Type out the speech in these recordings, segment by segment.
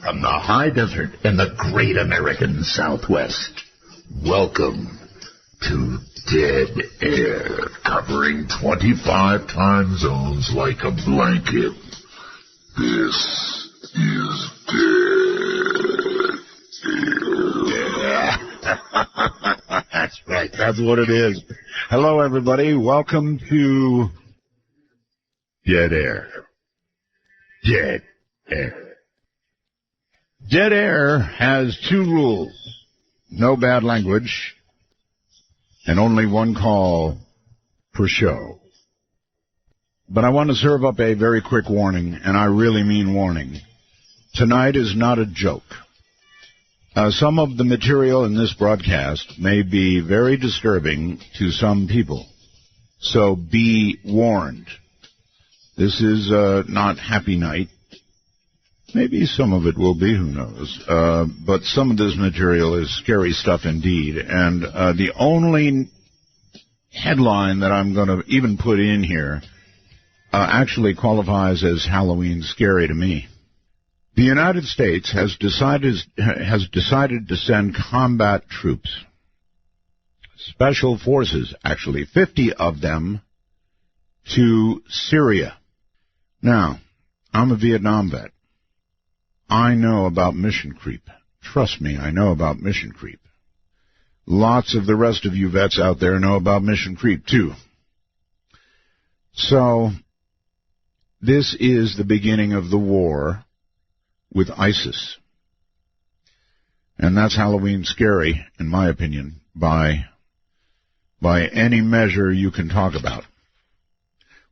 from the high desert in the great American Southwest. Welcome to Dead Air, covering 25 time zones like a blanket. This is Dead Air. That's right, that's what it is. Hello, everybody. Welcome to Dead Air. Dead Air. Dead Air has two rules. No bad language, and only one call per show. But I want to serve up a very quick warning, and I really mean warning. Tonight is not a joke. Some of the material in this broadcast may be very disturbing to some people, so be warned. This is not Happy Night. Maybe some of it will be, who knows. But some of this material is scary stuff indeed. And the only headline that I'm going to even put in here actually qualifies as Halloween scary to me. The United States has decided to send combat troops, special forces, actually, 50 of them, to Syria. Now, I'm a Vietnam vet. I know about mission creep. Trust me, I know about mission creep. Lots of the rest of you vets out there know about mission creep, too. So, this is the beginning of the war with ISIS. And that's Halloween scary, in my opinion, by any measure you can talk about.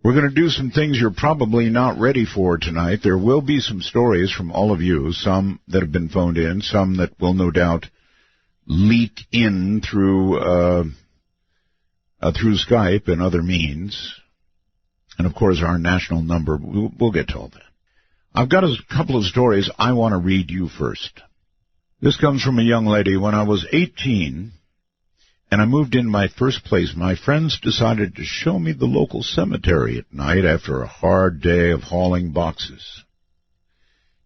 We're going to do some things you're probably not ready for tonight. There will be some stories from all of you, some that have been phoned in, some that will no doubt leak in through Skype and other means. And, of course, our national number. We'll get to all that. I've got a couple of stories I want to read you first. This comes from a young lady. When I was 18... and I moved in my first place, my friends decided to show me the local cemetery at night after a hard day of hauling boxes.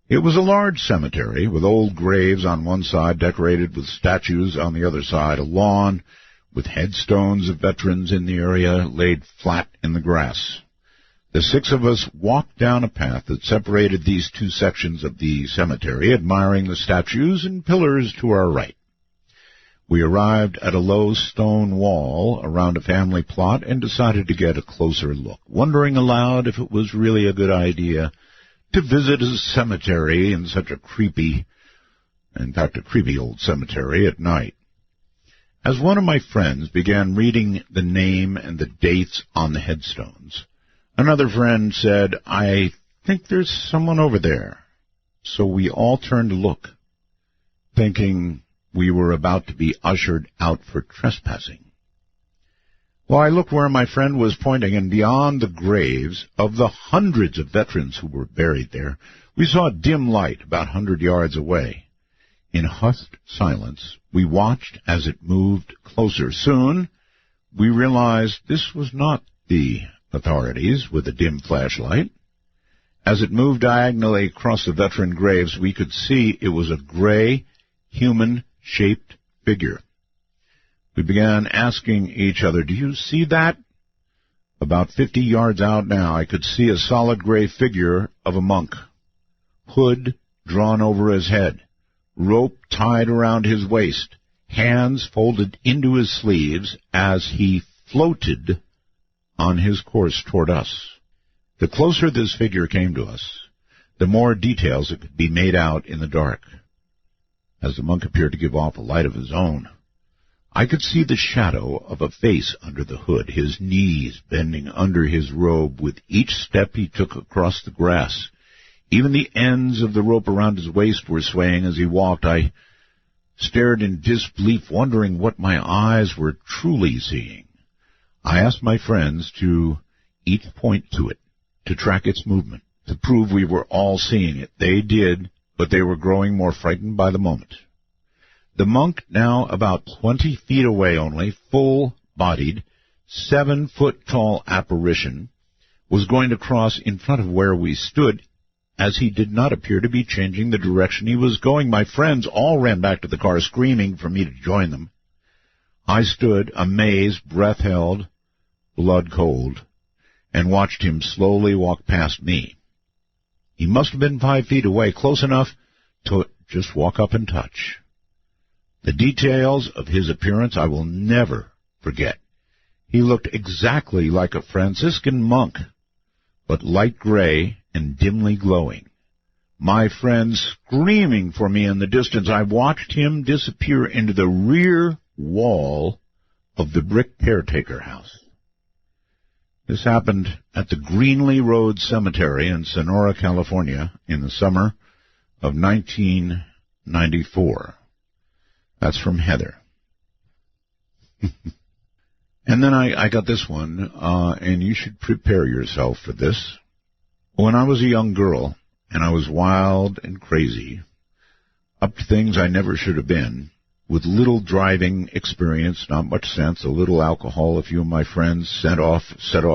It was a large cemetery with old graves on one side decorated with statues on the other side, a lawn with headstones of veterans in the area laid flat in the grass. The six of us walked down a path that separated these two sections of the cemetery, admiring the statues and pillars to our right. We arrived at a low stone wall around a family plot and decided to get a closer look, wondering aloud if it was really a good idea to visit a cemetery in such a creepy old cemetery at night. As one of my friends began reading the name and the dates on the headstones, another friend said, "I think there's someone over there." So we all turned to look, thinking we were about to be ushered out for trespassing. Well, I looked where my friend was pointing, and beyond the graves of the hundreds of veterans who were buried there, we saw a dim light about 100 yards away. In hushed silence, we watched as it moved closer. Soon, we realized this was not the authorities with a dim flashlight. As it moved diagonally across the veteran graves, we could see it was a gray, human-shaped figure. We began asking each other, "Do you see that?" About 50 yards out now, I could see a solid gray figure of a monk. Hood drawn over his head, rope tied around his waist, hands folded into his sleeves as he floated on his course toward us. The closer this figure came to us, the more details that could be made out in the dark, as the monk appeared to give off a light of his own. I could see the shadow of a face under the hood, his knees bending under his robe with each step he took across the grass. Even the ends of the rope around his waist were swaying as he walked. I stared in disbelief, wondering what my eyes were truly seeing. I asked my friends to each point to it, to track its movement, to prove we were all seeing it. They did, but they were growing more frightened by the moment. The monk, now about 20 feet away only, full-bodied, 7-foot-tall apparition, was going to cross in front of where we stood as he did not appear to be changing the direction he was going. My friends all ran back to the car, screaming for me to join them. I stood, amazed, breath held, blood cold, and watched him slowly walk past me. He must have been 5 feet away, close enough to just walk up and touch. The details of his appearance I will never forget. He looked exactly like a Franciscan monk, but light gray and dimly glowing. My friends screaming for me in the distance, I watched him disappear into the rear wall of the brick caretaker house. This happened at the Greenlee Road Cemetery in Sonora, California, in the summer of 1994. That's from Heather. And then I got this one, and you should prepare yourself for this. When I was a young girl, and I was wild and crazy, up to things I never should have been, with little driving experience, not much sense, a little alcohol, a few of my friends set off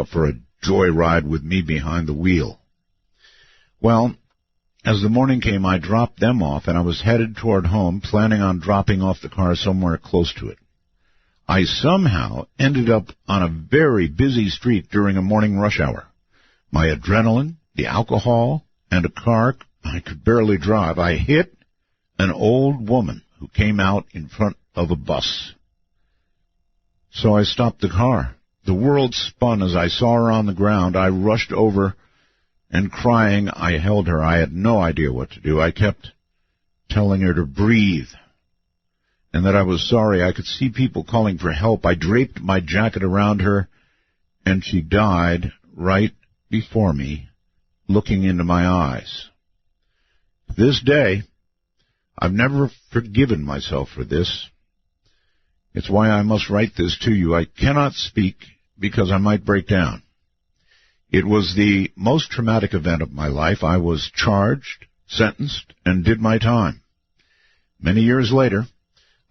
for a joyride with me behind the wheel. Well, as the morning came, I dropped them off, and I was headed toward home, planning on dropping off the car somewhere close to it. I somehow ended up on a very busy street during a morning rush hour. My adrenaline, the alcohol, and a car I could barely drive, I hit an old woman who came out in front of a bus. So I stopped the car. The world spun as I saw her on the ground. I rushed over, and crying, I held her. I had no idea what to do. I kept telling her to breathe, and that I was sorry. I could see people calling for help. I draped my jacket around her, and she died right before me, looking into my eyes. To this day, I've never forgiven myself for this. It's why I must write this to you. I cannot speak because I might break down. It was the most traumatic event of my life. I was charged, sentenced, and did my time. Many years later,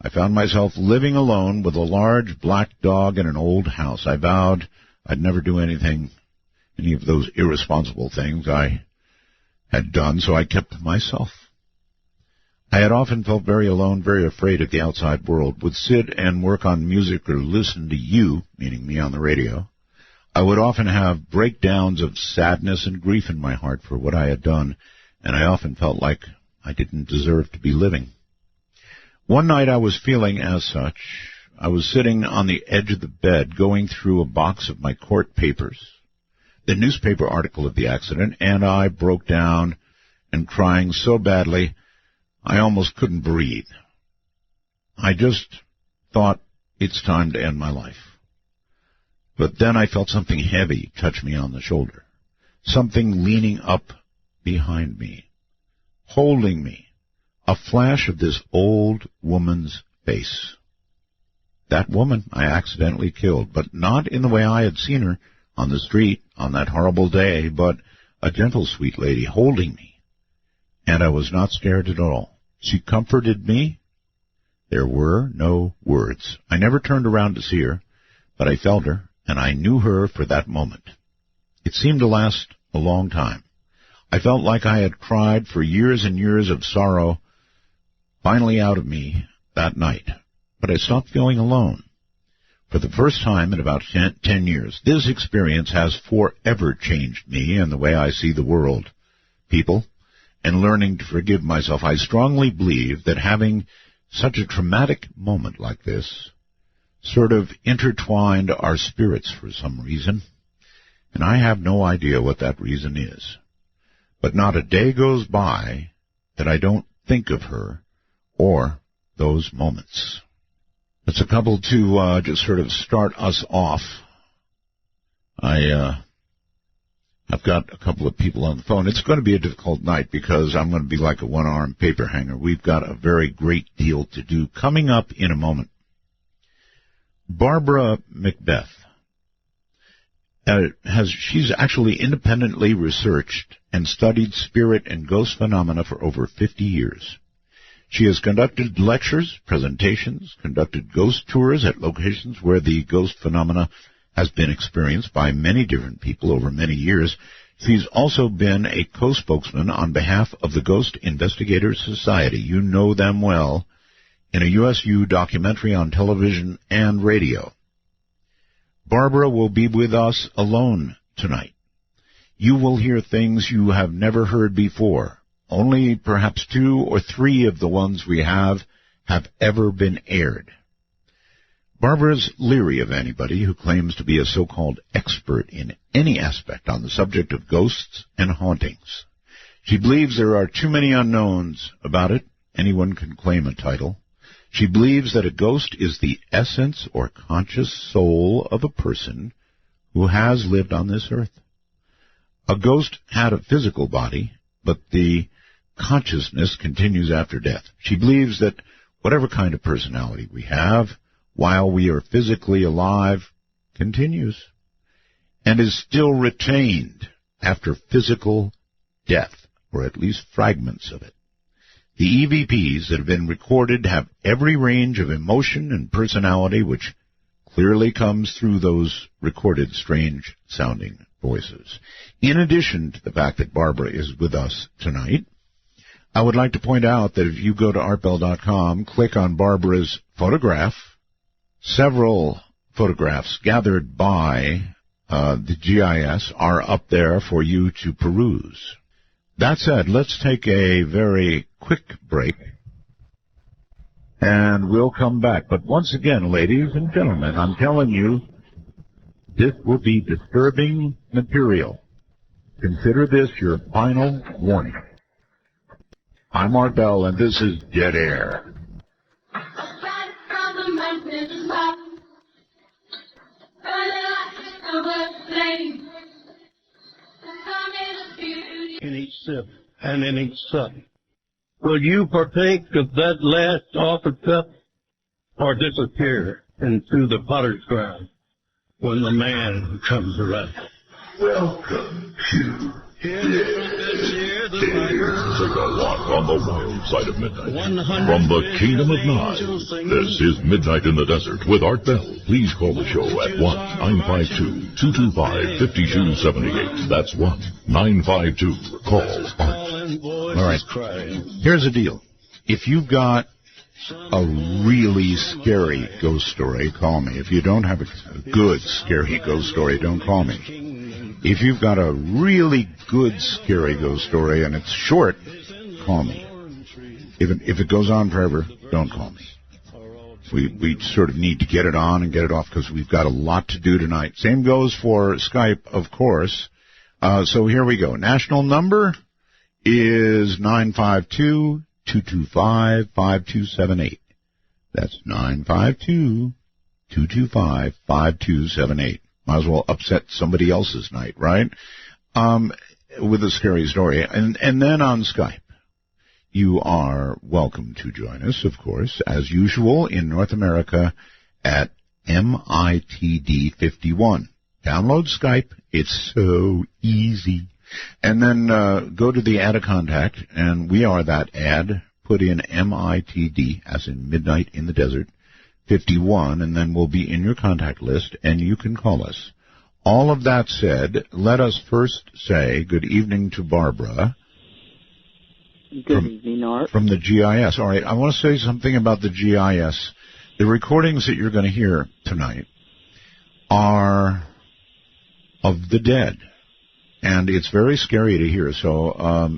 I found myself living alone with a large black dog in an old house. I vowed I'd never do any of those irresponsible things I had done, so I kept to myself. I had often felt very alone, very afraid of the outside world, would sit and work on music or listen to you, meaning me on the radio. I would often have breakdowns of sadness and grief in my heart for what I had done, and I often felt like I didn't deserve to be living. One night I was feeling as such. I was sitting on the edge of the bed, going through a box of my court papers, the newspaper article of the accident, and I broke down and crying so badly I almost couldn't breathe. I just thought it's time to end my life. But then I felt something heavy touch me on the shoulder, something leaning up behind me, holding me, a flash of this old woman's face. That woman I accidentally killed, but not in the way I had seen her on the street on that horrible day, but a gentle, sweet lady holding me. And I was not scared at all. She comforted me. There were no words. I never turned around to see her, but I felt her, and I knew her for that moment. It seemed to last a long time. I felt like I had cried for years and years of sorrow finally out of me that night, but I stopped feeling alone. For the first time in about 10 years, this experience has forever changed me and the way I see the world, people, and learning to forgive myself. I strongly believe that having such a traumatic moment like this sort of intertwined our spirits for some reason, and I have no idea what that reason is. But not a day goes by that I don't think of her or those moments. It's a couple to just sort of start us off. I've got a couple of people on the phone. It's going to be a difficult night because I'm going to be like a one-armed paper hanger. We've got a very great deal to do coming up in a moment. Barbara McBeth she's actually independently researched and studied spirit and ghost phenomena for over 50 years. She has conducted lectures, presentations, conducted ghost tours at locations where the ghost phenomena has been experienced by many different people over many years. She's also been a co-spokesman on behalf of the Ghost Investigators Society. You know them well, in a USU documentary on television and radio. Barbara will be with us alone tonight. You will hear things you have never heard before. Only perhaps 2 or 3 of the ones we have ever been aired. Barbara's leery of anybody who claims to be a so-called expert in any aspect on the subject of ghosts and hauntings. She believes there are too many unknowns about it. Anyone can claim a title. She believes that a ghost is the essence or conscious soul of a person who has lived on this earth. A ghost had a physical body, but the consciousness continues after death. She believes that whatever kind of personality we have, while we are physically alive, continues and is still retained after physical death, or at least fragments of it. The EVPs that have been recorded have every range of emotion and personality which clearly comes through those recorded strange-sounding voices. In addition to the fact that Barbara is with us tonight, I would like to point out that if you go to artbell.com, click on Barbara's photograph, several photographs gathered by the GIS are up there for you to peruse. That said, let's take a very quick break, and we'll come back. But once again, ladies and gentlemen, I'm telling you, this will be disturbing material. Consider this your final warning. I'm Art Bell, and this is Dead Air. In each sip and in each sup. Will you partake of that last offered cup, or disappear into the potter's ground when the man comes around? Welcome to Take a walk on the wild side of midnight. From the Kingdom of Nod, this is Midnight in the Desert with Art Bell. Please call the show at 1-952-225-5278. That's 1-952-CALL ART. All right. Here's the deal. If you've got a really scary ghost story, call me. If you don't have a good scary ghost story, don't call me. If you've got a really good scary ghost story and it's short, call me. If it goes on forever, don't call me. We sort of need to get it on and get it off because we've got a lot to do tonight. Same goes for Skype, of course. So here we go. National number is 952-225-5278. That's 952-225-5278. Might as well upset somebody else's night, right? With a scary story. And then on Skype, you are welcome to join us, of course, as usual, in North America at MITD51. Download Skype. It's so easy. And then go to the add a contact, and we are that ad. Put in MITD, as in Midnight in the Desert, 51, and then we'll be in your contact list, and you can call us. All of that said, let us first say good evening to Barbara. Good evening, Art. From the GIS. All right, I want to say something about the GIS. The recordings that you're going to hear tonight are of the dead, and it's very scary to hear, so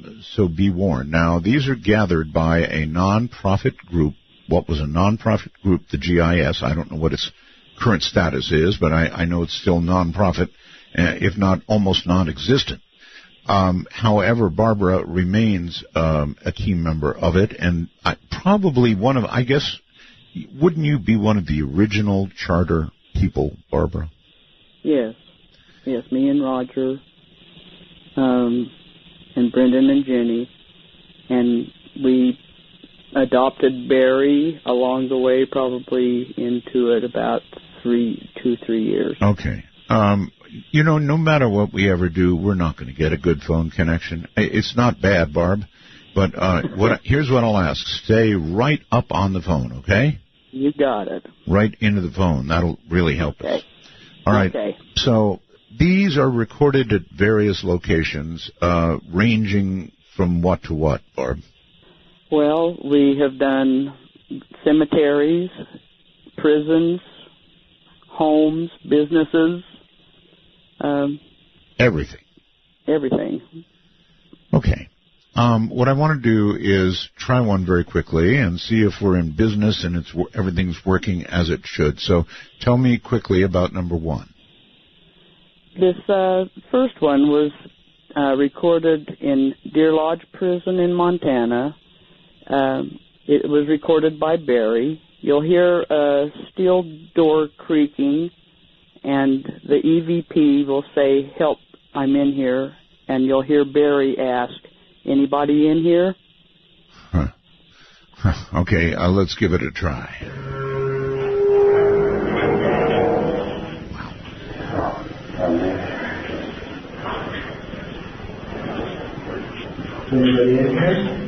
be warned. Now, these are gathered by a non-profit group. What was a non-profit group, the GIS. I don't know what its current status is, but I know it's still non-profit, if not almost non-existent. However, Barbara remains a team member of it, and probably one of, I guess, wouldn't you be one of the original charter people, Barbara? Yes. Yes, me and Roger, and Brendan and Jenny, and we adopted Barry along the way, probably into it about 2-3 years. Okay. No matter what we ever do, we're not going to get a good phone connection. It's not bad, Barb, but here's what I'll ask. Stay right up on the phone, okay? You got it. Right into the phone. That'll really help us. All right. Okay. So these are recorded at various locations, ranging from what to what, Barb? Well, we have done cemeteries, prisons, homes, businesses. Everything. Everything. Okay. What I want to do is try one very quickly and see if we're in business and everything's working as it should. So tell me quickly about number one. This first one was recorded in Deer Lodge Prison in Montana. It was recorded by Barry. You'll hear a steel door creaking, and the EVP will say, "Help, I'm in here," and you'll hear Barry ask, "Anybody in here?" Huh. Okay, let's give it a try. Anybody in here?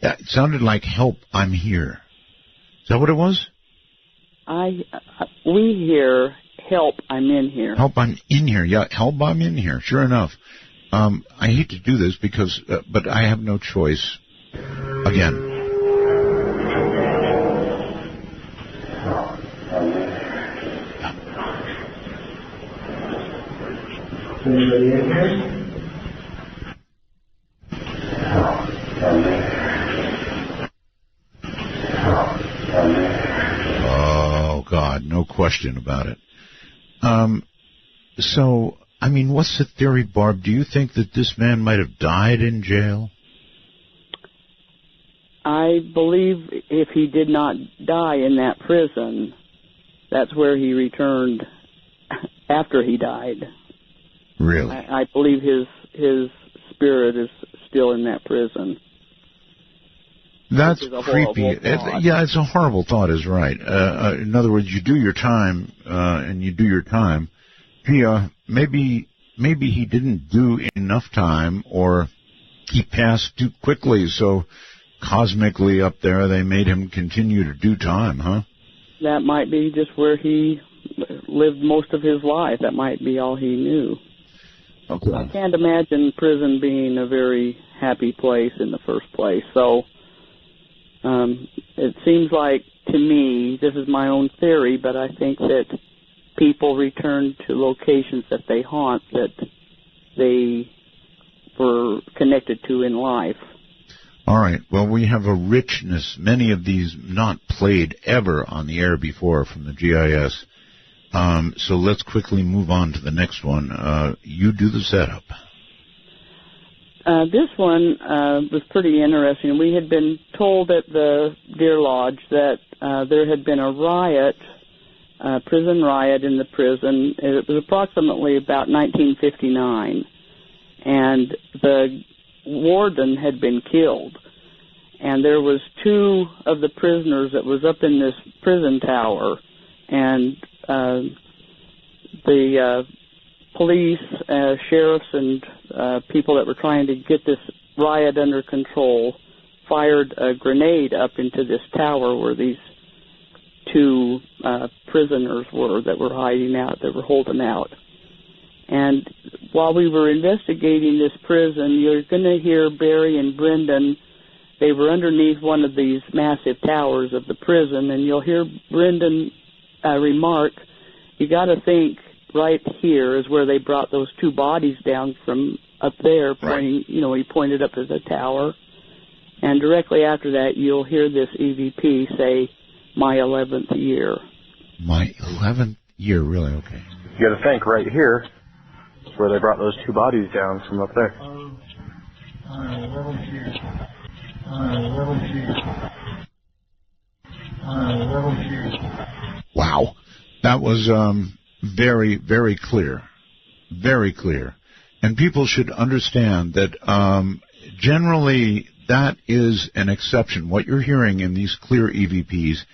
It sounded like "Help, I'm here." Is that what it was? We hear, "Help, I'm in here." Help, I'm in here. Yeah, help, I'm in here. Sure enough. I hate to do this because, but I have no choice. Again. Anybody in here? Oh, God, no question about it. So, I mean, what's the theory, Barb? Do you think that this man might have died in jail? I believe if he did not die in that prison, that's where he returned after he died. Really? I believe his spirit is still in that prison. That's creepy. It's a horrible thought, is right. In other words, you do your time, and you do your time. Maybe he didn't do enough time, or he passed too quickly, so cosmically up there they made him continue to do time, huh? That might be just where he lived most of his life. That might be all he knew. Okay. I can't imagine prison being a very happy place in the first place. So it seems like, to me, this is my own theory, but I think that people return to locations that they haunt that they were connected to in life. All right. Well, we have a richness, many of these not played ever on the air before from the GIS. So let's quickly move on to the next one. You do the setup. This one was pretty interesting. We had been told at the Deer Lodge that there had been a riot, prison riot in the prison. It was approximately about 1959, and the warden had been killed. And there was two of the prisoners that was up in this prison tower, and the police, sheriffs, and people that were trying to get this riot under control fired a grenade up into this tower where these two prisoners were that were hiding out, that were holding out. And while we were investigating this prison, you're going to hear Barry and Brendan. They were underneath one of these massive towers of the prison, and you'll hear Brendan remark, "You got to think right here is where they brought those two bodies down from up there," pointing, he pointed up to the tower. And directly after that, you'll hear this EVP say, "My 11th year." My 11th year, really? Okay. You got to think right here is where they brought those two bodies down from up there. My 11th year. My 11th year. My 11th year. Wow. That was very, very clear. Very clear. And people should understand that generally that is an exception. What you're hearing in these clear EVPs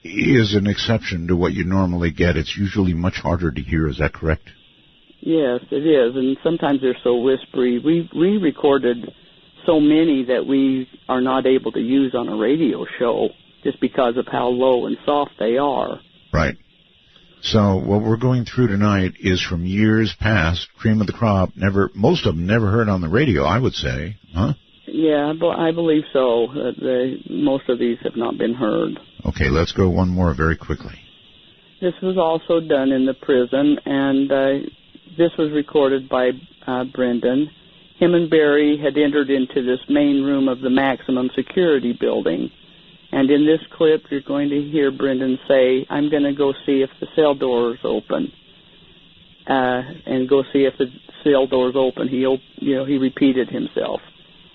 is an exception to what you normally get. It's usually much harder to hear. Is that correct? Yes, it is. And sometimes they're so whispery. We recorded so many that we are not able to use on a radio show just because of how low and soft they are. Right. So what we're going through tonight is from years past, cream of the crop, most of them never heard on the radio, I would say, huh? Yeah, I believe so. Most of these have not been heard. Okay, let's go one more very quickly. This was also done in the prison, and this was recorded by Brendan. Him and Barry had entered into this main room of the maximum security building. And in this clip, you're going to hear Brendan say, "I'm going to go see if the cell door is open," and go see if the cell door is open. He repeated himself.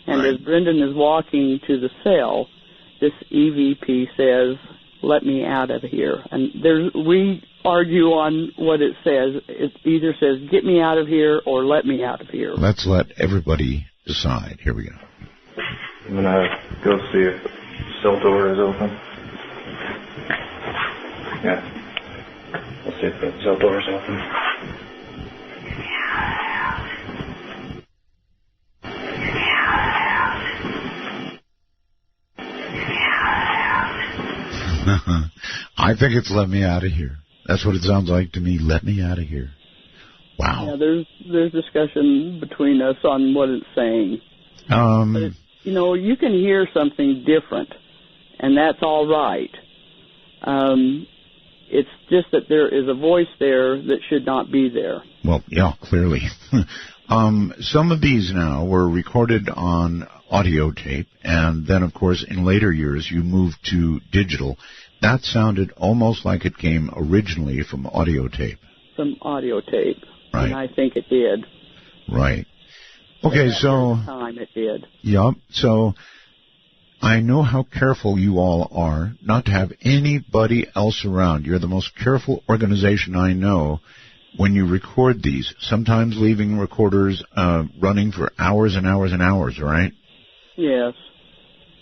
And right. As Brendan is walking to the cell, this EVP says, "Let me out of here." And we argue on what it says. It either says, "Get me out of here," or "Let me out of here." Let's let everybody decide. Here we go. I'm going to go see if the cell door is open. Yeah. Let's see if the cell door is open. I think it's "Let me out of here." That's what it sounds like to me. Let me out of here. Wow. Yeah, there's discussion between us on what it's saying. But you can hear something different, and that's all right. It's just that there is a voice there that should not be there. Well, yeah, clearly. Some of these now were recorded on audio tape, and then, of course, in later years, you moved to digital. That sounded almost like it came originally from audio tape. From audio tape. Right. And I think it did. Right. Okay, so... At the time it did. Yep. So I know how careful you all are not to have anybody else around. You're the most careful organization I know when you record these, sometimes leaving recorders running for hours and hours and hours, right? Yes.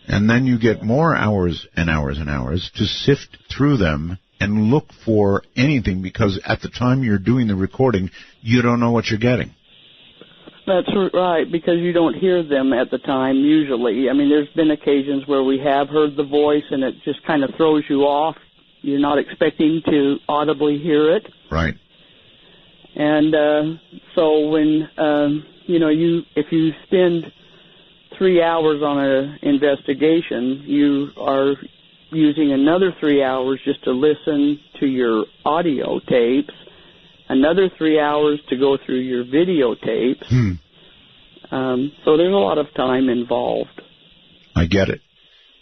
And then you get more hours and hours and hours to sift through them and look for anything, because at the time you're doing the recording, you don't know what you're getting. That's right, because you don't hear them at the time usually. I mean, there's been occasions where we have heard the voice and it just kind of throws you off. You're not expecting to audibly hear it. Right. And so when, if you spend 3 hours on an investigation, you are using another 3 hours just to listen to your audio tapes, another 3 hours to go through your videotapes. So there's a lot of time involved. I get it.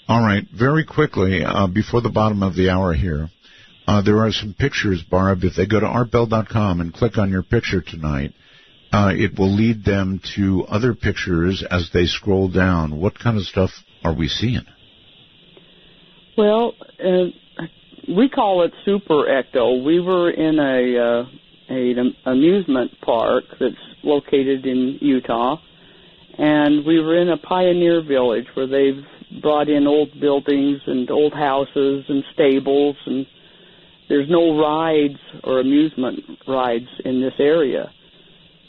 All right, very quickly, before the bottom of the hour here, there are some pictures, Barb. If they go to artbell.com and click on your picture tonight, it will lead them to other pictures as they scroll down. What kind of stuff are we seeing? Well, we call it Super Ecto. We were in an amusement park that's located in Utah, and we were in a pioneer village where they've brought in old buildings and old houses and stables, and there's no rides or amusement rides in this area.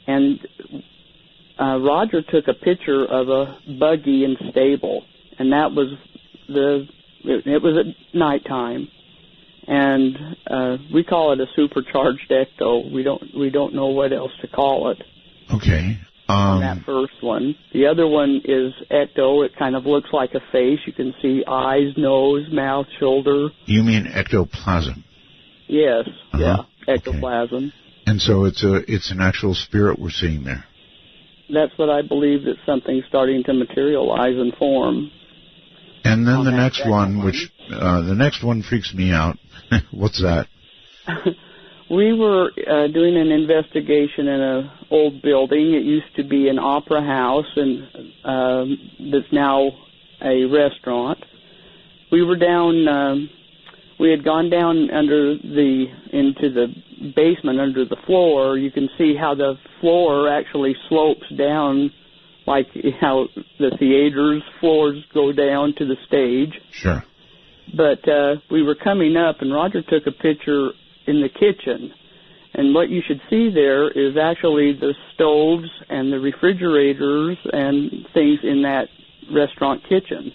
And Roger took a picture of a buggy and stable, and that was it was at nighttime, and we call it a supercharged ecto. We don't know what else to call it. Okay. On that first one. The other one is ecto. It kind of looks like a face. You can see eyes, nose, mouth, shoulder. You mean ectoplasm? Yes. Uh-huh. Yeah. Ectoplasm. Okay. And so it's an actual spirit we're seeing there. That's what I believe, that something's starting to materialize and form. And then the next one, the next one freaks me out. What's that? We were doing an investigation in an old building. It used to be an opera house, and that's now a restaurant. We were down. We had gone down into the basement under the floor. You can see how the floor actually slopes down, like how the theater's floors go down to the stage. Sure. But we were coming up, and Roger took a picture in the kitchen, And what you should see there is actually the stoves and the refrigerators and things in that restaurant kitchen.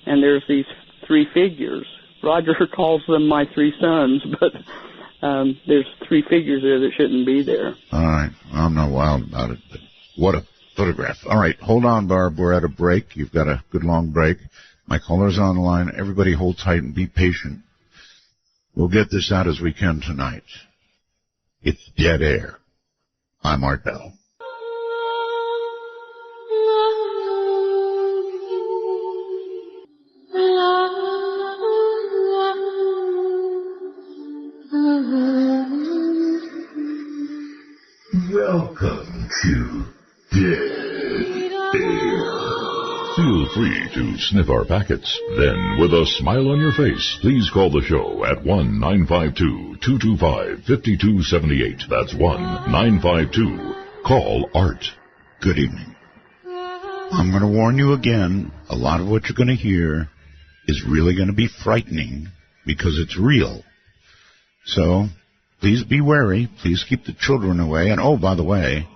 And there's these three figures. Roger calls them my three sons, but there's three figures there that shouldn't be there. All right. I'm not wild about it, but what a photograph. All right. Hold on, Barb. We're at a break. You've got a good long break. My caller's on the line. Everybody hold tight and be patient. We'll get this out as we can tonight. It's Dead Air. I'm Art Bell. Welcome to Dead Air. Feel free to sniff our packets. Then, with a smile on your face, please call the show at 1-952-225-5278. That's 1-952. Art. Good evening. I'm going to warn you again, a lot of what you're going to hear is really going to be frightening because it's real. So, please be wary. Please keep the children away. And, oh, by the way,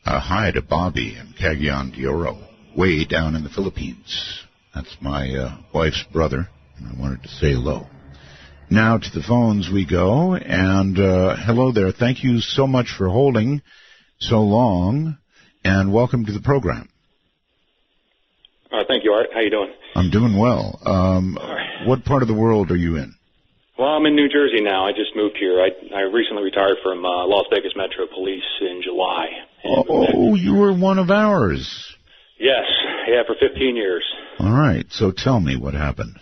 hi to Bobby and Cagayan de Oro, way down in the Philippines. That's my wife's brother, and I wanted to say hello. Now to the phones we go, and hello there. Thank you so much for holding so long, and welcome to the program. Thank you, Art. How you doing? I'm doing well. What part of the world are you in? Well, I'm in New Jersey now. I just moved here. I recently retired from Las Vegas Metro Police in July. Oh, you were one of ours. Yes, yeah, for 15 years. All right, so tell me what happened.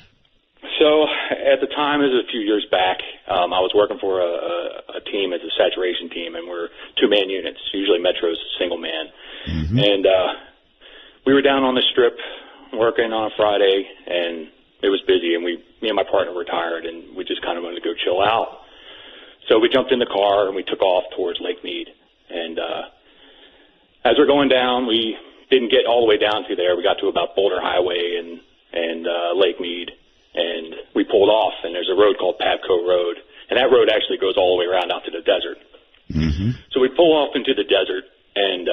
So, at the time, it was a few years back, I was working for a team as a saturation team, and we're two-man units. Usually Metro's single man. Mm-hmm. And we were down on the strip working on a Friday, and it was busy, and me and my partner were tired, and we just kind of wanted to go chill out. So we jumped in the car, and we took off towards Lake Mead. And as we're going down, we didn't get all the way down to there. We got to about Boulder Highway and Lake Mead, and we pulled off, and there's a road called Pabco Road, and that road actually goes all the way around out to the desert. Mm-hmm. So we pull off into the desert, and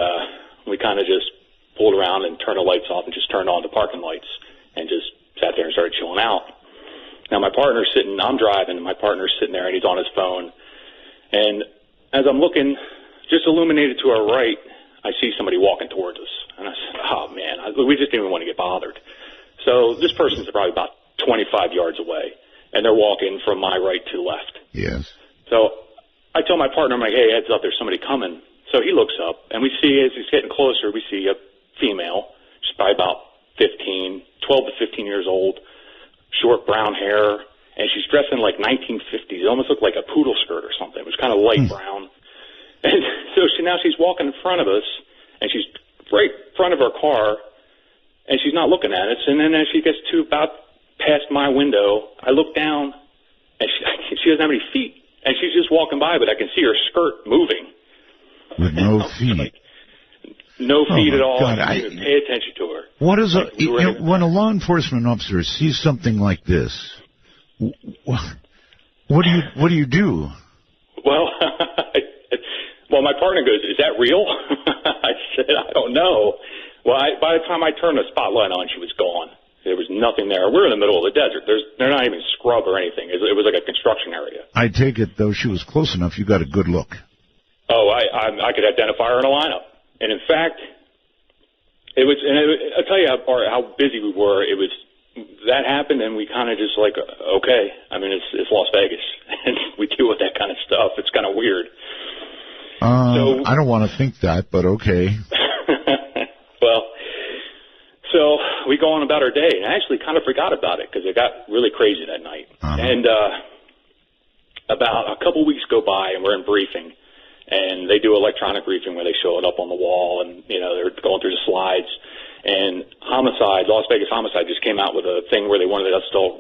we kind of just pulled around and turned the lights off and just turned on the parking lights and just sat there and started chilling out. Now I'm driving, and my partner's sitting there, and he's on his phone, and as I'm looking, just illuminated to our right, I see somebody walking towards us. And I said, oh, man, we just didn't even want to get bothered. So this person's probably about 25 yards away, and they're walking from my right to left. Yes. So I tell my partner, I'm like, hey, heads up, there's somebody coming. So he looks up, and we see, as he's getting closer, we see a female. She's probably about 12 to 15 years old, short brown hair, and she's dressed in like 1950s. It almost looked like a poodle skirt or something. It was kind of light brown. And so now she's walking in front of us, and she's right in front of our car, and she's not looking at us. And then as she gets to about past my window, I look down, and she doesn't have any feet. And she's just walking by, but I can see her skirt moving. With no feet. No feet at all. God, I didn't pay attention to her. What is when a law enforcement officer sees something like this, what do you do? Well, well, my partner goes, is that real? I said, I don't know. Well, by the time I turned the spotlight on, she was gone. There was nothing there. We're in the middle of the desert. They're not even scrub or anything. It was like a construction area. I take it, though, she was close enough, you got a good look. Oh, I could identify her in a lineup. And in fact, I'll tell you how busy we were. That happened, and we kind of just like, okay. I mean, it's Las Vegas, and we deal with that kind of stuff. It's kind of weird. I don't want to think that, but okay. Well, so we go on about our day, and I actually kind of forgot about it because it got really crazy that night. Uh-huh. And about a couple weeks go by, and we're in briefing, and they do electronic briefing where they show it up on the wall, and they're going through the slides. And Las Vegas Homicide just came out with a thing where they wanted us to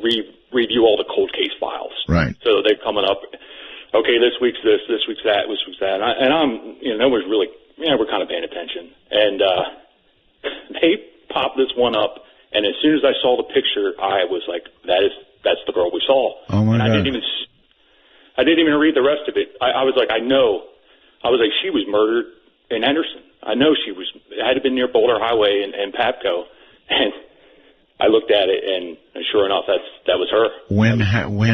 review all the cold case files. Right. So they're coming up. Okay, this week's this week's that, this week's that. And I'm, nobody's really, we're kind of paying attention. And they popped this one up, and as soon as I saw the picture, I was like, that's the girl we saw. Oh, my God. I didn't even read the rest of it. I was like, I know. I was like, she was murdered in Henderson. I know she was. It had to been near Boulder Highway and Papco. And I looked at it, and sure enough, that was her. When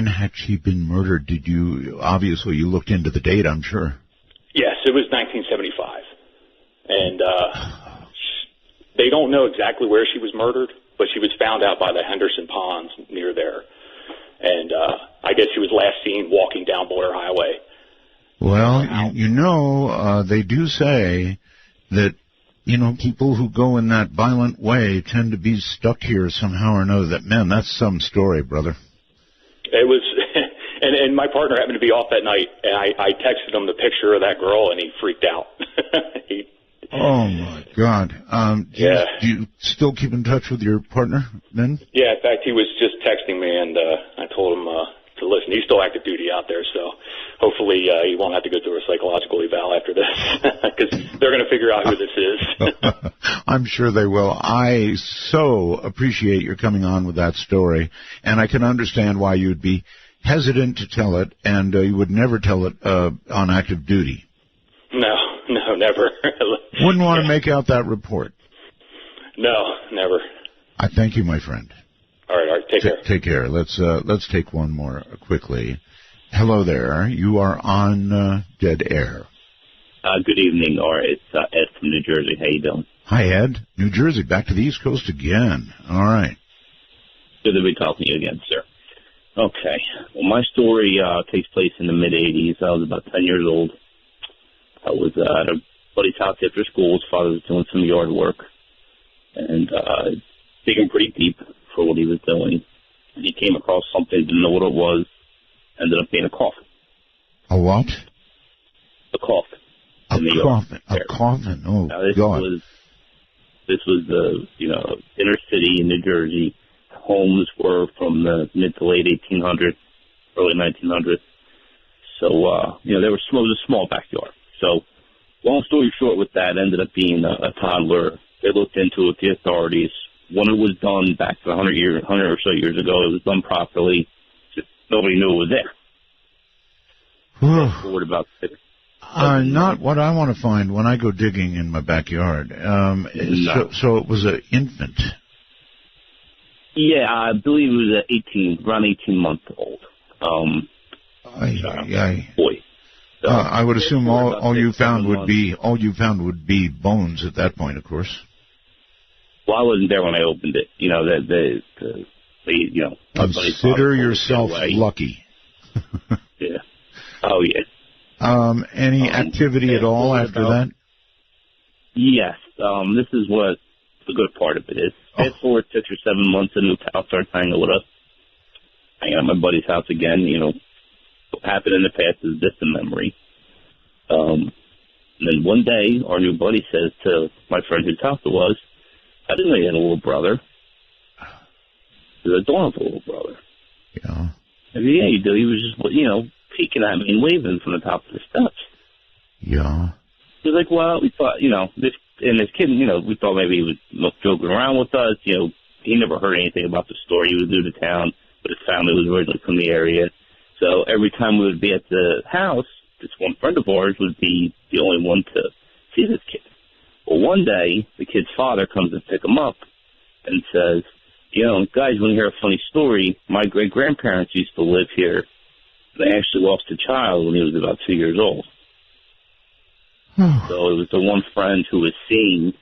had she been murdered? Did you, obviously you looked into the date, I'm sure. Yes, it was 1975. And they don't know exactly where she was murdered, but she was found out by the Henderson Ponds near there. And I guess she was last seen walking down Boulder Highway. Well, you know, they do say that, you know, people who go in that violent way tend to be stuck here somehow or another. That, man, that's some story, brother. It was, and my partner happened to be off that night, and I texted him the picture of that girl, and he freaked out. Oh, my God. Do you still keep in touch with your partner then? Yeah, in fact, he was just texting me, and I told him to listen. He's still active duty out there, so hopefully he won't have to go through a psychological eval after this, because they're going to figure out who this is. I'm sure they will. I so appreciate your coming on with that story, and I can understand why you'd be hesitant to tell it, and you would never tell it on active duty. No, never. Wouldn't want to make out that report. No, never. I thank you, my friend. All right. Take care. Take care. Let's take one more quickly. Hello there. You are on Dead Air. Good evening, or it's Ed from New Jersey. How you doing? Hi, Ed. New Jersey, back to the East Coast again. All right. Good to be talking to you again, sir. Okay. Well, my story takes place in the mid-'80s. I was about 10 years old. I was at a buddy's house after school. His father was doing some yard work and digging pretty deep for what he was doing. And he came across something, didn't know what it was, ended up being a coffin. A what? A coffin. A coffin. A coffin. Oh, now, God. This was the, inner city in New Jersey. Homes were from the mid to late 1800s, early 1900s. So, there was a small backyard. So, long story short with that, ended up being a toddler. They looked into it, the authorities. When it was done back to 100 or so years ago, it was done properly. Just nobody knew it was there. Forward about 6. Not what I want to find when I go digging in my backyard. No. So it was an infant. Yeah, I believe it was around 18-month-old. Boy. So, I would assume all you found would be bones at that point, of course. Well, I wasn't there when I opened it. Consider yourself lucky. Yeah. Oh, yeah. Any activity at all after that? Yes. This is what the good part of it is. Fast forward 6 or 7 months, a new pal starts hanging with us. Hanging at my buddy's house again. What happened in the past is distant memory. And then one day, our new buddy says to my friend whose house it was, I didn't know you had a little brother. He said, I don't have a little brother. Yeah. I said, yeah, you do. He was just, peeking at me and waving from the top of the steps. Yeah. He was like, well, we thought, this kid, we thought maybe he was joking around with us. He never heard anything about the story. He was new to town, but his family was originally from the area. So every time we would be at the house, this one friend of ours would be the only one to see this kid. Well, one day, the kid's father comes to pick him up and says, guys, want to hear a funny story? My great-grandparents used to live here. They actually lost a child when he was about 2 years old. So it was the one friend who was seeing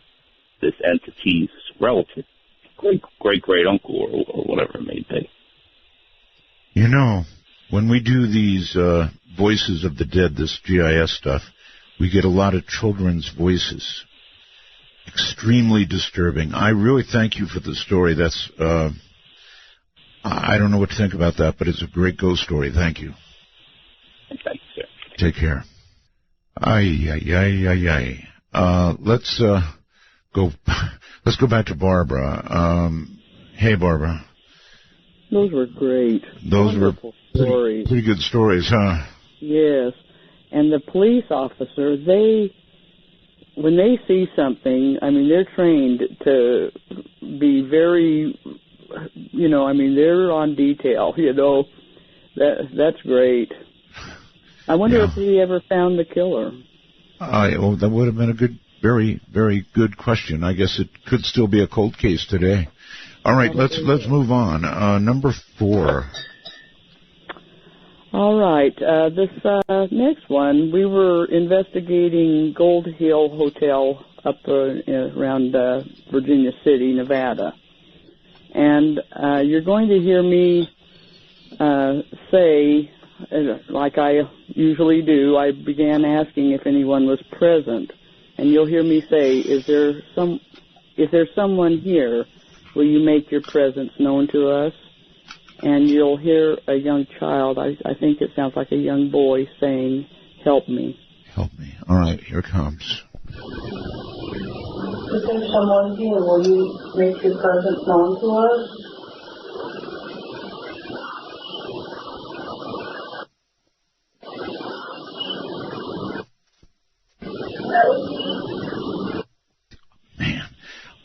this entity's relative, great-uncle or whatever it may be. When we do these voices of the dead, this GIS stuff, we get a lot of children's voices. Extremely disturbing. I really thank you for the story. That's, I don't know what to think about that, but it's a great ghost story. Thank you. Thank you, sir. Take care. Let's go back to Barbara. Hey, Barbara. Those were great. Those Wonderful were stories. Pretty good stories, huh? Yes. And the police officer, when they see something, they're trained to be very, they're on detail, That's great. I wonder if he ever found the killer. Well, that would have been a good, very, very good question. I guess it could still be a cold case today. All right, let's move on. Number 4. All right, this next one, we were investigating Gold Hill Hotel up around Virginia City, Nevada. And you're going to hear me say, like I usually do, I began asking if anyone was present. And you'll hear me say, is there someone here? Will you make your presence known to us? And you'll hear a young child, I think it sounds like a young boy, saying, help me. Help me. All right, here it comes. Is there someone here? Will you make your presence known to us? Man.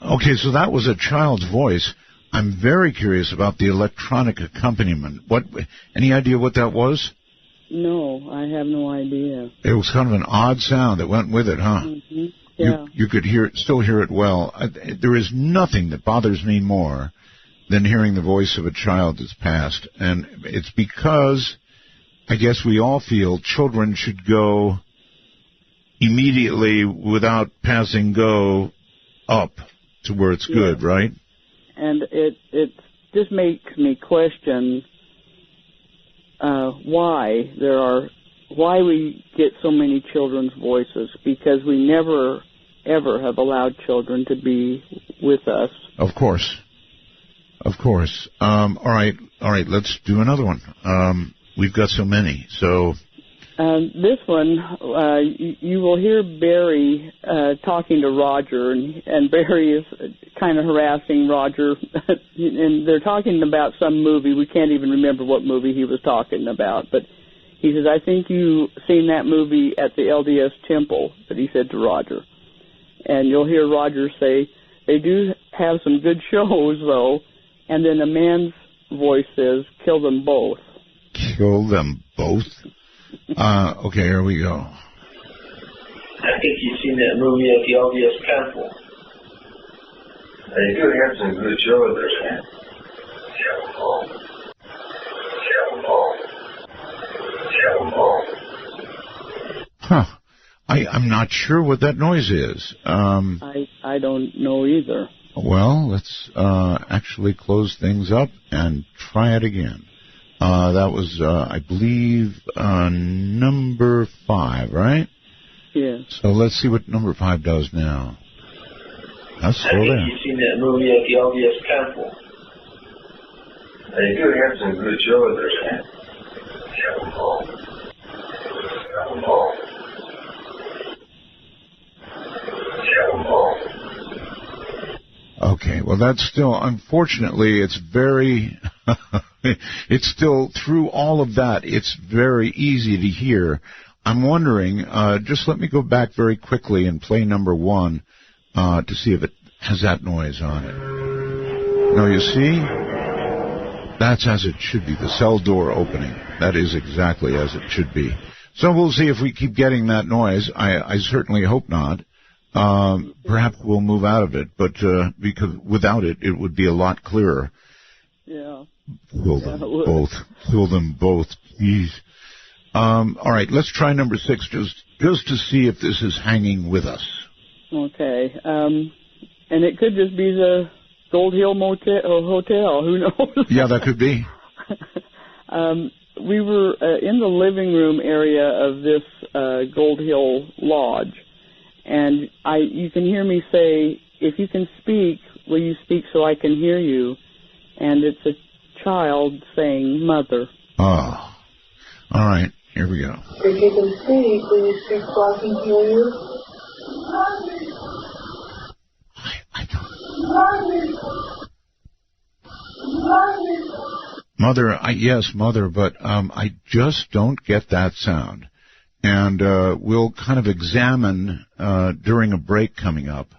Okay, so that was a child's voice. I'm very curious about the electronic accompaniment. Any idea what that was? No, I have no idea. It was kind of an odd sound that went with it, huh? Mm-hmm. Yeah. You could still hear it well. There is nothing that bothers me more than hearing the voice of a child that's passed. And it's because I guess we all feel children should go immediately without passing go up to where it's good, right? And it just makes me question why we get so many children's voices, because we never ever have allowed children to be with us. Of course. All right, let's do another one. We've got so many, so... This one, you will hear Barry talking to Roger, and Barry is kind of harassing Roger, and they're talking about some movie. We can't even remember what movie he was talking about, but he says, I think you've seen that movie at the LDS temple, that he said to Roger. And you'll hear Roger say, they do have some good shows, though, and then a man's voice says, kill them both. Kill them both? Okay, here we go. I think you've seen that movie at the LDS temple. They do have some good shows there. Huh. I'm not sure what that noise is. I don't know either. Well, let's actually close things up and try it again. That was, I believe, number 5, right? Yes. So let's see what number 5 does now. That's still there. I think you've seen that movie at the LDS temple. They do have some good shows there. Okay, well, that's still, unfortunately, it's very, it's still, through all of that, it's very easy to hear. I'm wondering, just let me go back very quickly and play number 1 to see if it has that noise on it. Now, you see, that's as it should be, the cell door opening. That is exactly as it should be. So we'll see if we keep getting that noise. I certainly hope not. Perhaps we'll move out of it, but because without it, it would be a lot clearer. Yeah. Kill them both. Kill them both, please. All right, let's try number 6 just to see if this is hanging with us. Okay. And it could just be the Gold Hill Hotel. Who knows? Yeah, that could be. We were in the living room area of this Gold Hill Lodge. And you can hear me say, if you can speak, will you speak so I can hear you? And it's a child saying, Mother. Oh. All right, here we go. If you can speak, will you speak so I can hear you? I don't... Mother, yes, Mother, but I just don't get that sound. And we'll kind of examine during a break coming up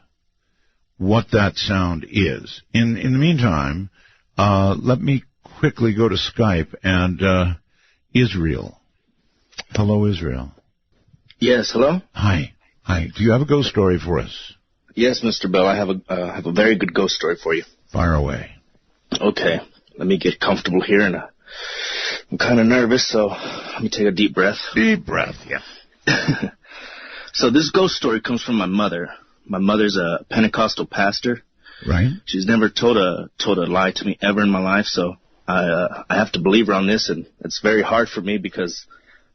what that sound is. In the meantime, let me quickly go to Skype and Israel. Hello, Israel. Yes, hello? Hi. Do you have a ghost story for us? Yes, Mr. Bell, I have a very good ghost story for you. Fire away. Okay, let me get comfortable here, and I'm kind of nervous, so let me take a deep breath. Deep breath, yeah. So this ghost story comes from my mother. My mother's a Pentecostal pastor. Right. She's never told a lie to me ever in my life, so I have to believe her on this, and it's very hard for me because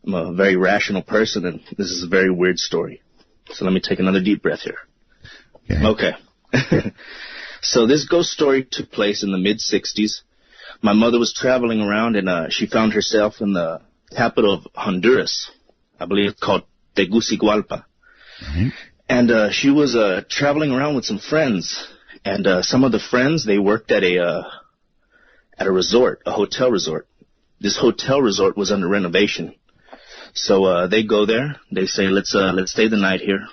I'm a very rational person, and this is a very weird story. So let me take another deep breath here. Okay. So this ghost story took place in the mid-'60s. My mother was traveling around, and she found herself in the capital of Honduras. I believe it's called Tegucigalpa. Mm-hmm. And she was traveling around with some friends. And some of the friends, they worked at a resort, a hotel resort. This hotel resort was under renovation. So they go there. They say, let's stay the night here.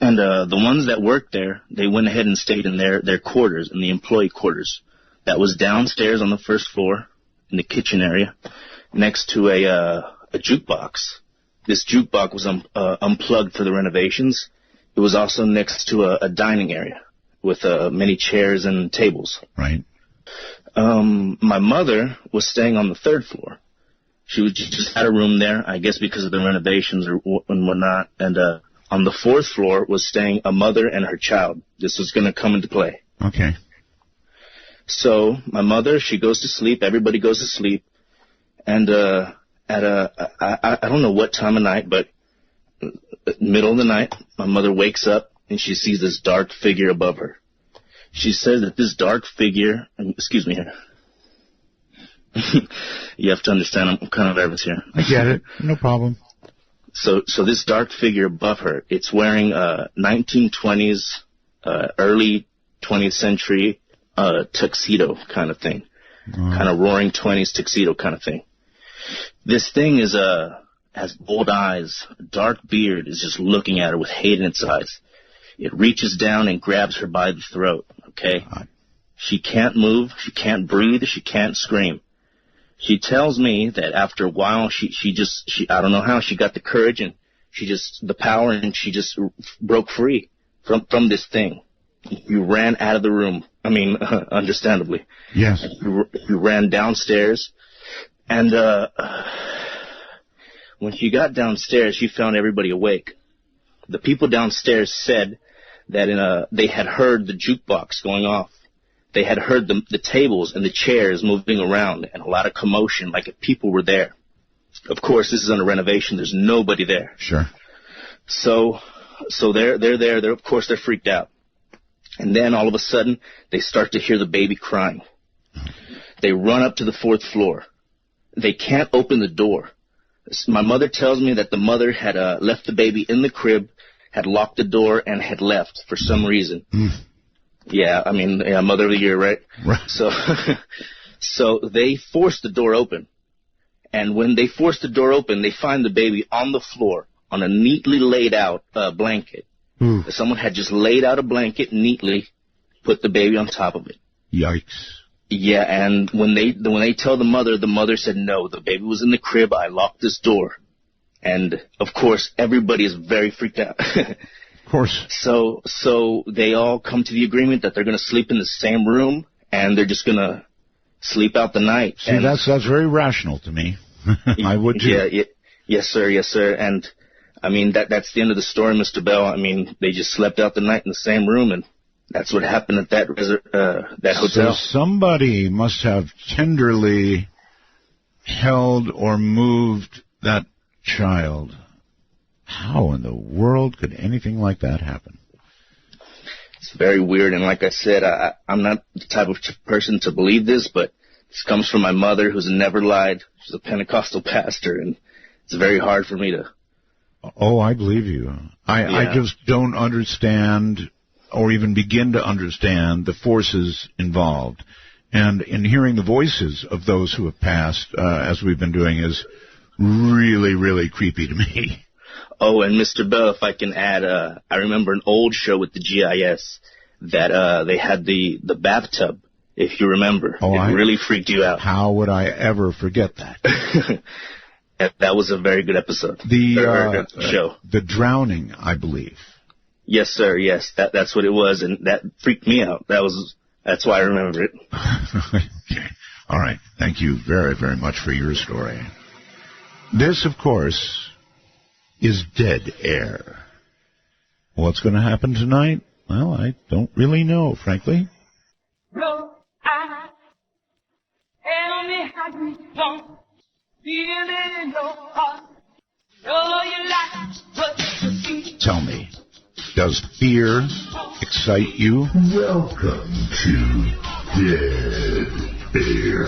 And the ones that worked there, they went ahead and stayed in their quarters, in the employee quarters. That was downstairs on the first floor, in the kitchen area, next to a jukebox. This jukebox was unplugged for the renovations. It was also next to a dining area with many chairs and tables. Right. My mother was staying on the third floor. She just had a room there, I guess because of the renovations and whatnot. And on the fourth floor was staying a mother and her child. This was going to come into play. Okay. So my mother, she goes to sleep. Everybody goes to sleep. And I don't know what time of night, but middle of the night, my mother wakes up and she sees this dark figure above her. She says that this dark figure, excuse me here. You have to understand, I'm kind of nervous here. I get it. No problem. So this dark figure above her, it's wearing 1920s, early 20th century tuxedo kind of thing. Kind of roaring 20s tuxedo kind of thing. This thing has bold eyes, a dark beard, is just looking at her with hate in its eyes. It reaches down and grabs her by the throat, okay? She can't move, she can't breathe, she can't scream. She tells me that after a while, she I don't know how, she got the courage and the power, and she just broke free from this thing. You ran out of the room. I mean, understandably. Yes. You ran downstairs, and when she got downstairs, she found everybody awake. The people downstairs said that they had heard the jukebox going off. They had heard the tables and the chairs moving around and a lot of commotion, like if people were there. Of course, this is under renovation. There's nobody there. Sure. So they're there. Of course, they're freaked out. And then all of a sudden, they start to hear the baby crying. They run up to the fourth floor. They can't open the door. My mother tells me that the mother had left the baby in the crib, had locked the door, and had left for some reason. Yeah, I mean, Mother of the Year, right? Right. So they forced the door open. And when they forced the door open, they find the baby on the floor on a neatly laid out blanket. Someone had just laid out a blanket neatly, put the baby on top of it. Yikes. Yeah, and when they tell the mother said, no, the baby was in the crib, I locked this door. And, of course, everybody is very freaked out. Of course. So they all come to the agreement that they're going to sleep in the same room, and they're just going to sleep out the night. See, and that's very rational to me. I would too. Yeah, yes, sir. And, I mean, that's the end of the story, Mr. Bell. I mean, they just slept out the night in the same room, and that's what happened at that hotel. So somebody must have tenderly held or moved that child. How in the world could anything like that happen? It's very weird, and like I said, I'm not the type of person to believe this, but this comes from my mother, who's never lied. She's a Pentecostal pastor, and it's very hard for me to... Oh, I believe you. I just don't understand or even begin to understand the forces involved. And in hearing the voices of those who have passed, as we've been doing, is really, really creepy to me. Oh, and Mr. Bell, if I can add, I remember an old show with the GIS that they had the bathtub, if you remember. Oh, it really freaked you out. How would I ever forget that? That was a very good episode. Very good show. The drowning, I believe. Yes, sir. Yes, that's what it was, and that freaked me out. That's why I remember it. Okay. All right. Thank you very, very much for your story. This, of course, is Dead Air. What's going to happen tonight? Well, I don't really know, frankly. No, tell me how you don't feel it in your heart. Know you like what you see. Tell me, does fear excite you? Welcome to Dead Air.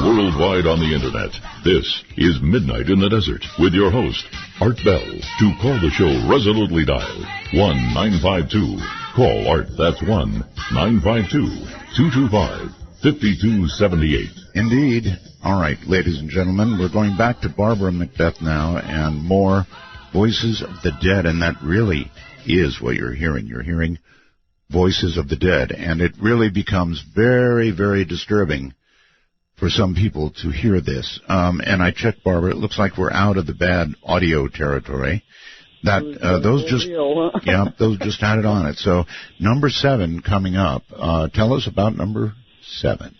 Worldwide on the internet, this is Midnight in the Desert with your host, Art Bell. To call the show, resolutely dial 1-952. Call Art, that's 1-952-225-5278. Indeed. All right, ladies and gentlemen, we're going back to Barbara McBeth now and more Voices of the Dead, and that really is what you're hearing. You're hearing Voices of the Dead, and it really becomes very, very disturbing for some people to hear this. And I checked, Barbara, it looks like we're out of the bad audio territory. Those just had it on it. So number 7 coming up. Tell us about number 7.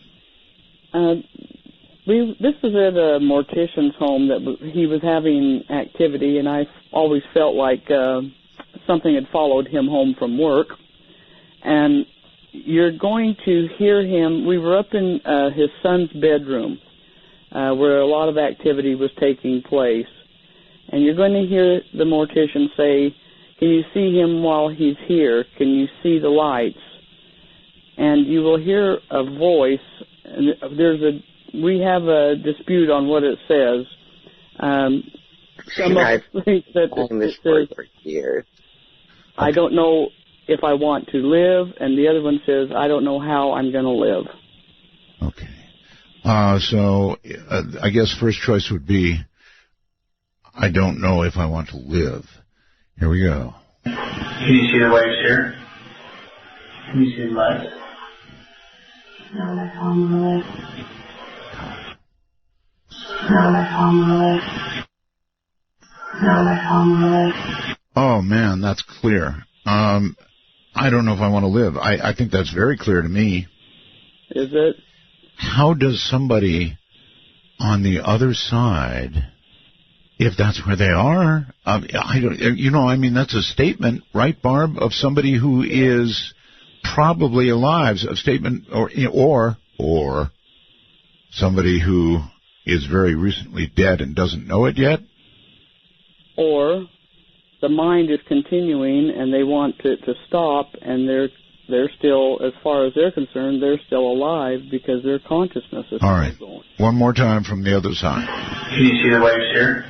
This was at a Mortician's home that he was having activity, and I always felt like something had followed him home from work. And you're going to hear him. We were up in his son's bedroom where a lot of activity was taking place. And you're going to hear the Mortician say, can you see him while he's here? Can you see the lights? And you will hear a voice. And we have a dispute on what it says. Some of us think that it says, I don't know if I want to live, and the other one says, I don't know how I'm going to live. Okay. So I guess first choice would be, I don't know if I want to live. Here we go. Can you see the waves here? Can you see the lights? No, I can't live. No, I can't live. No, I can't live. Oh, man, that's clear. I don't know if I want to live. I think that's very clear to me. Is it? How does somebody on the other side, if that's where they are, that's a statement, right, Barb, of somebody who is probably alive, a statement, or somebody who is very recently dead and doesn't know it yet? Or the mind is continuing and they want it to stop, and they're still, as far as they're concerned, they're still alive because their consciousness is all right. still going. One more time from the other side. Can you see the waves here?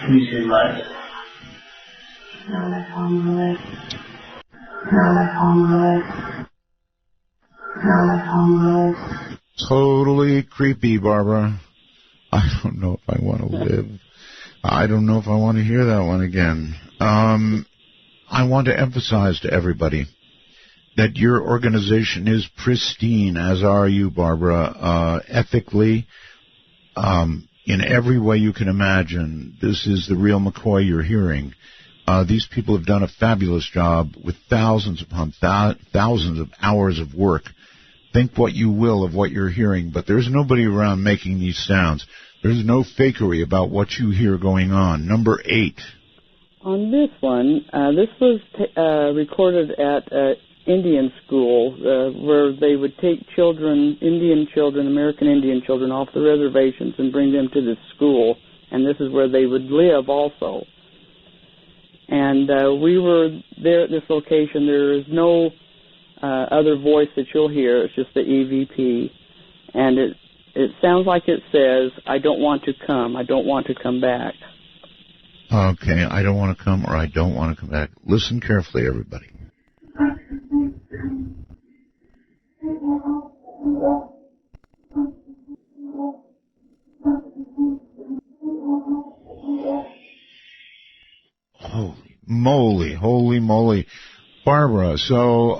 Can you see the lights? No, I can't live. No, I can't live. No, I can't live. Totally creepy, Barbara. I don't know if I want to live. I don't know if I want to hear that one again. I want to emphasize to everybody that your organization is pristine, as are you, Barbara, ethically, in every way you can imagine. This is the real McCoy you're hearing. These people have done a fabulous job with thousands upon thousands of hours of work. Think what you will of what you're hearing, but there's nobody around making these sounds. There's no fakery about what you hear going on. Number 8. On this one, this was recorded at Indian school where they would take children, American Indian children, off the reservations and bring them to this school, and this is where they would live also. And we were there at this location. There is no other voice that you'll hear. It's just the EVP. And it sounds like it says, I don't want to come. I don't want to come back. Okay, I don't want to come, or I don't want to come back. Listen carefully, everybody. Holy moly. Barbara, so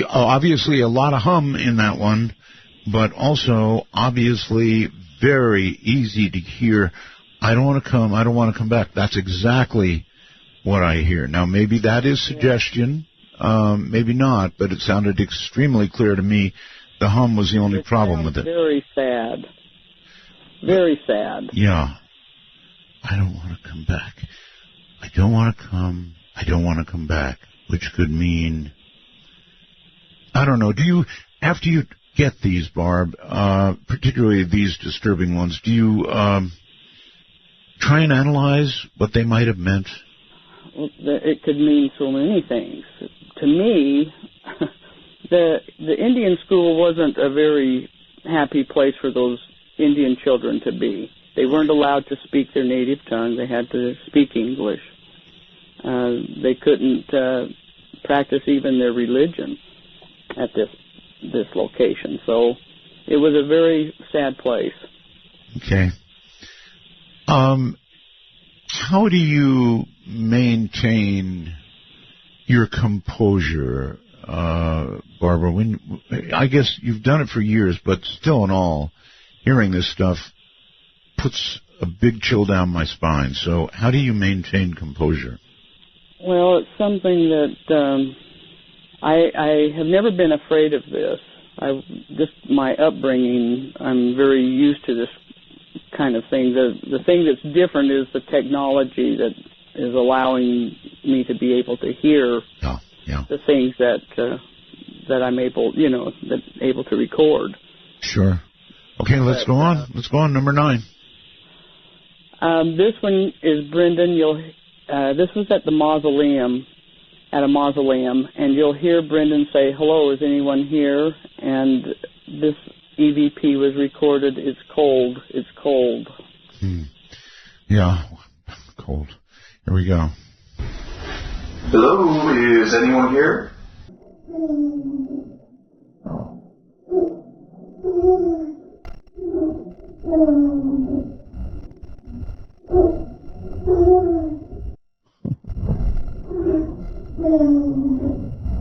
obviously a lot of hum in that one, but also obviously very easy to hear, I don't want to come back. That's exactly what I hear. Now, maybe that is suggestion, maybe not, but it sounded extremely clear to me. The hum was the only problem with it. Very sad. Very sad. Yeah. I don't want to come back. I don't want to come. I don't want to come back, which could mean, I don't know. Do you, after you get these, Barb, particularly these disturbing ones, do you try and analyze what they might have meant? Well, it could mean so many things. To me, the Indian school wasn't a very happy place for those Indian children to be. They weren't allowed to speak their native tongue. They had to speak English. They couldn't practice even their religion at this location. So it was a very sad place. Okay. How do you maintain your composure, Barbara? I guess you've done it for years, but still in all, hearing this stuff puts a big chill down my spine. So how do you maintain composure? Well, it's something that I have never been afraid of this. Just my upbringing, I'm very used to this kind of thing. The thing that's different is the technology that is allowing me to be able to hear the things that I'm able to record. Sure. Okay, let's go on. Let's go on. Number 9. This one is Brendan. This was at a mausoleum, and you'll hear Brendan say, "Hello, is anyone here?" And this EVP was recorded. It's cold. It's cold. Yeah, cold. Here we go. Hello, is anyone here?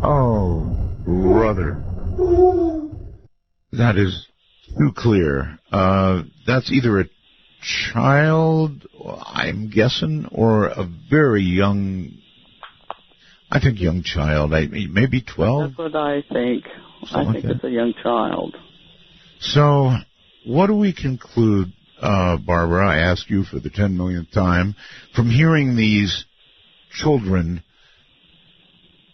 Oh, brother. That is too clear. That's either a child, I'm guessing, or a very young, I think young child, maybe 12? That's what I think. I think it's a young child. So, what do we conclude, Barbara, I ask you for the 10 millionth time, from hearing these children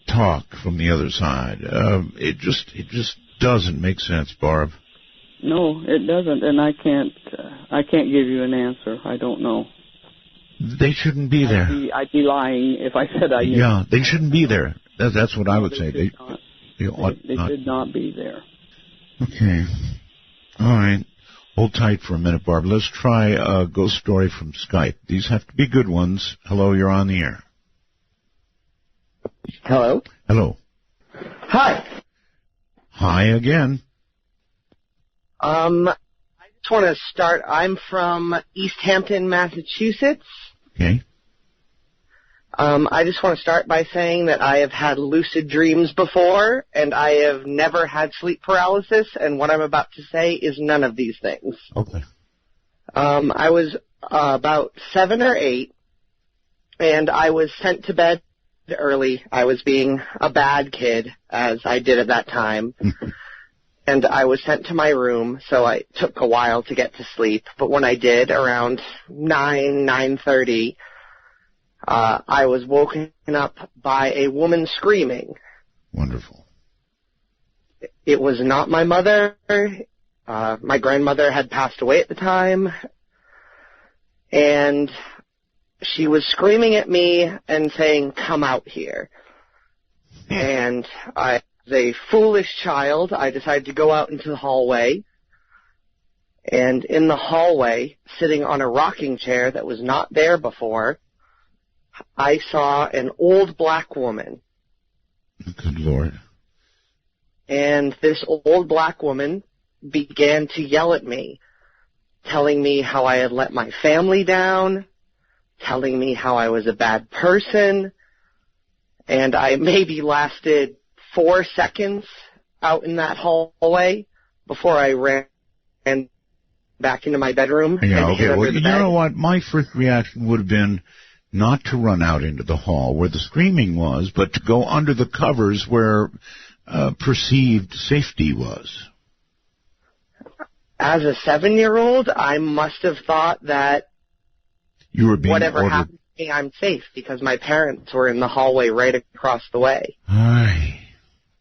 talk from the other side? It just doesn't make sense, Barb. No, it doesn't, and I can't give you an answer. I don't know. They shouldn't be there. I'd be lying if I said I knew. Yeah, they shouldn't be there. That's what I would say. They should not be there. Okay. All right. Hold tight for a minute, Barb. Let's try a ghost story from Skype. These have to be good ones. Hello, you're on the air. Hello? Hello. Hi. Hi again. I just want to start. I'm from East Hampton, Massachusetts. Okay. I just want to start by saying that I have had lucid dreams before, and I have never had sleep paralysis, and what I'm about to say is none of these things. Okay. I was about 7 or 8, and I was sent to bed early. I was being a bad kid, as I did at that time. And I was sent to my room, so it took a while to get to sleep. But when I did, around 9:30, I was woken up by a woman screaming. Wonderful. It was not my mother. My grandmother had passed away at the time. And she was screaming at me and saying, "Come out here." And as a foolish child, I decided to go out into the hallway. And in the hallway, sitting on a rocking chair that was not there before, I saw an old black woman. Good Lord. And this old black woman began to yell at me, telling me how I had let my family down, telling me how I was a bad person, and I maybe lasted 4 seconds out in that hallway before I ran back into my bedroom. Yeah, and hid okay. under Well, the you bed. know what? My first reaction would have been not to run out into the hall where the screaming was, but to go under the covers where perceived safety was. As a 7-year-old, I must have thought that You were being whatever ordered. happened to me, I'm safe because my parents were in the hallway right across the way. Ay.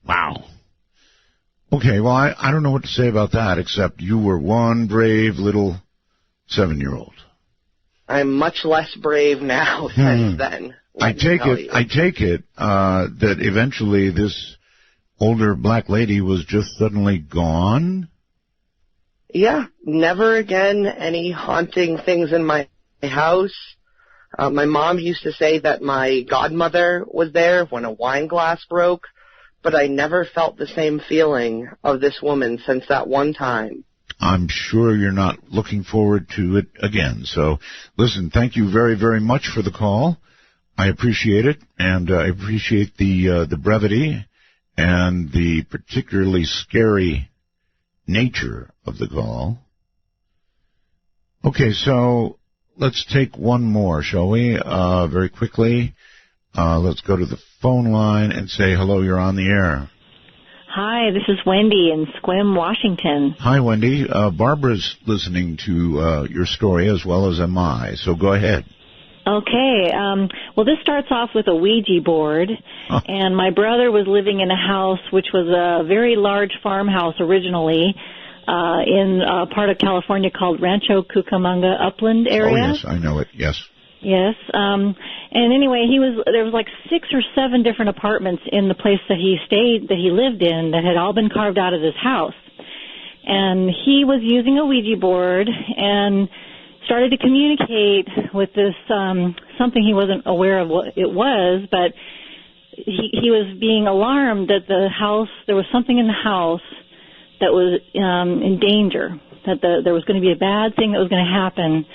Wow. Okay, well, I don't know what to say about that, except you were one brave little 7-year-old. I'm much less brave now since then. I take it that eventually this older black lady was just suddenly gone? Yeah, never again any haunting things in my house. My mom used to say that my godmother was there when a wine glass broke, but I never felt the same feeling of this woman since that one time. I'm sure you're not looking forward to it again. So, listen, thank you very, very much for the call. I appreciate it, and I appreciate the brevity and the particularly scary nature of the call. Okay, so let's take one more, shall we? Very quickly. Let's go to the phone line and say hello, you're on the air. Hi, this is Wendy in Sequim, Washington. Hi, Wendy. Barbara's listening to your story as well as am I, so go ahead. Okay, well, this starts off with a Ouija board, and my brother was living in a house which was a very large farmhouse originally in a part of California called Rancho Cucamonga Upland area. Oh, yes, I know it, yes. Yes, and anyway, there was like 6 or 7 different apartments in the place that he lived in that had all been carved out of this house. And he was using a Ouija board and started to communicate with this, something he wasn't aware of what it was, but he was being alarmed that there was something in the house that was in danger, that there was going to be a bad thing that was going to happen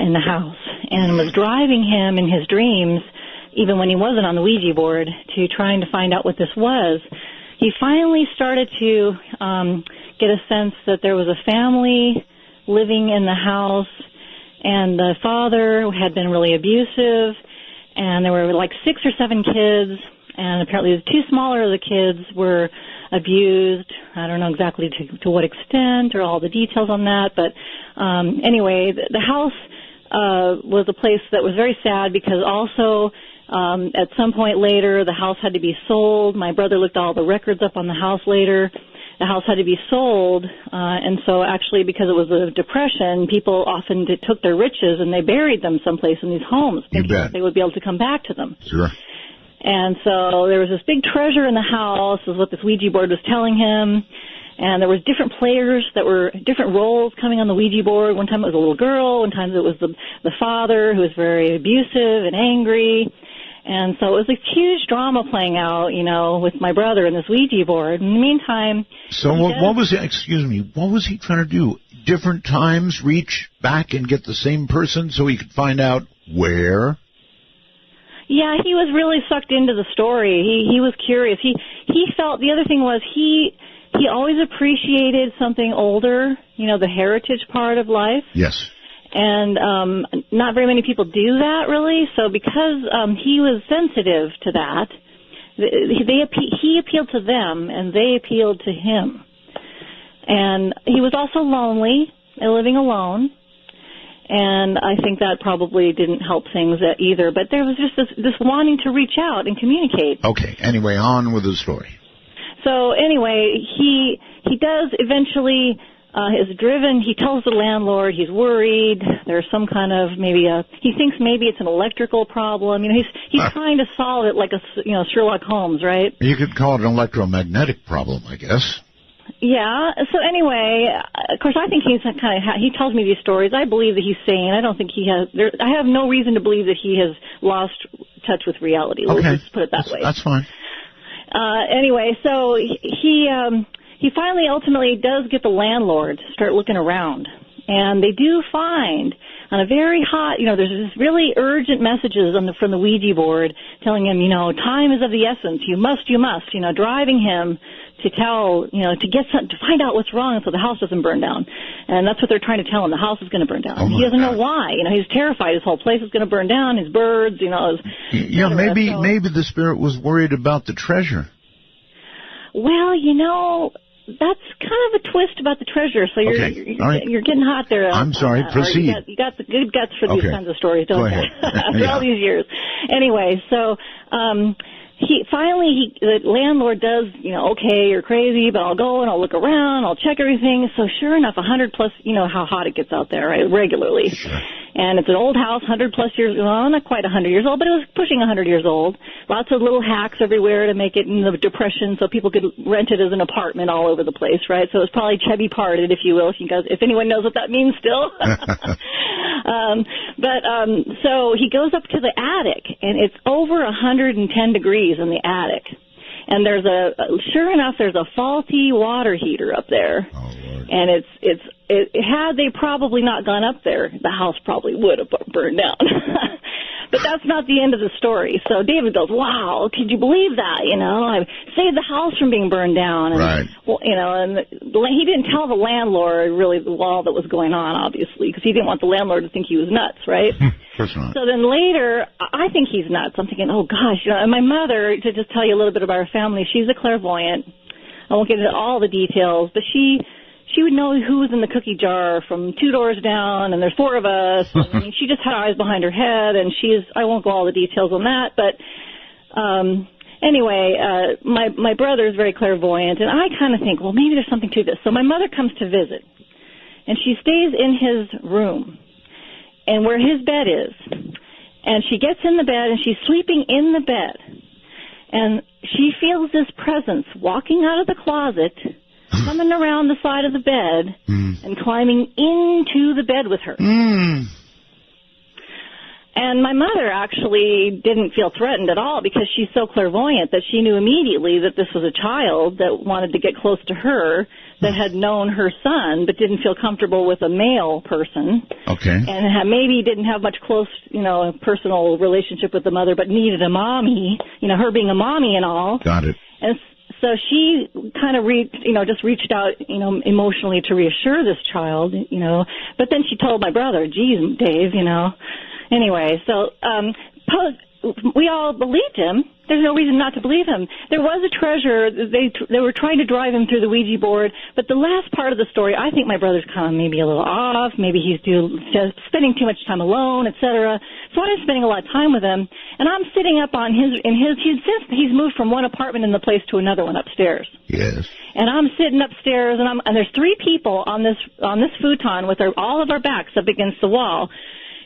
in the house, and was driving him in his dreams, even when he wasn't on the Ouija board, to trying to find out what this was. He finally started to get a sense that there was a family living in the house, and the father had been really abusive, and there were like 6 or 7 kids, and apparently the 2 smaller of the kids were abused. I don't know exactly to what extent or all the details on that, but anyway, the house was a place that was very sad because also at some point later the house had to be sold. My brother looked all the records up on the house later. The house had to be sold, and so actually because it was a depression, people often took their riches and they buried them someplace in these homes, thinking that they would be able to come back to them. Sure. And so there was this big treasure in the house, is what this Ouija board was telling him. And there was different players that were different roles coming on the Ouija board. One time it was a little girl, one time it was the father who was very abusive and angry. And so it was a huge drama playing out, with my brother and this Ouija board. In the meantime... So what was he trying to do? Different times reach back and get the same person so he could find out where? Yeah, he was really sucked into the story. He was curious. He felt, the other thing was he always appreciated something older, the heritage part of life. Yes. And not very many people do that, really. So because he was sensitive to that, he appealed to them, and they appealed to him. And he was also lonely, living alone. And I think that probably didn't help things either. But there was just this wanting to reach out and communicate. Okay. Anyway, on with the story. So anyway, he does eventually... is driven. He tells the landlord he's worried. There's some kind of he thinks maybe it's an electrical problem. He's trying to solve it like a Sherlock Holmes, right? You could call it an electromagnetic problem, I guess. Yeah. So anyway, of course, I think he's he tells me these stories. I believe that he's sane. I don't think he has. I have no reason to believe that he has lost touch with reality. Okay. Let's just put it that way. That's fine. Anyway, so he finally ultimately does get the landlord to start looking around. And they do find on a very hot, there's this really urgent messages from the Ouija board telling him, time is of the essence. You must, driving him to tell, to get to find out what's wrong so the house doesn't burn down. And that's what they're trying to tell him. The house is going to burn down. He doesn't know why. He's terrified. His whole place is going to burn down. His birds, maybe the spirit was worried about the treasure. Well, that's kind of a twist about the treasure. So you're getting hot there. I'm sorry. Proceed. You got the good guts for these kinds of stories, don't you? After all these years. Anyway, so the landlord does, okay, you're crazy, but I'll go and I'll look around, I'll check everything. So sure enough, 100 plus, how hot it gets out there, right, regularly. Sure. And it's an old house, 100 plus years, well, not quite 100 years old, but it was pushing 100 years old. Lots of little hacks everywhere to make it in the Depression so people could rent it as an apartment all over the place, right? So it's probably Chevy parted, if you will, if anyone knows what that means still. So he goes up to the attic, and it's over 110 degrees in the attic. And sure enough, there's a faulty water heater up there. Oh, Lord. And had they probably not gone up there, the house probably would have burned down. But that's not the end of the story. So David goes, wow, could you believe that? I saved the house from being burned down. And, right. Well, and he didn't tell the landlord really all that was going on, obviously, because he didn't want the landlord to think he was nuts, right? Of course not. So then later, I think he's nuts. I'm thinking, oh, gosh. And my mother, to just tell you a little bit about her family, she's a clairvoyant. I won't get into all the details, but she would know who was in the cookie jar from 2 doors down, and there's 4 of us. And she just had eyes behind her head, and I won't go all the details on that, but anyway, my brother is very clairvoyant, and I kind of think, well, maybe there's something to this. So my mother comes to visit, and she stays in his room, and where his bed is, and she gets in the bed, and she's sleeping in the bed, and she feels this presence walking out of the closet, coming around the side of the bed and climbing into the bed with her. And my mother actually didn't feel threatened at all because she's so clairvoyant that she knew immediately that this was a child that wanted to get close to her, that had known her son but didn't feel comfortable with a male person. Okay. And maybe didn't have much close, personal relationship with the mother, but needed a mommy, her being a mommy and all. Got it. And so she kind of just reached out, emotionally to reassure this child, but then she told my brother, geez, Dave, Anyway, so we all believed him. There's no reason not to believe him. There was a treasure. They were trying to drive him through the Ouija board, but the last part of the story, I think my brother's kind of maybe a little off. Maybe he's just spending too much time alone, etc. So I'm spending a lot of time with him, and I'm sitting up on he's moved from one apartment in the place to another one upstairs. Yes. And I'm sitting upstairs, and there's 3 people on this futon with all of our backs up against the wall.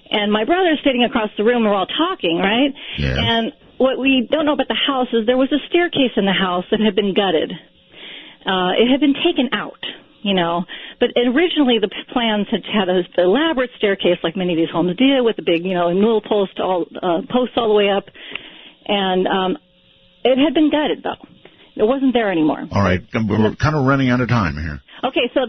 And my brother's sitting across the room, we're all talking, right? Yeah. And what we don't know about the house is there was a staircase in the house that had been gutted. It had been taken out, But originally the plans had an elaborate staircase like many of these homes did with the big, newel posts all the way up. And it had been gutted, though. It wasn't there anymore. All right. We're kind of running out of time here. Okay, so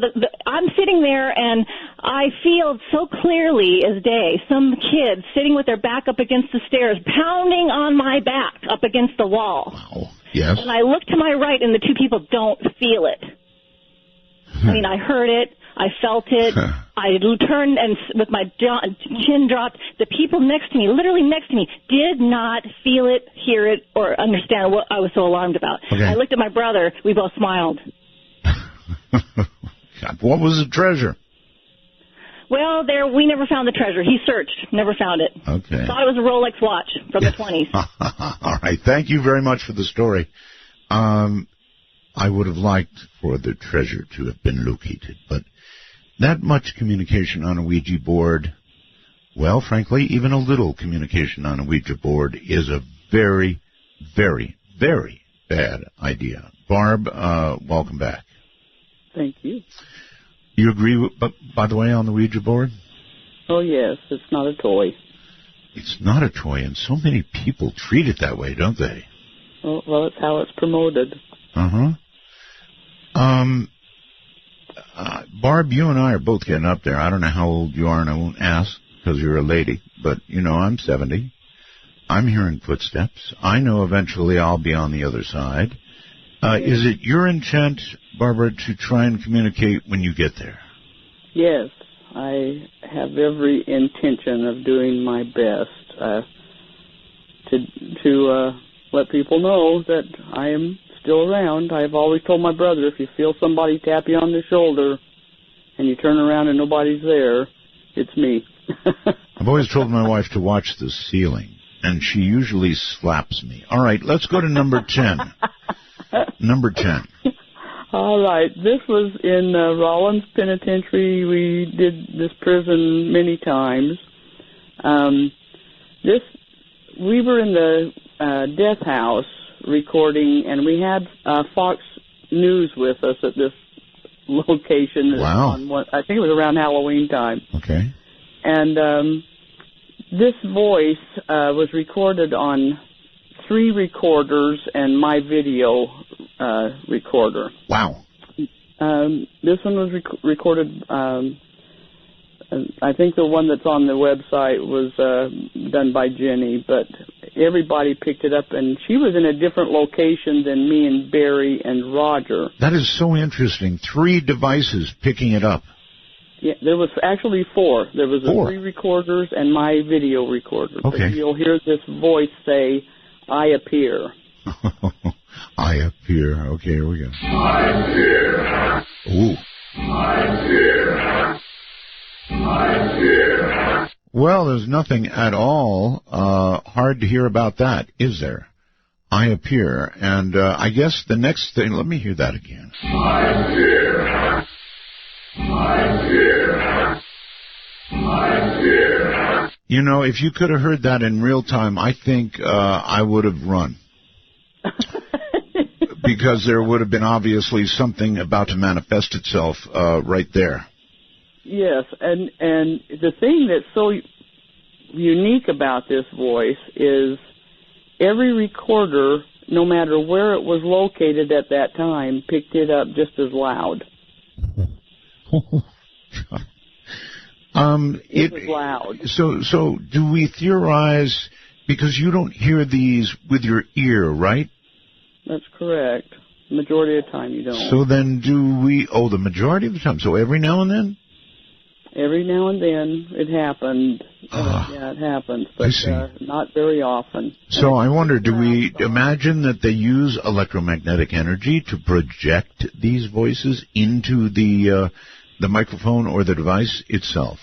I'm sitting there, and I feel so clearly as day some kid sitting with their back up against the stairs, pounding on my back up against the wall. Wow. Yes. And I look to my right, and the 2 people don't feel it. I heard it. I felt it. I turned, and with my chin dropped, the people next to me, literally next to me, did not feel it, hear it, or understand what I was so alarmed about. Okay. I looked at my brother. We both smiled. God, what was the treasure? Well, we never found the treasure. He searched, never found it. Okay. Thought it was a Rolex watch from the 20s. All right. Thank you very much for the story. I would have liked for the treasure to have been located, but that much communication on a Ouija board, well, frankly, even a little communication on a Ouija board is a very, very, very bad idea. Barb, welcome back. Thank you. You agree, by the way, on the Ouija board? Oh, yes. It's not a toy. It's not a toy, and so many people treat it that way, don't they? Well, it's how it's promoted. Uh-huh. Barb, you and I are both getting up there. I don't know how old you are, and I won't ask because you're a lady, but, I'm 70. I'm hearing footsteps. I know eventually I'll be on the other side. Is it your intent, Barbara, to try and communicate when you get there? Yes, I have every intention of doing my best to let people know that I am still around. I've always told my brother, if you feel somebody tap you on the shoulder and you turn around and nobody's there, it's me. I've always told my wife to watch the ceiling, and she usually slaps me. All right, let's go to number 10. Number 10. All right. This was in Rollins Penitentiary. We did this prison many times. We were in the death house recording, and we had Fox News with us at this location. Wow. I think it was around Halloween time. Okay. And this voice was recorded on 3 recorders and my video recorder. Wow. This one was recorded, I think the one that's on the website was done by Jenny, but everybody picked it up, and she was in a different location than me and Barry and Roger. That is so interesting. 3 devices picking it up. Yeah, there was actually 4. There was 4. 3 recorders and my video recorder. Okay. But you'll hear this voice say, "I appear." I appear. Okay, here we go. I appear. Ooh. I appear. I appear. Well, there's nothing at all hard to hear about that, is there? I appear. And I guess the next thing, let me hear that again. I appear. I appear. I appear. You know, if you could have heard that in real time, I think I would have run. Because there would have been obviously something about to manifest itself right there. Yes, and the thing that's so unique about this voice is every recorder, no matter where it was located at that time, picked it up just as loud. It was loud. So do we theorize, because you don't hear these with your ear, right? That's correct. Majority of the time you don't. So then do we, the majority of the time, so every now and then? Every now and then it happened. Yeah, it happens, but not very often. So I wonder, do we imagine that they use electromagnetic energy to project these voices into the microphone or the device itself?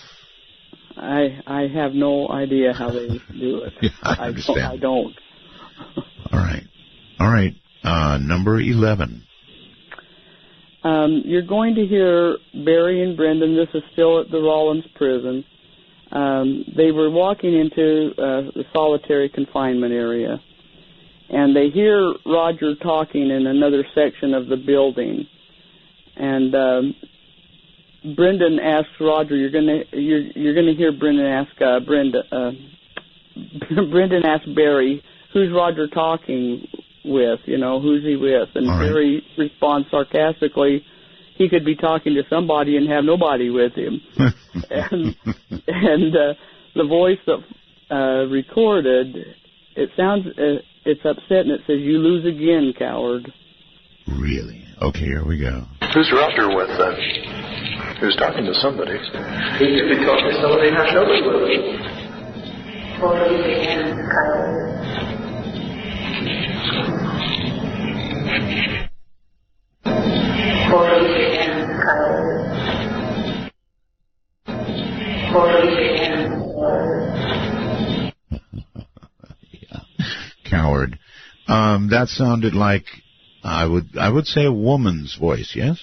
I have no idea how they do it. Yeah, I understand. I don't. All right. Number 11. You're going to hear Barry and Brendan. This is still at the Rollins prison. They were walking into the solitary confinement area, and they hear Roger talking in another section of the building. And Brendan asks Roger, you're gonna hear Brendan ask Brendan asks Barry, who's Roger talking with? You know, who's he with? And Barry responds sarcastically, he could be talking to somebody and have nobody with him. and the voice that recorded, it sounds, it's upset, and it says, "You lose again, coward." Really? Okay, here we go. Who's Roger with then? Who's talking to somebody? He could be talking to somebody and have nobody with him. Coward. That sounded like, I would say, a woman's voice, yes?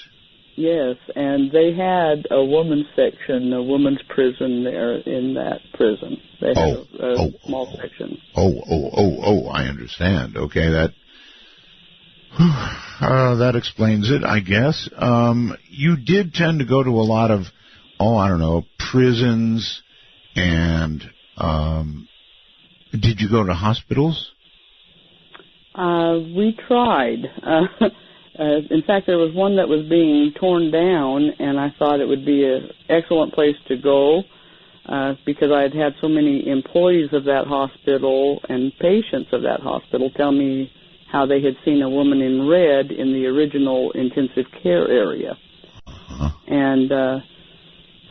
Yes, and they had a woman's section, a woman's prison there in that prison. They had a small section. I understand. Okay, that explains it, I guess. You did tend to go to a lot of, prisons, and did you go to hospitals? We tried. In fact, there was one that was being torn down, and I thought it would be an excellent place to go because I had had so many employees of that hospital and patients of that hospital tell me how they had seen a woman in red in the original intensive care area. And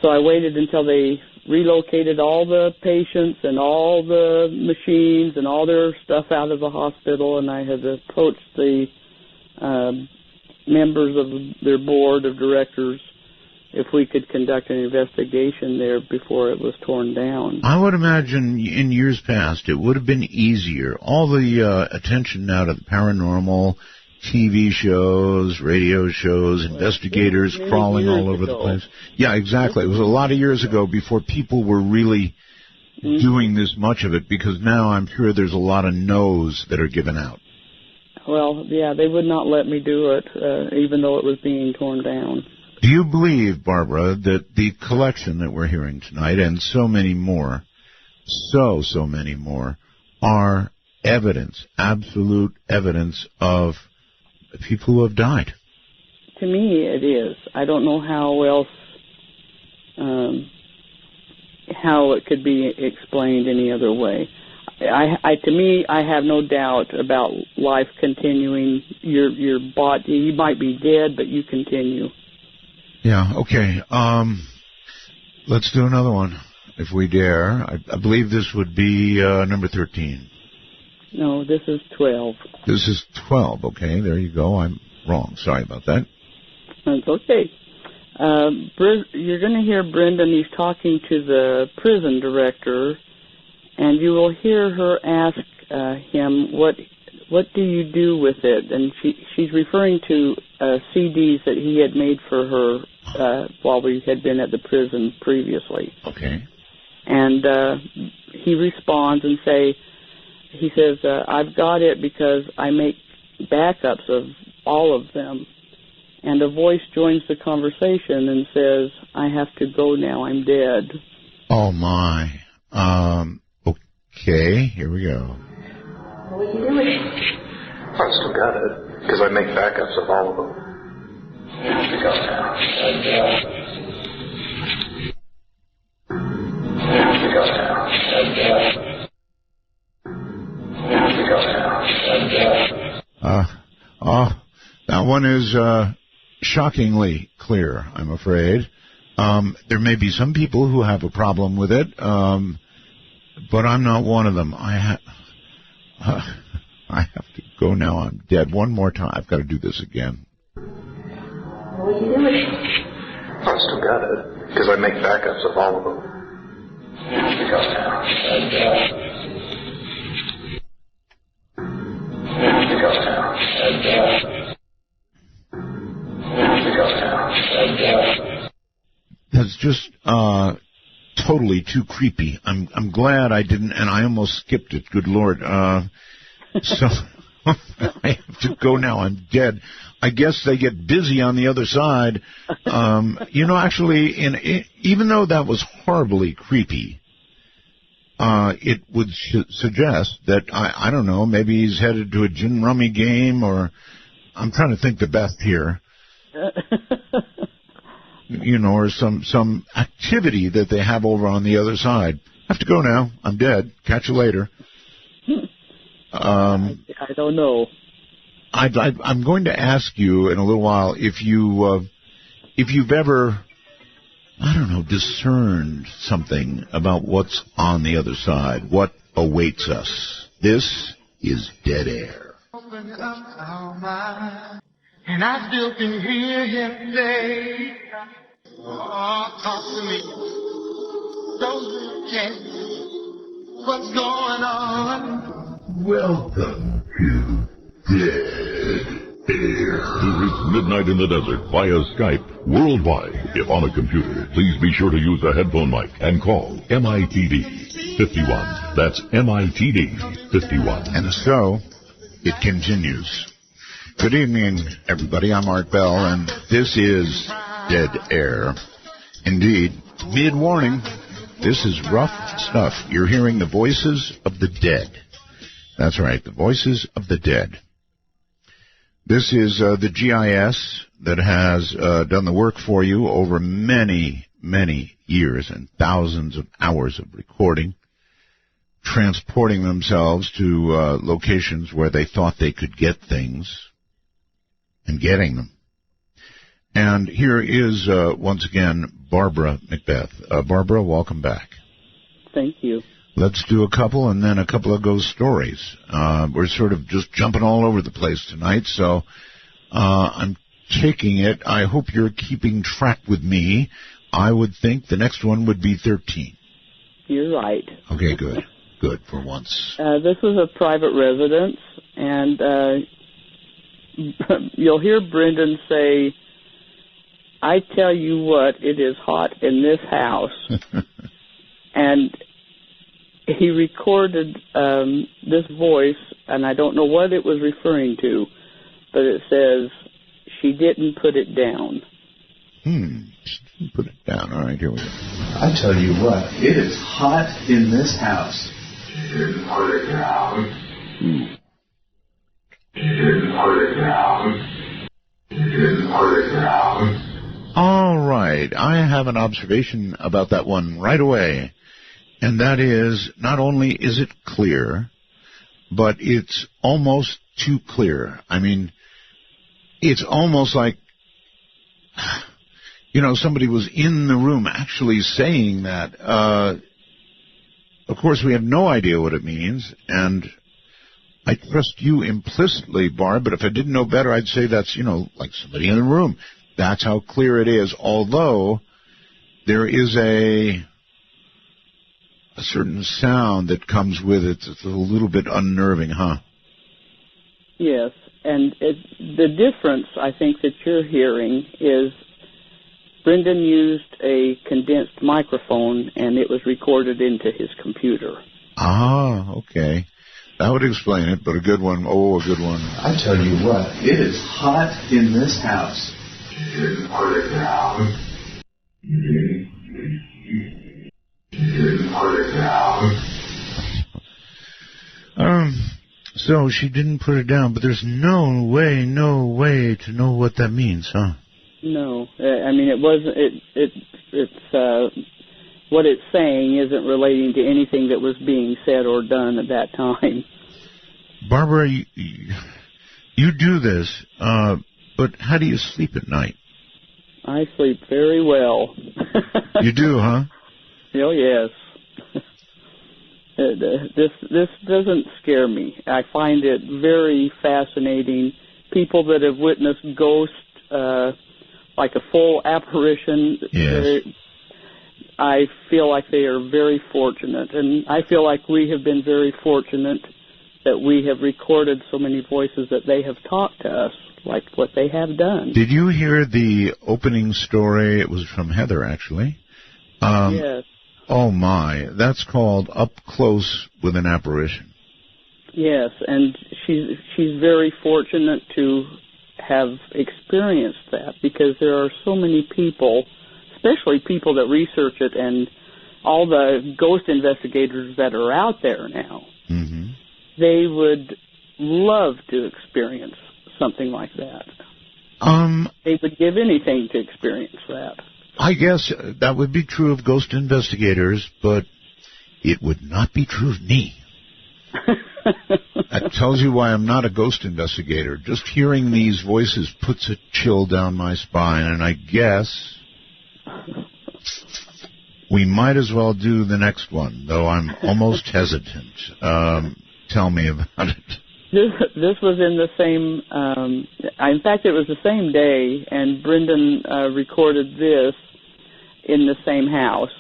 so I waited until they relocated all the patients and all the machines and all their stuff out of the hospital, and I had approached the members of their board of directors if we could conduct an investigation there before it was torn down. I would imagine in years past it would have been easier. All the attention now to the paranormal, TV shows, radio shows, investigators crawling all over the place. Yeah, exactly. It was a lot of years ago before people were really doing this much of it, because now I'm sure there's a lot of no's that are given out. Well, yeah, they would not let me do it, even though it was being torn down. Do you believe, Barbara, that the collection that we're hearing tonight, and so many more, so many more, are evidence, absolute evidence of people who have died? To me, it is. I don't know how else, how it could be explained any other way. To me, I have no doubt about life continuing. Your body, you might be dead, but you continue. Yeah, okay. Let's do another one, if we dare. I believe this would be number 13. No, this is 12. This is 12, okay. There you go. I'm wrong. Sorry about that. That's okay. You're going to hear Brendan. He's talking to the prison director, and you will hear her ask him, what do you do with it? And she's referring to CDs that he had made for her while we had been at the prison previously. Okay. And he responds and he says, I've got it because I make backups of all of them. And a voice joins the conversation and says, I have to go now, I'm dead. Oh, my. Okay, here we go. What are you doing? I still got it, because I make backups of all of them. I have to go now. I have to go now. I have to go now. That one is shockingly clear, I'm afraid. There may be some people who have a problem with it, but I'm not one of them. I have to go now. I'm dead. One more time. I've got to do this again. What are you doing? I still got it, because I make backups of all of them. I have to go now. I have to go now. I have to go now. That's just totally too creepy. I'm glad I didn't, and I almost skipped it. Good Lord. So I have to go now. I'm dead. I guess they get busy on the other side. Actually, even though that was horribly creepy, it would suggest that, I don't know, maybe he's headed to a gin rummy game, or I'm trying to think the best here. Or some activity that they have over on the other side. I have to go now. I'm dead. Catch you later. I don't know. I'm going to ask you in a little while if you've ever, I don't know, discerned something about what's on the other side, what awaits us. This is Dead Air. Open up our mind, and I still can hear him say, oh, talk to me. Those cats, what's going on? Welcome to Dead Air. To reach Midnight in the Desert via Skype worldwide. If on a computer, please be sure to use a headphone mic and call MITD 51. That's MITD 51. And so it continues. Good evening, everybody. I'm Art Bell, and this is Dead Air. Indeed, mid-warning, this is rough stuff. You're hearing the voices of the dead. That's right, the voices of the dead. This is the GIS that has done the work for you over many, many years and thousands of hours of recording, transporting themselves to locations where they thought they could get things and getting them. And here is, once again, Barbara McBeth. Barbara, welcome back. Thank you. Let's do a couple and then a couple of ghost stories. We're sort of just jumping all over the place tonight, so I'm taking it. I hope you're keeping track with me. I would think the next one would be 13. You're right. Okay, good. Good, for once. This is a private residence, and you'll hear Brendan say, I tell you what, it is hot in this house. And he recorded this voice, and I don't know what it was referring to, but it says, she didn't put it down. She didn't put it down. All right, here we go. I tell you what, it is hot in this house. She didn't put it down. She didn't put it down. She didn't put it down. All right, I have an observation about that one right away. And that is, not only is it clear, but it's almost too clear. I mean, it's almost like, somebody was in the room actually saying that. Of course, we have no idea what it means, and I trust you implicitly, Barb, but if I didn't know better, I'd say that's, like somebody in the room. That's how clear it is, although there is a certain sound that comes with it. It's a little bit unnerving, huh? Yes, and the difference, I think, that you're hearing is Brendan used a condensed microphone, and it was recorded into his computer. Ah, okay. That would explain it, but a good one. Oh, a good one. I tell you what, it is hot in this house. She didn't put it down. She didn't put it down. So she didn't put it down, but there's no way to know what that means, huh? No, I mean, it wasn't. It's what it's saying isn't relating to anything that was being said or done at that time. Barbara, you do this, but how do you sleep at night? I sleep very well. You do, huh? Oh, yes. This doesn't scare me. I find it very fascinating. People that have witnessed ghosts, like a full apparition, yes. I feel like they are very fortunate. And I feel like we have been very fortunate that we have recorded so many voices that they have talked to us, like what they have done. Did you hear the opening story? It was from Heather, actually. Yes. Oh, my. That's called Up Close with an Apparition. Yes, and she's very fortunate to have experienced that, because there are so many people, especially people that research it, and all the ghost investigators that are out there now. Mm-hmm. They would love to experience something like that. They would give anything to experience that. I guess that would be true of ghost investigators, but it would not be true of me. That tells you why I'm not a ghost investigator. Just hearing these voices puts a chill down my spine, and I guess we might as well do the next one, though I'm almost hesitant. Tell me about it. This was in the same, in fact, it was the same day, and Brendan recorded this in the same house.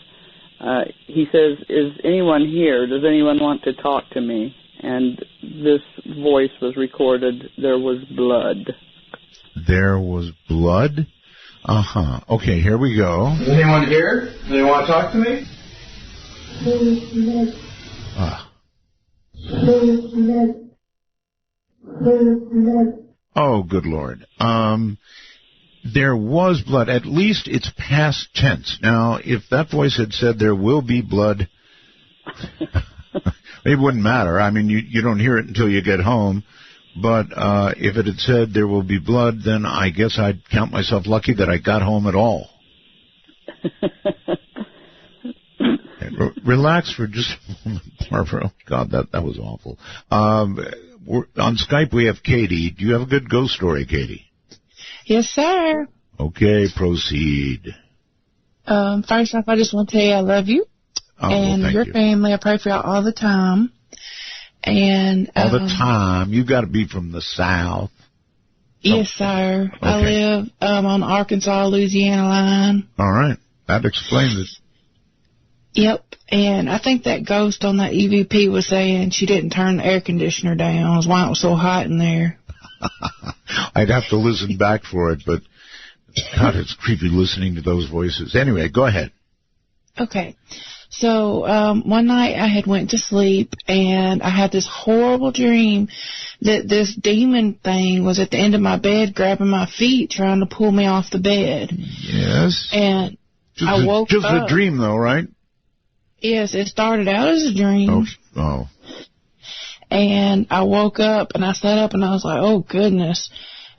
He says, is anyone here? Does anyone want to talk to me? And this voice was recorded. There was blood. There was blood? Uh-huh. Okay, here we go. Is anyone here? Do they want to talk to me? Oh, good Lord. There was blood. At least it's past tense. Now, if that voice had said there will be blood, it wouldn't matter. I mean, you don't hear it until you get home. But if it had said there will be blood, then I guess I'd count myself lucky that I got home at all. Relax for just a moment, Barbara. God, that was awful. On Skype, we have Katie. Do you have a good ghost story, Katie? Yes, sir. Okay, proceed. First off, I just want to tell you I love you and your family. I pray for y'all all the time. And all the time? You got to be from the South. Yes, sir. Okay. I live on the Arkansas-Louisiana line. All right. That explains it. Yep. And I think that ghost on that EVP was saying she didn't turn the air conditioner down. That's why it was so hot in there. I'd have to listen back for it, but God, it's creepy listening to those voices. Anyway, go ahead. Okay. So one night I had went to sleep, and I had this horrible dream that this demon thing was at the end of my bed grabbing my feet, trying to pull me off the bed. Yes. And I woke up. Just a dream, though, right? Yes, it started out as a dream. Oh. And I woke up, and I sat up, and I was like, oh, goodness.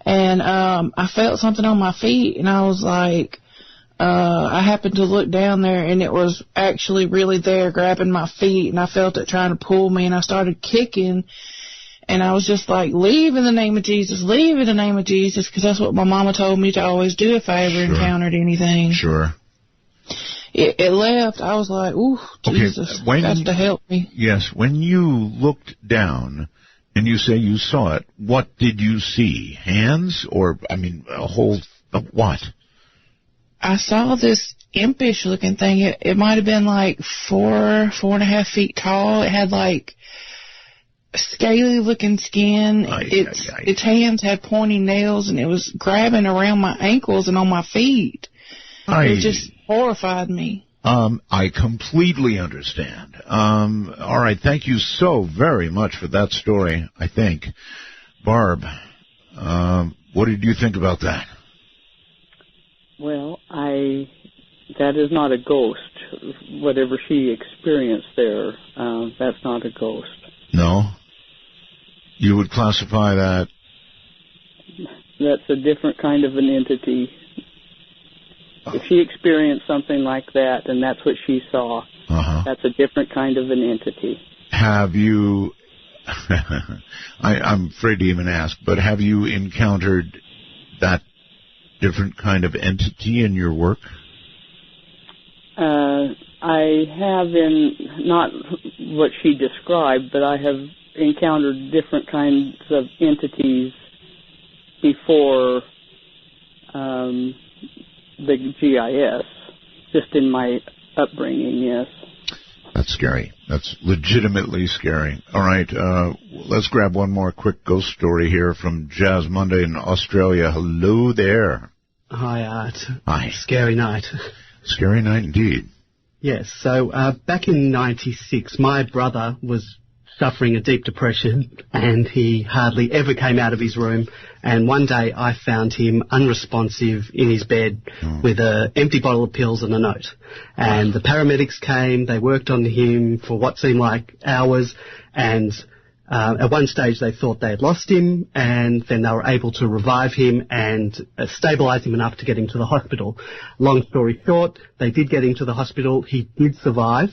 And I felt something on my feet, and I was like, I happened to look down there, and it was actually really there grabbing my feet, and I felt it trying to pull me, and I started kicking, and I was just like, leave in the name of Jesus, leave in the name of Jesus, because that's what my mama told me to always do if I ever encountered anything. Sure. It left. I was like, ooh, Jesus, that's to help me. Yes, when you looked down and you say you saw it, what did you see? Hands or, a whole, what? I saw this impish looking thing. It might have been like 4.5 feet tall. It had like scaly looking skin. Its hands had pointy nails, and it was grabbing around my ankles and on my feet. It just horrified me. I completely understand. All right, thank you so very much for that story, I think. Barb, what did you think about that? Well, that is not a ghost. Whatever she experienced there, that's not a ghost. No? You would classify that? That's a different kind of an entity. If she experienced something like that, and that's what she saw, that's a different kind of an entity. Have you, I'm afraid to even ask, but have you encountered that different kind of entity in your work? I have not what she described, but I have encountered different kinds of entities before the GIS, just in my upbringing, yes. That's scary. That's legitimately scary. All right, let's grab one more quick ghost story here from Jazz Monday in Australia. Hello there. Hi, Art. Hi. Scary night. Scary night indeed. Yes, so back in '96, my brother was suffering a deep depression, and he hardly ever came out of his room. And one day I found him unresponsive in his bed with an empty bottle of pills and a note. And the paramedics came, they worked on him for what seemed like hours, and at one stage they thought they had lost him, and then they were able to revive him and stabilise him enough to get him to the hospital. Long story short, they did get him to the hospital. He did survive.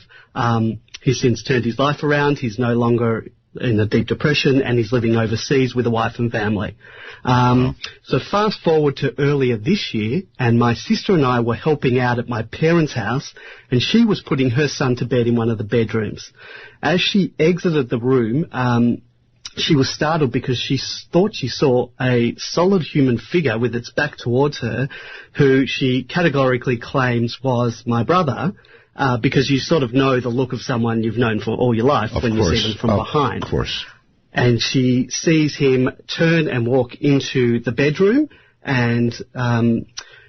He's since turned his life around. He's no longer in a deep depression, and he's living overseas with a wife and family. So fast forward to earlier this year, and my sister and I were helping out at my parents' house, and she was putting her son to bed in one of the bedrooms. As she exited the room, she was startled because she thought she saw a solid human figure with its back towards her, who she categorically claims was my brother, because you sort of know the look of someone you've known for all your life when you see them from behind. Of course. And she sees him turn and walk into the bedroom, and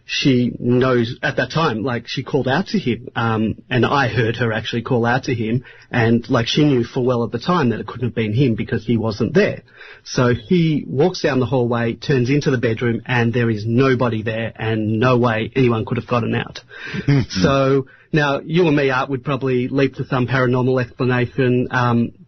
she knows at that time, like, she called out to him, and I heard her actually call out to him, and like, she knew full well at the time that it couldn't have been him because he wasn't there. So he walks down the hallway, turns into the bedroom, and there is nobody there, and no way anyone could have gotten out. So Now, you and me, Art, would probably leap to some paranormal explanation,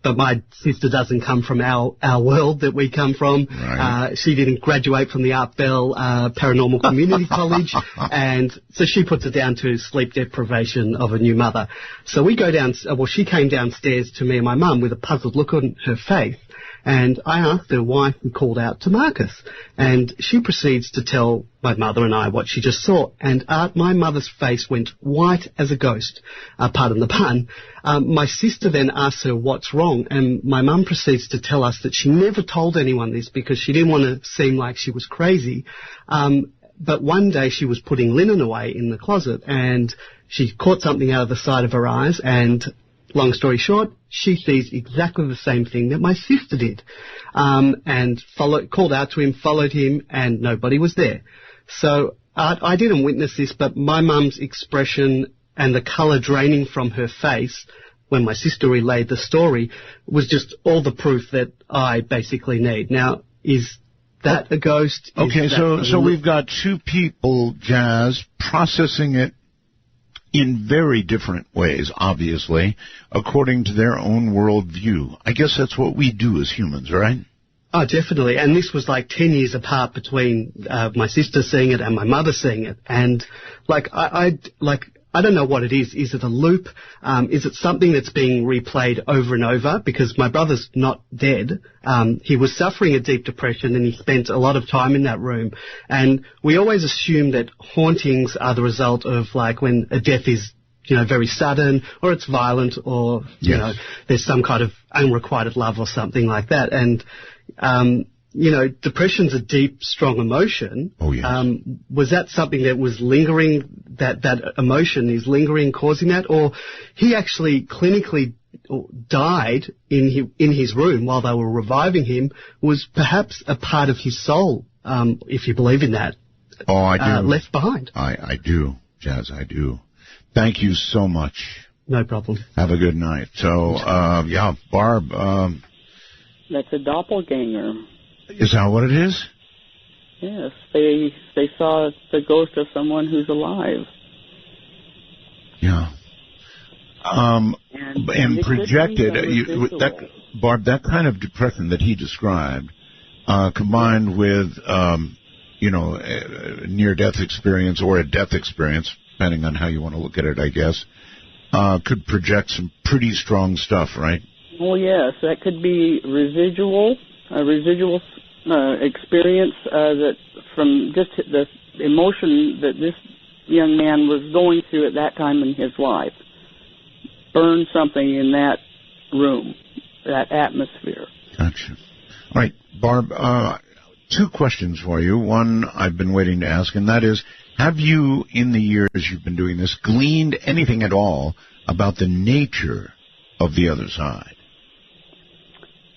but my sister doesn't come from our world that we come from. Right. She didn't graduate from the Art Bell Paranormal Community College, and so she puts it down to sleep deprivation of a new mother. So we go down, she came downstairs to me and my mum with a puzzled look on her face. And I asked her why she called out to Marcus. And she proceeds to tell my mother and I what she just saw. And my mother's face went white as a ghost, pardon the pun. My sister then asks her what's wrong. And my mum proceeds to tell us that she never told anyone this because she didn't want to seem like she was crazy. But one day she was putting linen away in the closet and she caught something out of the side of her eyes and... long story short, she sees exactly the same thing that my sister did, and called out to him, followed him, and nobody was there. So I didn't witness this, but my mum's expression and the colour draining from her face when my sister relayed the story was just all the proof that I basically need. Now, is that a ghost? Okay, so we've got two people, Jazz, processing it in very different ways, obviously, according to their own worldview. I guess that's what we do as humans, right? Oh, definitely. And this was like 10 years apart between my sister seeing it and my mother seeing it. And I don't know what it is. Is it a loop? Is it something that's being replayed over and over? Because my brother's not dead. He was suffering a deep depression and he spent a lot of time in that room. And we always assume that hauntings are the result of like when a death is, very sudden or it's violent or, there's some kind of unrequited love or something like that. And, depression's a deep, strong emotion. Oh, yes. Was that something that was lingering, that emotion is lingering, causing that? Or he actually clinically died in his room while they were reviving him, was perhaps a part of his soul, if you believe in that. Oh, I do. Left behind. I do, Jazz, I do. Thank you so much. No problem. Have a good night. So, Barb. That's a doppelganger. Is that what it is? Yes, they saw the ghost of someone who's alive. Yeah. And projected, Barb, that kind of depression that he described, combined with, a near-death experience or a death experience, depending on how you want to look at it, I guess, could project some pretty strong stuff, right? Oh, yes, that could be residual experience that from just the emotion that this young man was going through at that time in his life. Burn something in that room, that atmosphere. Gotcha. All right, Barb, two questions for you. One I've been waiting to ask, and that is, have you, in the years you've been doing this, gleaned anything at all about the nature of the other side?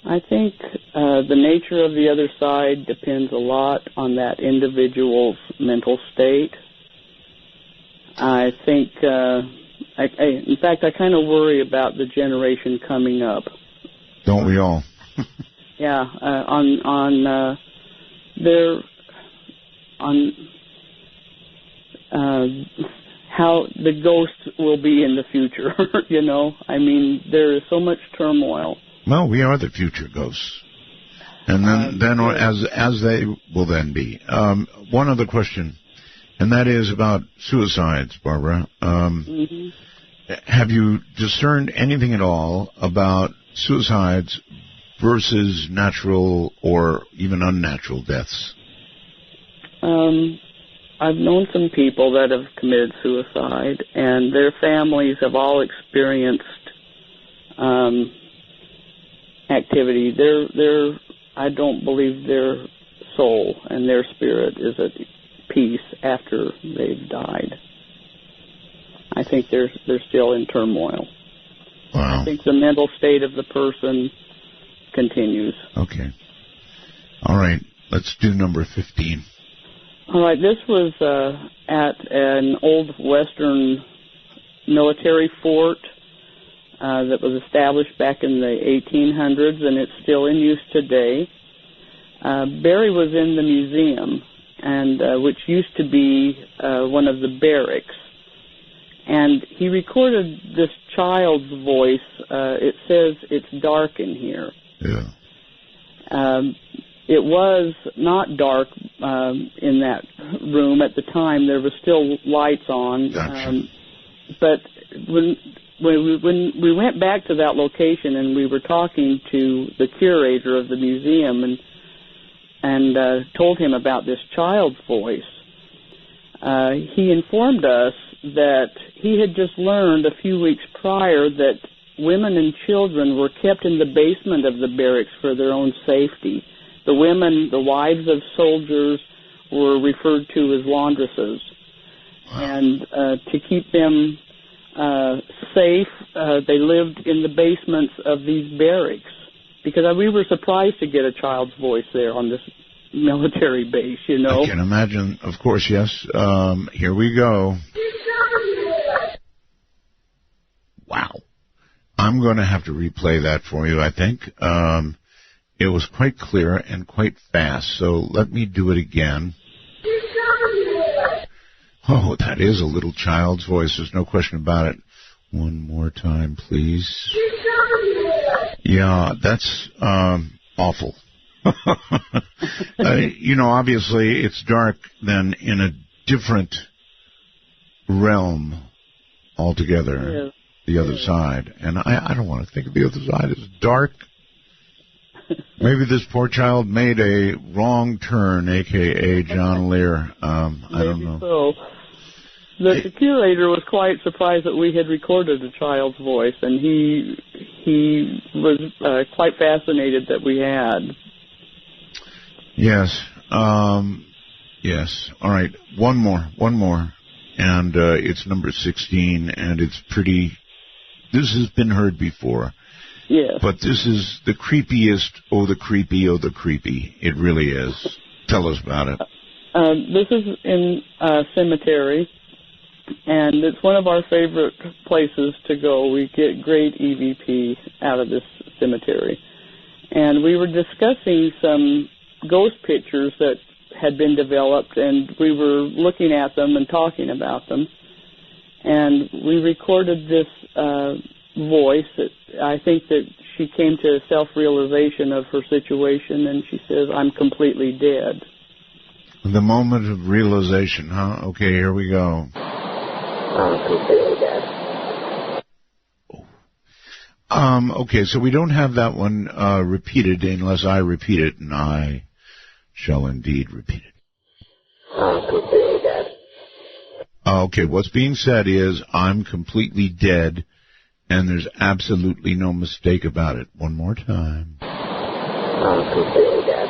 I think the nature of the other side depends a lot on that individual's mental state. I think, in fact, I kind of worry about the generation coming up. Don't we all? Yeah, how the ghosts will be in the future. I mean, there is so much turmoil. Well, we are the future ghosts. And then as they will then be. One other question, and that is about suicides, Barbara. Have you discerned anything at all about suicides versus natural or even unnatural deaths? I've known some people that have committed suicide, and their families have all experienced activity. I don't believe their soul and their spirit is at peace after they've died. I think they're still in turmoil. Wow. I think the mental state of the person continues. Okay. All right. Let's do number 15. All right. This was at an old Western military fort that was established back in the 1800s, and it's still in use today. Barry was in the museum, and which used to be one of the barracks. And he recorded this child's voice. It says it's dark in here. Yeah. It was not dark in that room at the time. There were still lights on. Gotcha. But when we went back to that location and we were talking to the curator of the museum and told him about this child's voice, he informed us that he had just learned a few weeks prior that women and children were kept in the basement of the barracks for their own safety. The women, the wives of soldiers, were referred to as laundresses. And to keep them safe, they lived in the basements of these barracks. Because we were surprised to get a child's voice there on this military base, you know. I can imagine, of course, yes. Here we go. Wow. I'm going to have to replay that for you, I think. It was quite clear and quite fast, so let me do it again. Oh, that is a little child's voice. There's no question about it. One more time, please. Yeah, that's awful. You know, obviously it's dark then in a different realm altogether, yes. The other side. And I don't want to think of the other side as dark. Maybe this poor child made a wrong turn, a.k.a. John Lear. I don't know. So. The curator was quite surprised that we had recorded a child's voice, and he was quite fascinated that we had. Yes. Yes. All right. One more. And it's number 16, and it's pretty... This has been heard before. Yes. But this is the creepiest, the creepy. It really is. Tell us about it. This is in a cemetery, and it's one of our favorite places to go. We get great EVP out of this cemetery. And we were discussing some ghost pictures that had been developed, and we were looking at them and talking about them. And we recorded this voice. I think that she came to a self-realization of her situation, and she says, "I'm completely dead." The moment of realization, huh? Okay, here we go. I'm completely dead. Okay, so we don't have that one repeated unless I repeat it, and I shall indeed repeat it. I'm completely dead. Okay, what's being said is, I'm completely dead, and there's absolutely no mistake about it. One more time. I'm completely dead.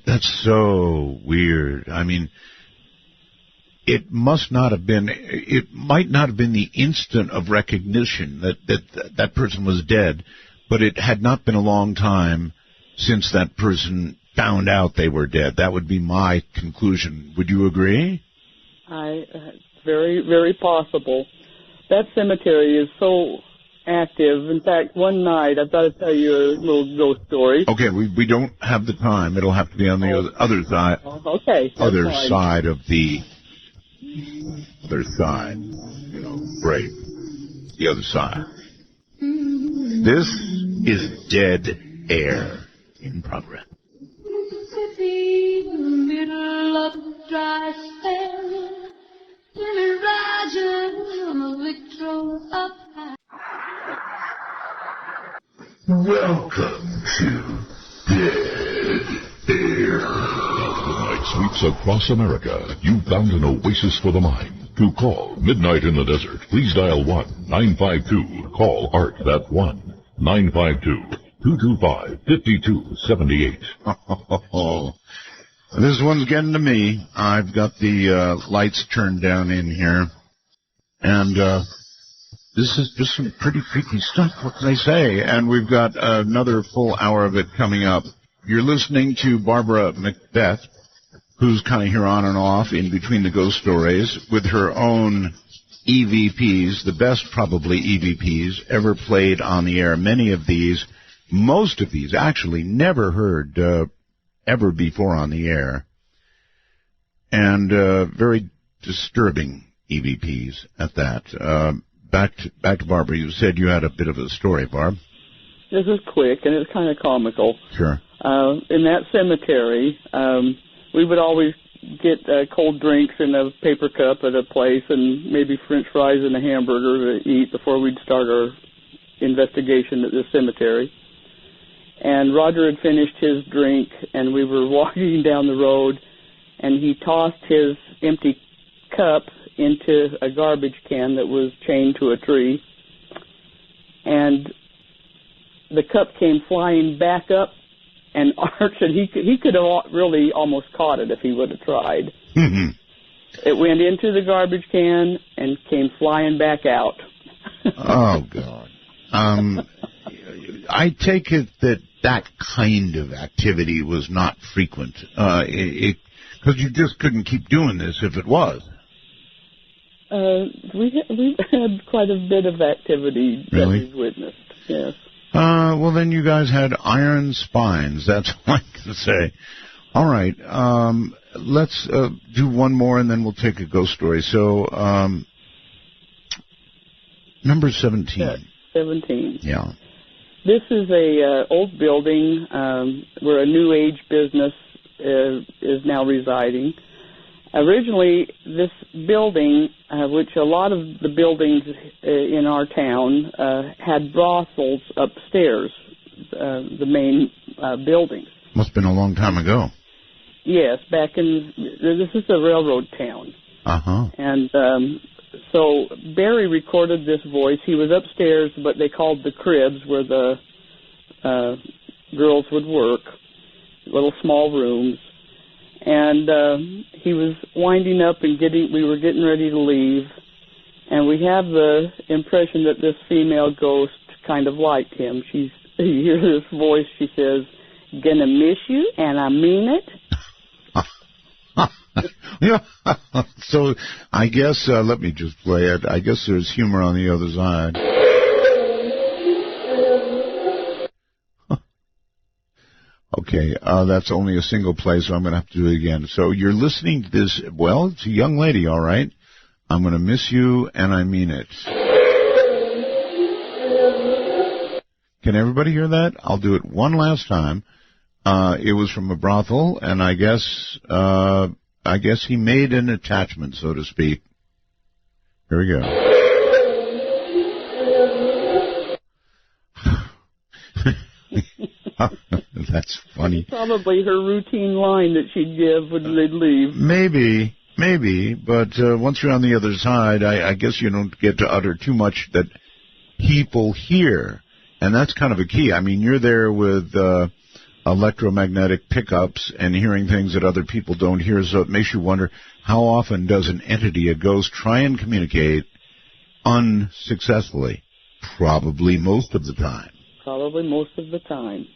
That's so weird. I mean, it might not have been the instant of recognition that person was dead, but it had not been a long time since that person found out they were dead. That would be my conclusion. Would you agree? Very, very possible. That cemetery is so active. In fact, one night, I've got to tell you a little ghost story. Okay, we don't have the time. It'll have to be on the other side. Okay. Other fine. side of the other side. You know, right. The other side. This is Dead Air in progress. Mississippi, middle of the dry spell. Jimmy Rogers on the Victrola up high. Welcome to Dead Air. As the night sweeps across America, you've found an oasis for the mind. To call Midnight in the Desert, please dial 1-952-CALL-ART. That's 1-952-225-5278. This one's getting to me. I've got the lights turned down in here. And this is just some pretty freaky stuff. What can I say? And we've got another full hour of it coming up. You're listening to Barbara McBeth, who's kind of here on and off in between the ghost stories with her own EVPs, the best probably EVPs ever played on the air. Many of these, most of these actually never heard ever before on the air. And very disturbing EVPs at that. Back to Barbara. You said you had a bit of a story, Barb. This is quick, and it's kind of comical. Sure. In that cemetery, we would always get cold drinks in a paper cup at a place and maybe French fries and a hamburger to eat before we'd start our investigation at the cemetery. And Roger had finished his drink, and we were walking down the road, and he tossed his empty cup into a garbage can that was chained to a tree. And the cup came flying back up and arched, and he could have really almost caught it if he would have tried. It went into the garbage can and came flying back out. Oh, God. I take it that kind of activity was not frequent, because you just couldn't keep doing this if it was. We've had quite a bit of activity that we've witnessed, yes. Well, then you guys had iron spines. That's all I can say. All right. Let's do one more, and then we'll take a ghost story. So, number 17. Yeah, 17. Yeah. This is a old building where a New Age business is now residing. Originally, this building, which a lot of the buildings in our town had brothels upstairs, the main buildings. Must have been a long time ago. Yes, back in, this is a railroad town. Uh-huh. And so Barry recorded this voice. He was upstairs, but they called the cribs where the girls would work, little small rooms. And he was winding up and we were getting ready to leave. And we have the impression that this female ghost kind of liked him. You hear this voice, she says, "Gonna miss you, and I mean it." Yeah. So I guess, let me just play it. I guess there's humor on the other side. Okay, that's only a single play, so I'm going to have to do it again. So you're listening to this, well, it's a young lady, all right. I'm going to miss you, and I mean it. Can everybody hear that? I'll do it one last time. It was from a brothel, and I guess he made an attachment, so to speak. Here we go. That's funny. Probably her routine line that she'd give when they'd leave. Maybe, but once you're on the other side, I guess you don't get to utter too much that people hear, and that's kind of a key. I mean, you're there with electromagnetic pickups and hearing things that other people don't hear, so it makes you wonder, how often does an entity, a ghost, try and communicate unsuccessfully? Probably most of the time. Probably most of the time.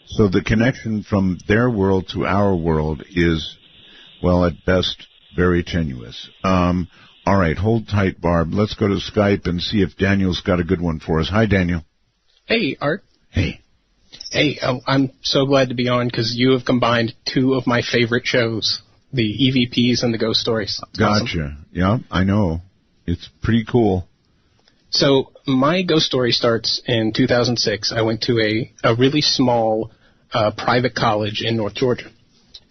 So the connection from their world to our world is, well, at best, very tenuous. All right, hold tight, Barb. Let's go to Skype and see if Daniel's got a good one for us. Hi, Daniel. Hey, Art. Hey. Hey, I'm so glad to be on because you have combined two of my favorite shows, the EVPs and the ghost stories. Gotcha. Awesome. Yeah, I know. It's pretty cool. So my ghost story starts in 2006. I went to a really small private college in North Georgia,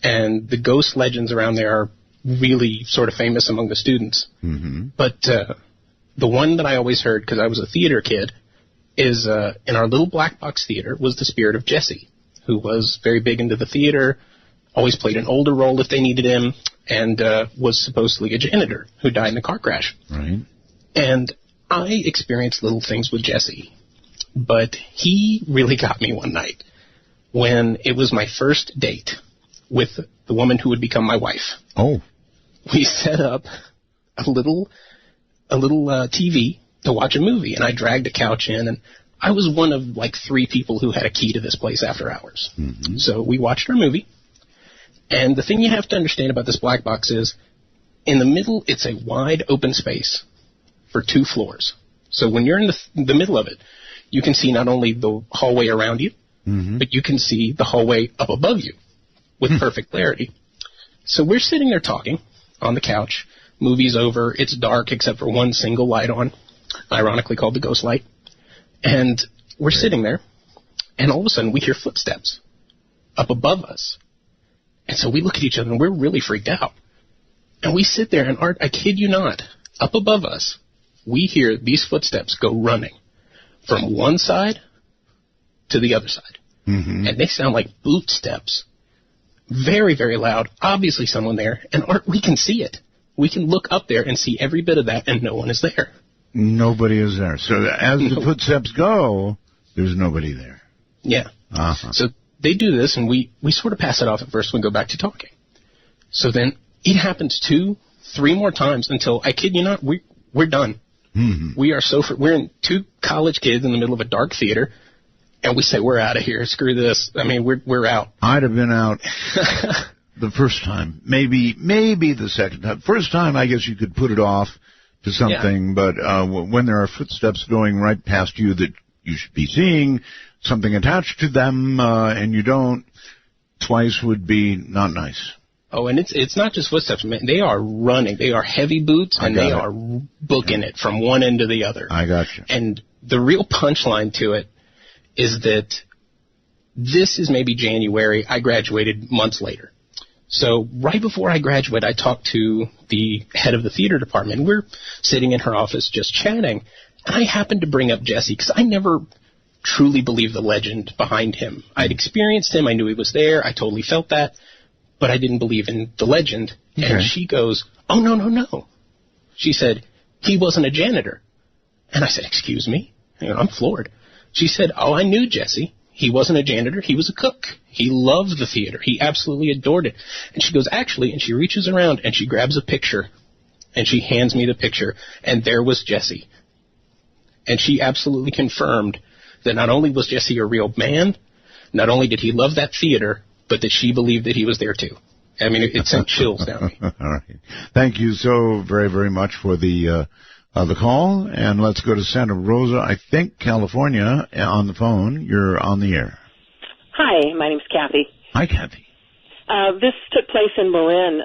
and the ghost legends around there are really sort of famous among the students. Mm-hmm. But the one that I always heard, because I was a theater kid, is in our little black box theater was the spirit of Jesse, who was very big into the theater, always played an older role if they needed him, and was supposedly a janitor who died in a car crash. Right. And I experienced little things with Jesse, but he really got me one night when it was my first date with the woman who would become my wife. Oh. We set up a little TV to watch a movie, and I dragged a couch in, and I was one of like 3 people who had a key to this place after hours. Mm-hmm. So we watched our movie, and the thing you have to understand about this black box is in the middle, it's a wide open space for 2 floors. So when you're in the middle of it, you can see not only the hallway around you, mm-hmm. but you can see the hallway up above you with perfect clarity. So we're sitting there talking on the couch. Movie's over. It's dark except for one single light on, ironically called the ghost light. And we're sitting there, and all of a sudden we hear footsteps up above us. And so we look at each other, and we're really freaked out. And we sit there, and Art, I kid you not, up above us, we hear these footsteps go running from one side to the other side. Mm-hmm. And they sound like boot steps. Very, very loud. Obviously someone there. And Art, we can see it. We can look up there and see every bit of that, and no one is there. Nobody is there. So as the footsteps go, there's nobody there. Yeah. Uh-huh. So they do this, and we sort of pass it off at first and go back to talking. So then it happens 2, 3 more times until, I kid you not, we're done. Mm-hmm. We are we're in 2 college kids in the middle of a dark theater, and we say, we're out of here. Screw this. I mean, we're out. I'd have been out the first time. Maybe the second time. First time, I guess you could put it off to something, but when there are footsteps going right past you that you should be seeing, something attached to them, and you don't, twice would be not nice. Oh, and it's not just footsteps, man. They are running. They are heavy boots, and they are booking it from one end to the other. I got you. And the real punchline to it is that this is maybe January. I graduated months later. So right before I graduated, I talked to the head of the theater department. We're sitting in her office just chatting. And I happened to bring up Jesse because I never truly believed the legend behind him. I'd experienced him. I knew he was there. I totally felt that. But I didn't believe in the legend. Okay. And she goes, oh, no. She said, he wasn't a janitor. And I said, excuse me? I'm floored. She said, oh, I knew Jesse. He wasn't a janitor. He was a cook. He loved the theater. He absolutely adored it. And she goes, actually, and she reaches around and she grabs a picture and she hands me the picture. And there was Jesse. And she absolutely confirmed that not only was Jesse a real man, not only did he love that theater, but that she believed that he was there too. I mean, it sent chills down me. All right. Thank you so very, very much for the call. And let's go to Santa Rosa, I think, California, on the phone. You're on the air. Hi, my name's Kathy. Hi, Kathy. This took place in Marin.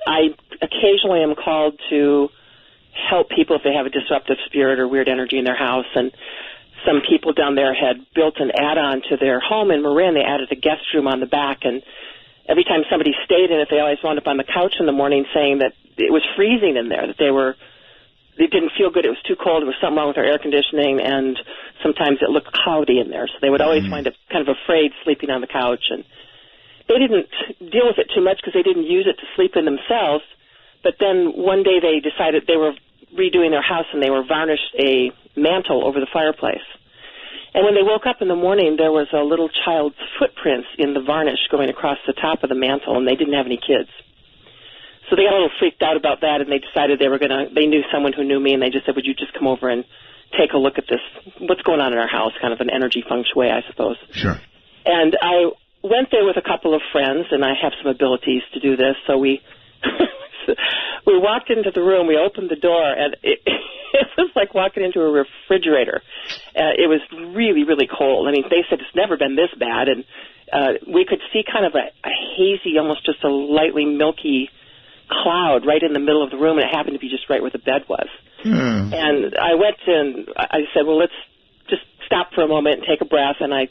I occasionally am called to help people if they have a disruptive spirit or weird energy in their house, and some people down there had built an add-on to their home in Marin. They added a guest room on the back, and every time somebody stayed in it, they always wound up on the couch in the morning saying that it was freezing in there, that they didn't feel good, it was too cold, there was something wrong with their air conditioning, and sometimes it looked cloudy in there. So they would always wind up kind of afraid sleeping on the couch. And they didn't deal with it too much because they didn't use it to sleep in themselves. But then one day they decided they were redoing their house, and they were varnished a mantle over the fireplace. And when they woke up in the morning, there was a little child's footprints in the varnish going across the top of the mantle, and they didn't have any kids. So they got a little freaked out about that, and they decided they knew someone who knew me, and they just said, would you just come over and take a look at this, what's going on in our house, kind of an energy feng shui, I suppose. Sure. And I went there with a couple of friends, and I have some abilities to do this, so we walked into the room, we opened the door, and it was like walking into a refrigerator. It was really, really cold. I mean, they said it's never been this bad, and we could see kind of a hazy, almost just a lightly milky cloud right in the middle of the room, and it happened to be just right where the bed was. And I went and I said, well, let's just stop for a moment and take a breath, and I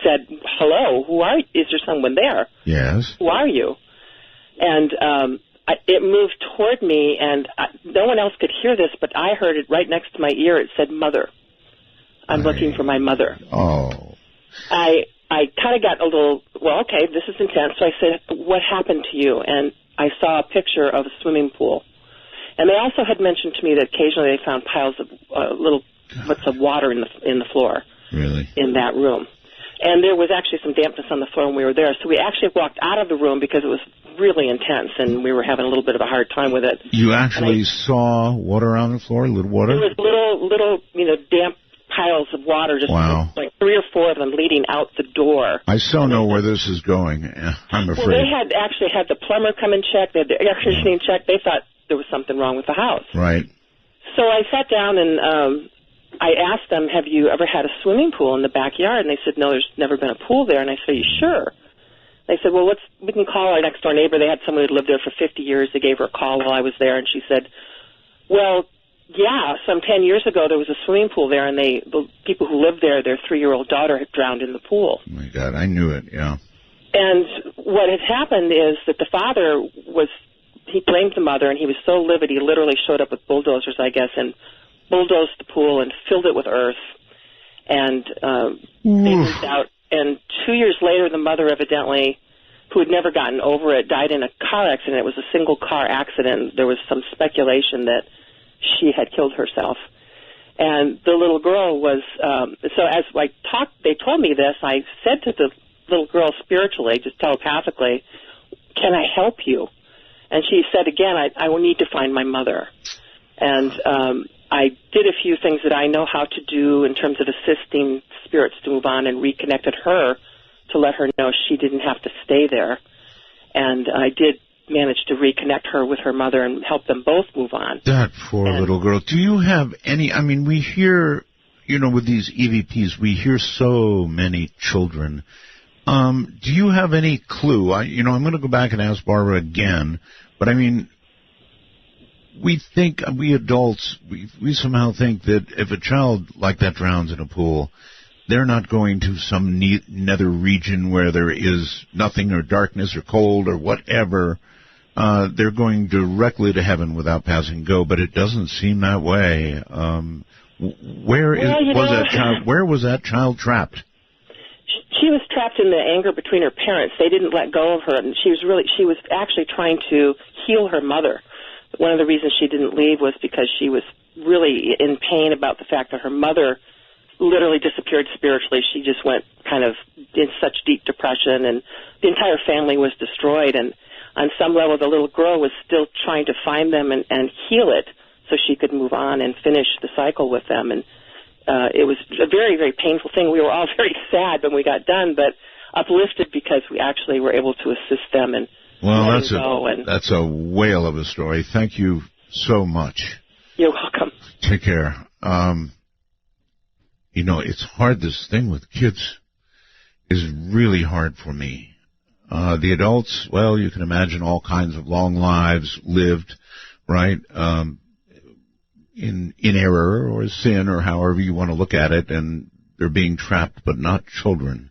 said, hello, is there someone there? Yes. Who are you? And it moved toward me, and no one else could hear this, but I heard it right next to my ear. It said, Mother. I'm looking for my mother. Oh. I kind of got a little, well, okay, this is intense. So I said, what happened to you? And I saw a picture of a swimming pool. And they also had mentioned to me that occasionally they found piles of little bits of water in the floor. Really? In that room. And there was actually some dampness on the floor when we were there. So we actually walked out of the room because it was really intense, and we were having a little bit of a hard time with it. You actually saw water on the floor, little water? There was little, damp piles of water, just like 3 or 4 of them leading out the door. I so know where this is going. I'm afraid. Well, they had actually had the plumber come and check. They had the air conditioning check. They thought there was something wrong with the house. Right. So I sat down and I asked them, have you ever had a swimming pool in the backyard? And they said, no, there's never been a pool there. And I said, are you sure? They said, well, we can call our next door neighbor. They had someone who lived there for 50 years. They gave her a call while I was there, and she said, well, yeah, some 10 years ago there was a swimming pool there, and the people who lived there, their 3-year-old daughter had drowned in the pool. Oh, my God, I knew it, yeah. And what had happened is that the father he blamed the mother, and he was so livid he literally showed up with bulldozers, I guess, and bulldozed the pool and filled it with earth. And they moved out. And 2 years later, the mother evidently, who had never gotten over it, died in a car accident. It was a single-car accident. There was some speculation that she had killed herself. And the little girl was, so as they told me this, I said to the little girl spiritually, just telepathically, can I help you? And she said again, I will need to find my mother. And I did a few things that I know how to do in terms of assisting spirits to move on, and reconnected her to let her know she didn't have to stay there. And I did manage to reconnect her with her mother and help them both move on. That poor little girl. Do you have any, I mean, we hear, with these EVPs, we hear so many children. Do you have any clue? I'm going to go back and ask Barbara again, but I mean, we adults, we somehow think that if a child like that drowns in a pool, they're not going to some nether region where there is nothing or darkness or cold or whatever. They're going directly to heaven without passing go, but it doesn't seem that way. Where was that child trapped? She was trapped in the anger between her parents. They didn't let go of her, and she was actually trying to heal her mother. One of the reasons she didn't leave was because she was really in pain about the fact that her mother literally disappeared spiritually. She just went kind of in such deep depression, and the entire family was destroyed. And on some level, the little girl was still trying to find them and heal it so she could move on and finish the cycle with them. And it was a very, very painful thing. We were all very sad when we got done, but uplifted because we actually were able to assist them. And that's a whale of a story. Thank you so much. You're welcome. Take care. It's hard. This thing with kids is really hard for me. The adults, well, you can imagine all kinds of long lives lived, right? In error or sin or however you want to look at it, and they're being trapped, but not children.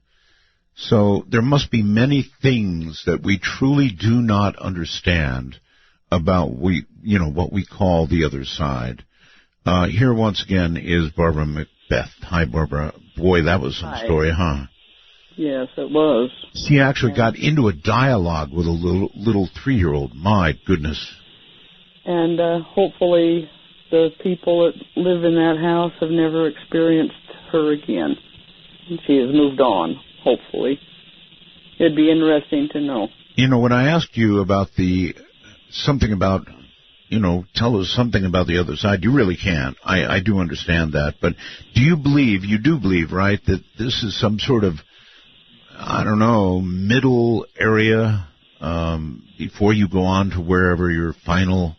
So there must be many things that we truly do not understand about what we call the other side. Here once again is Barbara McBeth. Hi, Barbara. Boy, that was some story, huh? Yes, it was. She actually got into a dialogue with a little 3-year-old. My goodness. And hopefully the people that live in that house have never experienced her again. She has moved on, hopefully. It'd be interesting to know. When I asked you about tell us something about the other side, you really can't. I do understand that. But you do believe, right, that this is some sort of, I don't know, middle area before you go on to wherever your final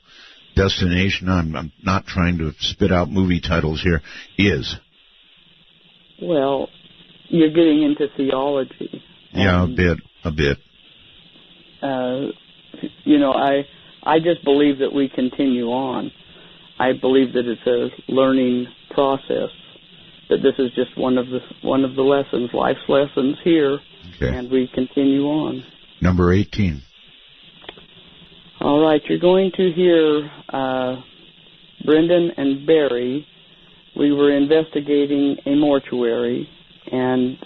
destination, I'm not trying to spit out movie titles here, is? Well, you're getting into theology. Yeah, a bit. I just believe that we continue on. I believe that it's a learning process, that this is just one of the lessons, life's lessons here, and we continue on. Number 18. All right, you're going to hear Brendan and Barry. We were investigating a mortuary, and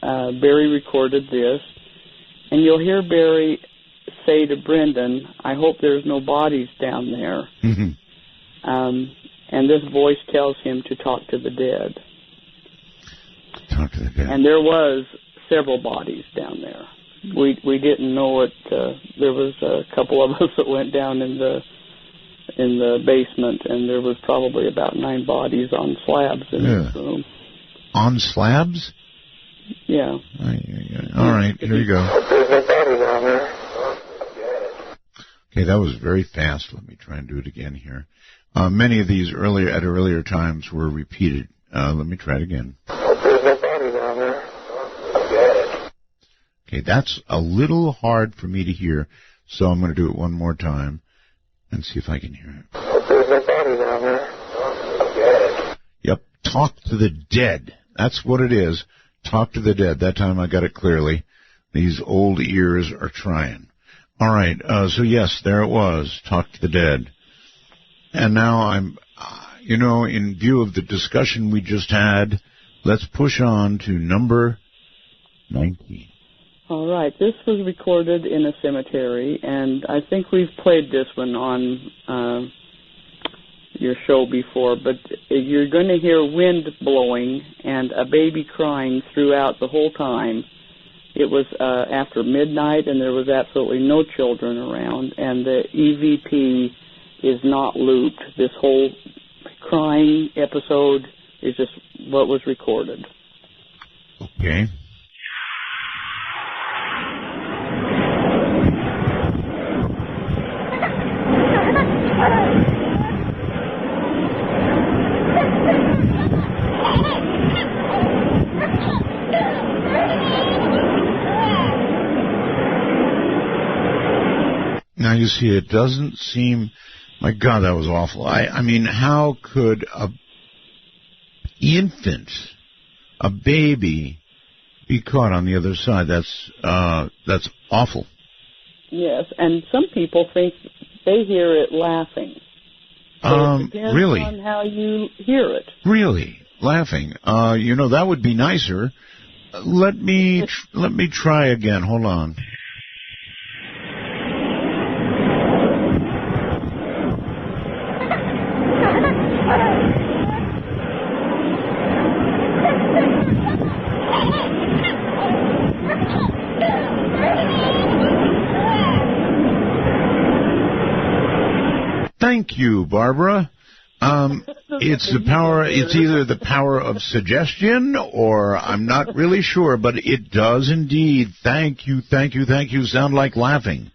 Barry recorded this. And you'll hear Barry say to Brendan, I hope there's no bodies down there. Mm-hmm. And this voice tells him to talk to the dead. Talk to the dead. And there was several bodies down there. We didn't know it. There was a couple of us that went down in the basement, and there was probably about 9 bodies on slabs in this room. On slabs? Yeah. All right, here you go. Okay, that was very fast. Let me try and do it again here. Many of these earlier times were repeated. Let me try it again. Okay, Okay, that's a little hard for me to hear, so I'm going to do it one more time and see if I can hear it. There's a body down there. Yep, talk to the dead. That's what it is. Talk to the dead. That time I got it clearly. These old ears are trying. All right, so yes, there it was. Talk to the dead. And now I'm, in view of the discussion we just had, let's push on to number 19. All right, this was recorded in a cemetery, and I think we've played this one on your show before, but you're going to hear wind blowing and a baby crying throughout the whole time. It was after midnight, and there was absolutely no children around, and the EVP is not looped. This whole crying episode is just what was recorded. Okay. Now, you see, it doesn't seem... My God, that was awful. I mean, how could a infant, a baby, be caught on the other side? That's awful. Yes, and some people think they hear it laughing. So it depends really? on how you hear it. Really? Laughing? That would be nicer. Let me try again. Hold on. Thank you, Barbara. It's the power. It's either the power of suggestion, or I'm not really sure, but it does indeed. Thank you. Sound like laughing.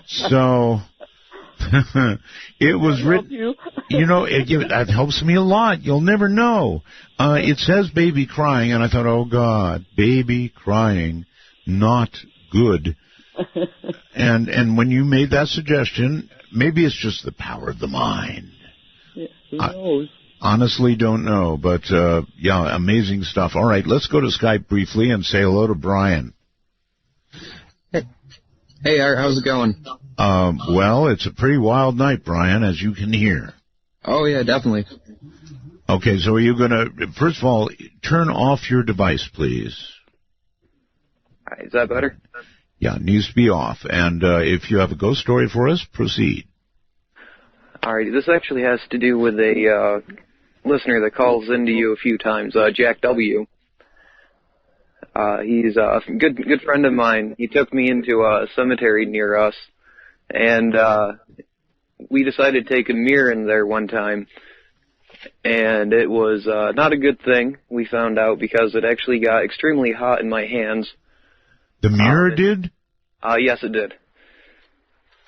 So it was written. That helps me a lot. You'll never know. It says baby crying, and I thought, oh God, baby crying, not good. And when you made that suggestion, maybe it's just the power of the mind. Yeah, who knows? Honestly, don't know, but amazing stuff. All right, let's go to Skype briefly and say hello to Brian. Hey, how's it going? Well, it's a pretty wild night, Brian, as you can hear. Oh, yeah, definitely. Okay, so are you going to, first of all, turn off your device, please? Is that better? Yeah, it needs to be off. And if you have a ghost story for us, proceed. All right, this actually has to do with a listener that calls into you a few times, Jack W. He's a good friend of mine. He took me into a cemetery near us, and we decided to take a mirror in there one time. And it was not a good thing, we found out, because it actually got extremely hot in my hands. The mirror did? Yes, it did.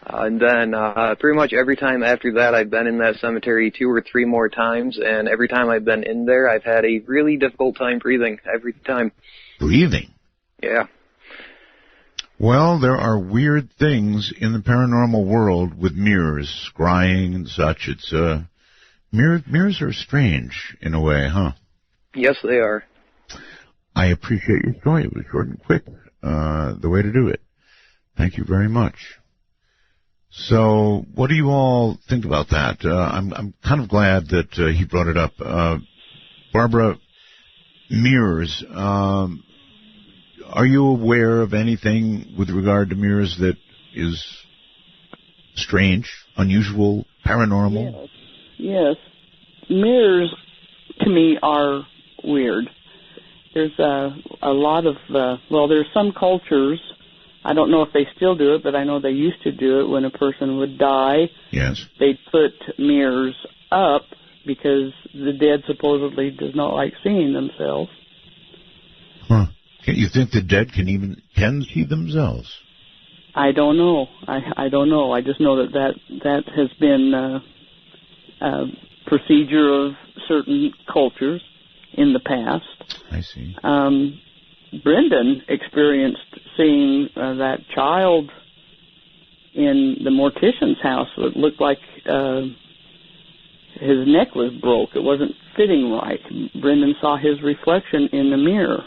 And then pretty much every time after that, I've been in that cemetery 2 or 3 more times, and every time I've been in there, I've had a really difficult time breathing, every time. Breathing? Yeah. Well, there are weird things in the paranormal world with mirrors, scrying and such. It's mirrors are strange in a way, huh? Yes, they are. I appreciate your story. It was short and quick, the way to do it. Thank you very much. So, what do you all think about that? I'm kind of glad that he brought it up. Barbara, mirrors. Are you aware of anything with regard to mirrors that is strange, unusual, paranormal? Yes. Mirrors, to me, are weird. There's a lot of, there's some cultures, I don't know if they still do it, but I know they used to do it when a person would die. Yes. They'd put mirrors up because the dead supposedly does not like seeing themselves. Huh. You think the dead can see themselves? I don't know. I don't know. I just know that has been a procedure of certain cultures in the past. I see. Brendan experienced seeing that child in the mortician's house. It looked like his neck was broke. It wasn't fitting right. Brendan saw his reflection in the mirror.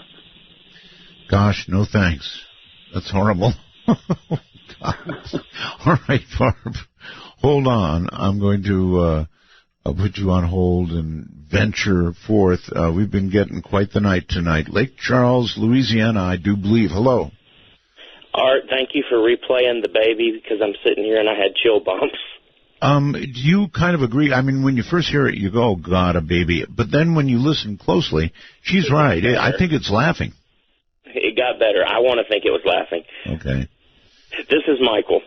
Gosh, no thanks. That's horrible. All right, Barb. Hold on. I'm going to I'll put you on hold and venture forth. We've been getting quite the night tonight. Lake Charles, Louisiana, I do believe. Hello. Art, thank you for replaying the baby, because I'm sitting here and I had chill bumps. Do you kind of agree? I mean, when you first hear it, you go, oh, God, a baby. But then when you listen closely, she's right. I think it's laughing. It got better. I want to think it was laughing. Okay. This is Michael.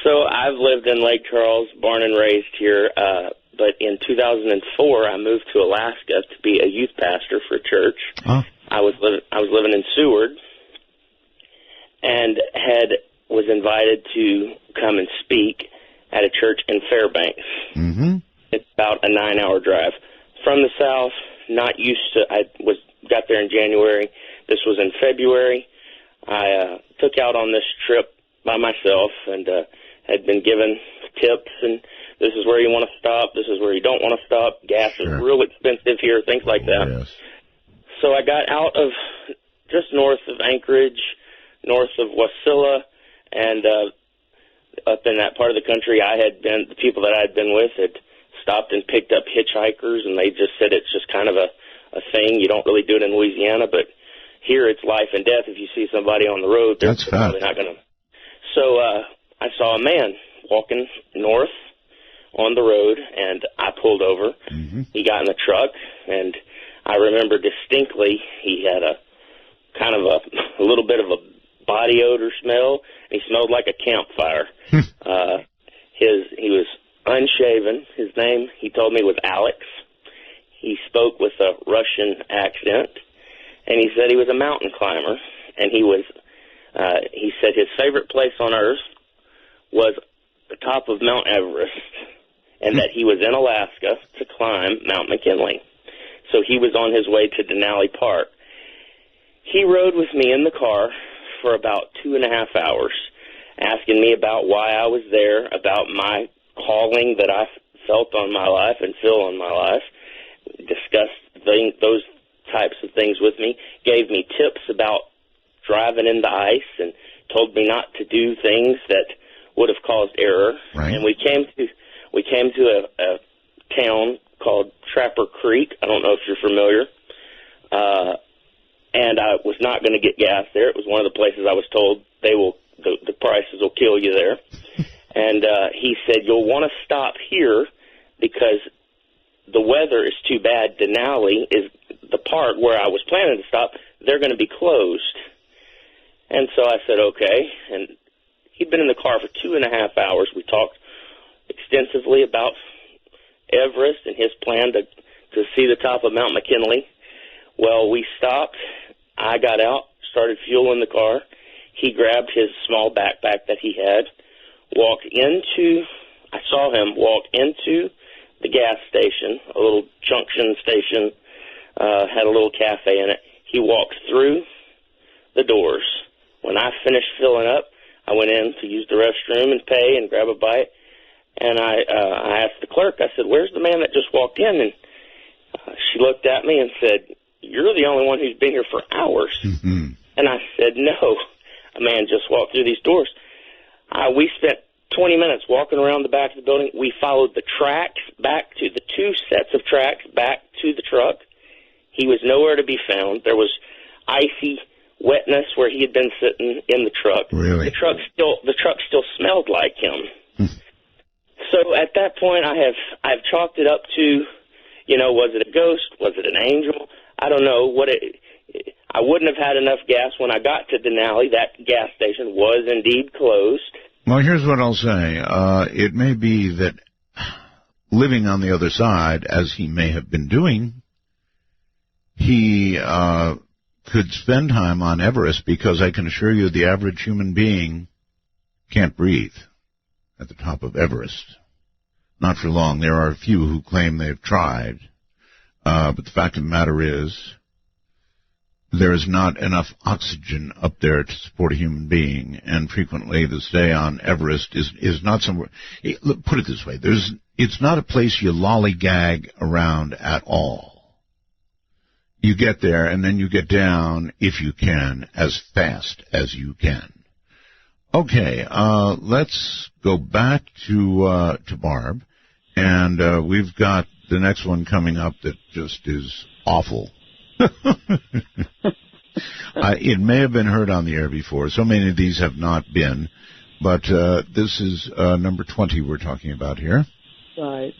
So I've lived in Lake Charles, born and raised here, but in 2004 I moved to Alaska to be a youth pastor for a church. Huh? I was living in Seward, and was invited to come and speak at a church in Fairbanks. Mm-hmm. It's about a 9-hour drive from the south. Not used to. Got there in January. This was in February. I took out on this trip by myself and had been given tips, and this is where you want to stop, this is where you don't want to stop, gas is real expensive here, things like that. Yes. So I got out of just north of Anchorage, north of Wasilla, and up in that part of the country the people that I had been with had stopped and picked up hitchhikers, and they just said it's just kind of a thing. You don't really do it in Louisiana, but here it's life and death. If you see somebody on the road, they're probably not going to. So I saw a man walking north on the road, and I pulled over. Mm-hmm. He got in the truck, and I remember distinctly he had a kind of a little bit of a body odor smell, and he smelled like a campfire. He was unshaven. His name, he told me, was Alex. He spoke with a Russian accent, and he said he was a mountain climber, and he said his favorite place on earth was the top of Mount Everest, and that he was in Alaska to climb Mount McKinley. So he was on his way to Denali Park. He rode with me in the car for about 2.5 hours, asking me about why I was there, about my calling that I felt on my life and feel on my life, discussed those types of things with me, gave me tips about driving in the ice, and told me not to do things that would have caused error. Right. And we came to a town called Trapper Creek. I don't know if you're familiar. And I was not going to get gas there. It was one of the places I was told the prices will kill you there. And he said, you'll want to stop here because the weather is too bad. Denali is the part where I was planning to stop. They're going to be closed. And so I said, okay. And he'd been in the car for 2.5 hours. We talked extensively about Everest and his plan to see the top of Mount McKinley. Well, we stopped. I got out, started fueling the car. He grabbed his small backpack that he had, I saw him walk into the gas station, a little junction station, had a little cafe in it. He walked through the doors. When I finished filling up, I went in to use the restroom and pay and grab a bite. And I asked the clerk, I said, where's the man that just walked in? And she looked at me and said, you're the only one who's been here for hours. Mm-hmm. And I said, no, a man just walked through these doors. We spent 20 minutes walking around the back of the building. We followed the tracks back to the 2 sets of tracks back to the truck. He was nowhere to be found. There was icy wetness where he had been sitting in the truck. Really? The truck still smelled like him. So at that point, I've chalked it up to, was it a ghost? Was it an angel? I don't know I wouldn't have had enough gas when I got to Denali. That gas station was indeed closed. Well, here's what I'll say. It may be that living on the other side, as he may have been doing, he could spend time on Everest, because I can assure you the average human being can't breathe at the top of Everest. Not for long. There are a few who claim they've tried. But the fact of the matter is, there is not enough oxygen up there to support a human being, and frequently the stay on Everest is not somewhere. Put it this way: it's not a place you lollygag around at all. You get there, and then you get down, if you can, as fast as you can. Okay, let's go back to Barb, and we've got the next one coming up that just is awful. It may have been heard on the air before. So many of these have not been, but this is number 20 we're talking about here. Right.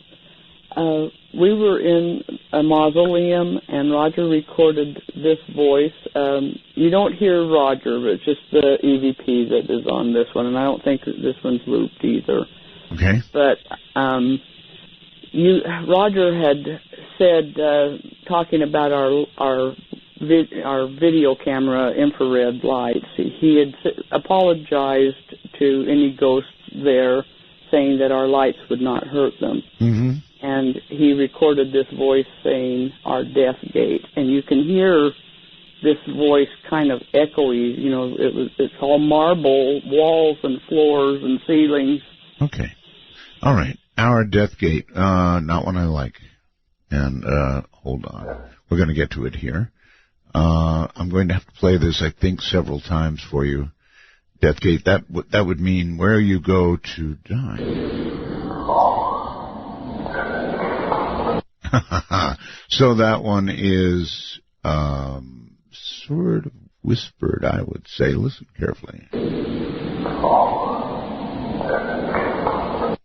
We were in a mausoleum, and Roger recorded this voice. You don't hear Roger, but it's just the EVP that is on this one, and I don't think that this one's looped either. Okay. But Roger had said, talking about our video camera infrared lights, he had apologized to any ghosts there, saying that our lights would not hurt them. Mm-hmm. And he recorded this voice saying our death gate, and you can hear this voice kind of echoey. You know, it's all marble walls and floors and ceilings. Okay. All right. Our death gate, not one I like. And hold on, we're going to get to it here. I'm going to have to play this, I think, several times for you. Death gate. That would mean where you go to die. So that one is sort of whispered, I would say. Listen carefully.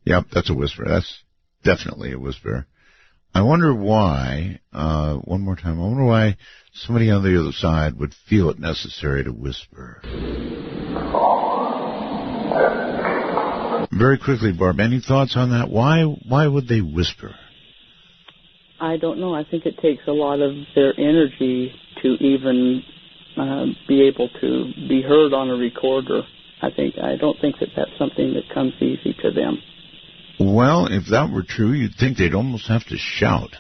Yep, that's a whisper. That's definitely a whisper. I wonder why, one more time, I wonder why somebody on the other side would feel it necessary to whisper. Very quickly, Barb, any thoughts on that? Why would they whisper? I don't know. I think it takes a lot of their energy to even be able to be heard on a recorder. I don't think that that's something that comes easy to them. Well, if that were true, you'd think they'd almost have to shout.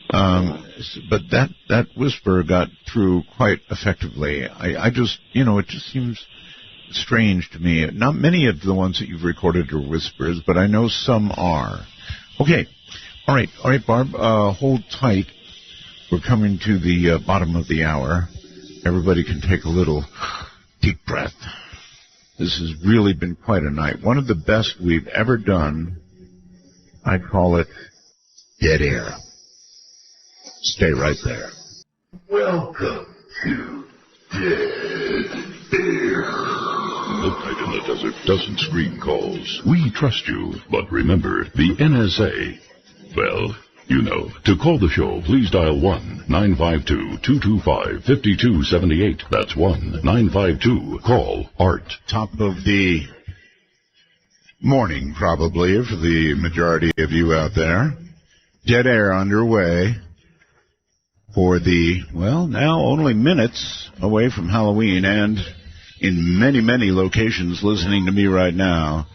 But that whisper got through quite effectively. I just, it just seems strange to me. Not many of the ones that you've recorded are whispers, but I know some are. Okay. All right, Barb, hold tight. We're coming to the bottom of the hour. Everybody can take a little deep breath. This has really been quite a night. One of the best we've ever done. I call it dead air. Stay right there. Welcome to Dead Air. Midnight in the Desert doesn't screen calls. We trust you, but remember, the NSA... Well, to call the show, please dial 1-952-225-5278. That's 1-952-CALL-ART. Top of the morning, probably, for the majority of you out there. Dead air underway for now only minutes away from Halloween, and in many, many locations listening to me right now,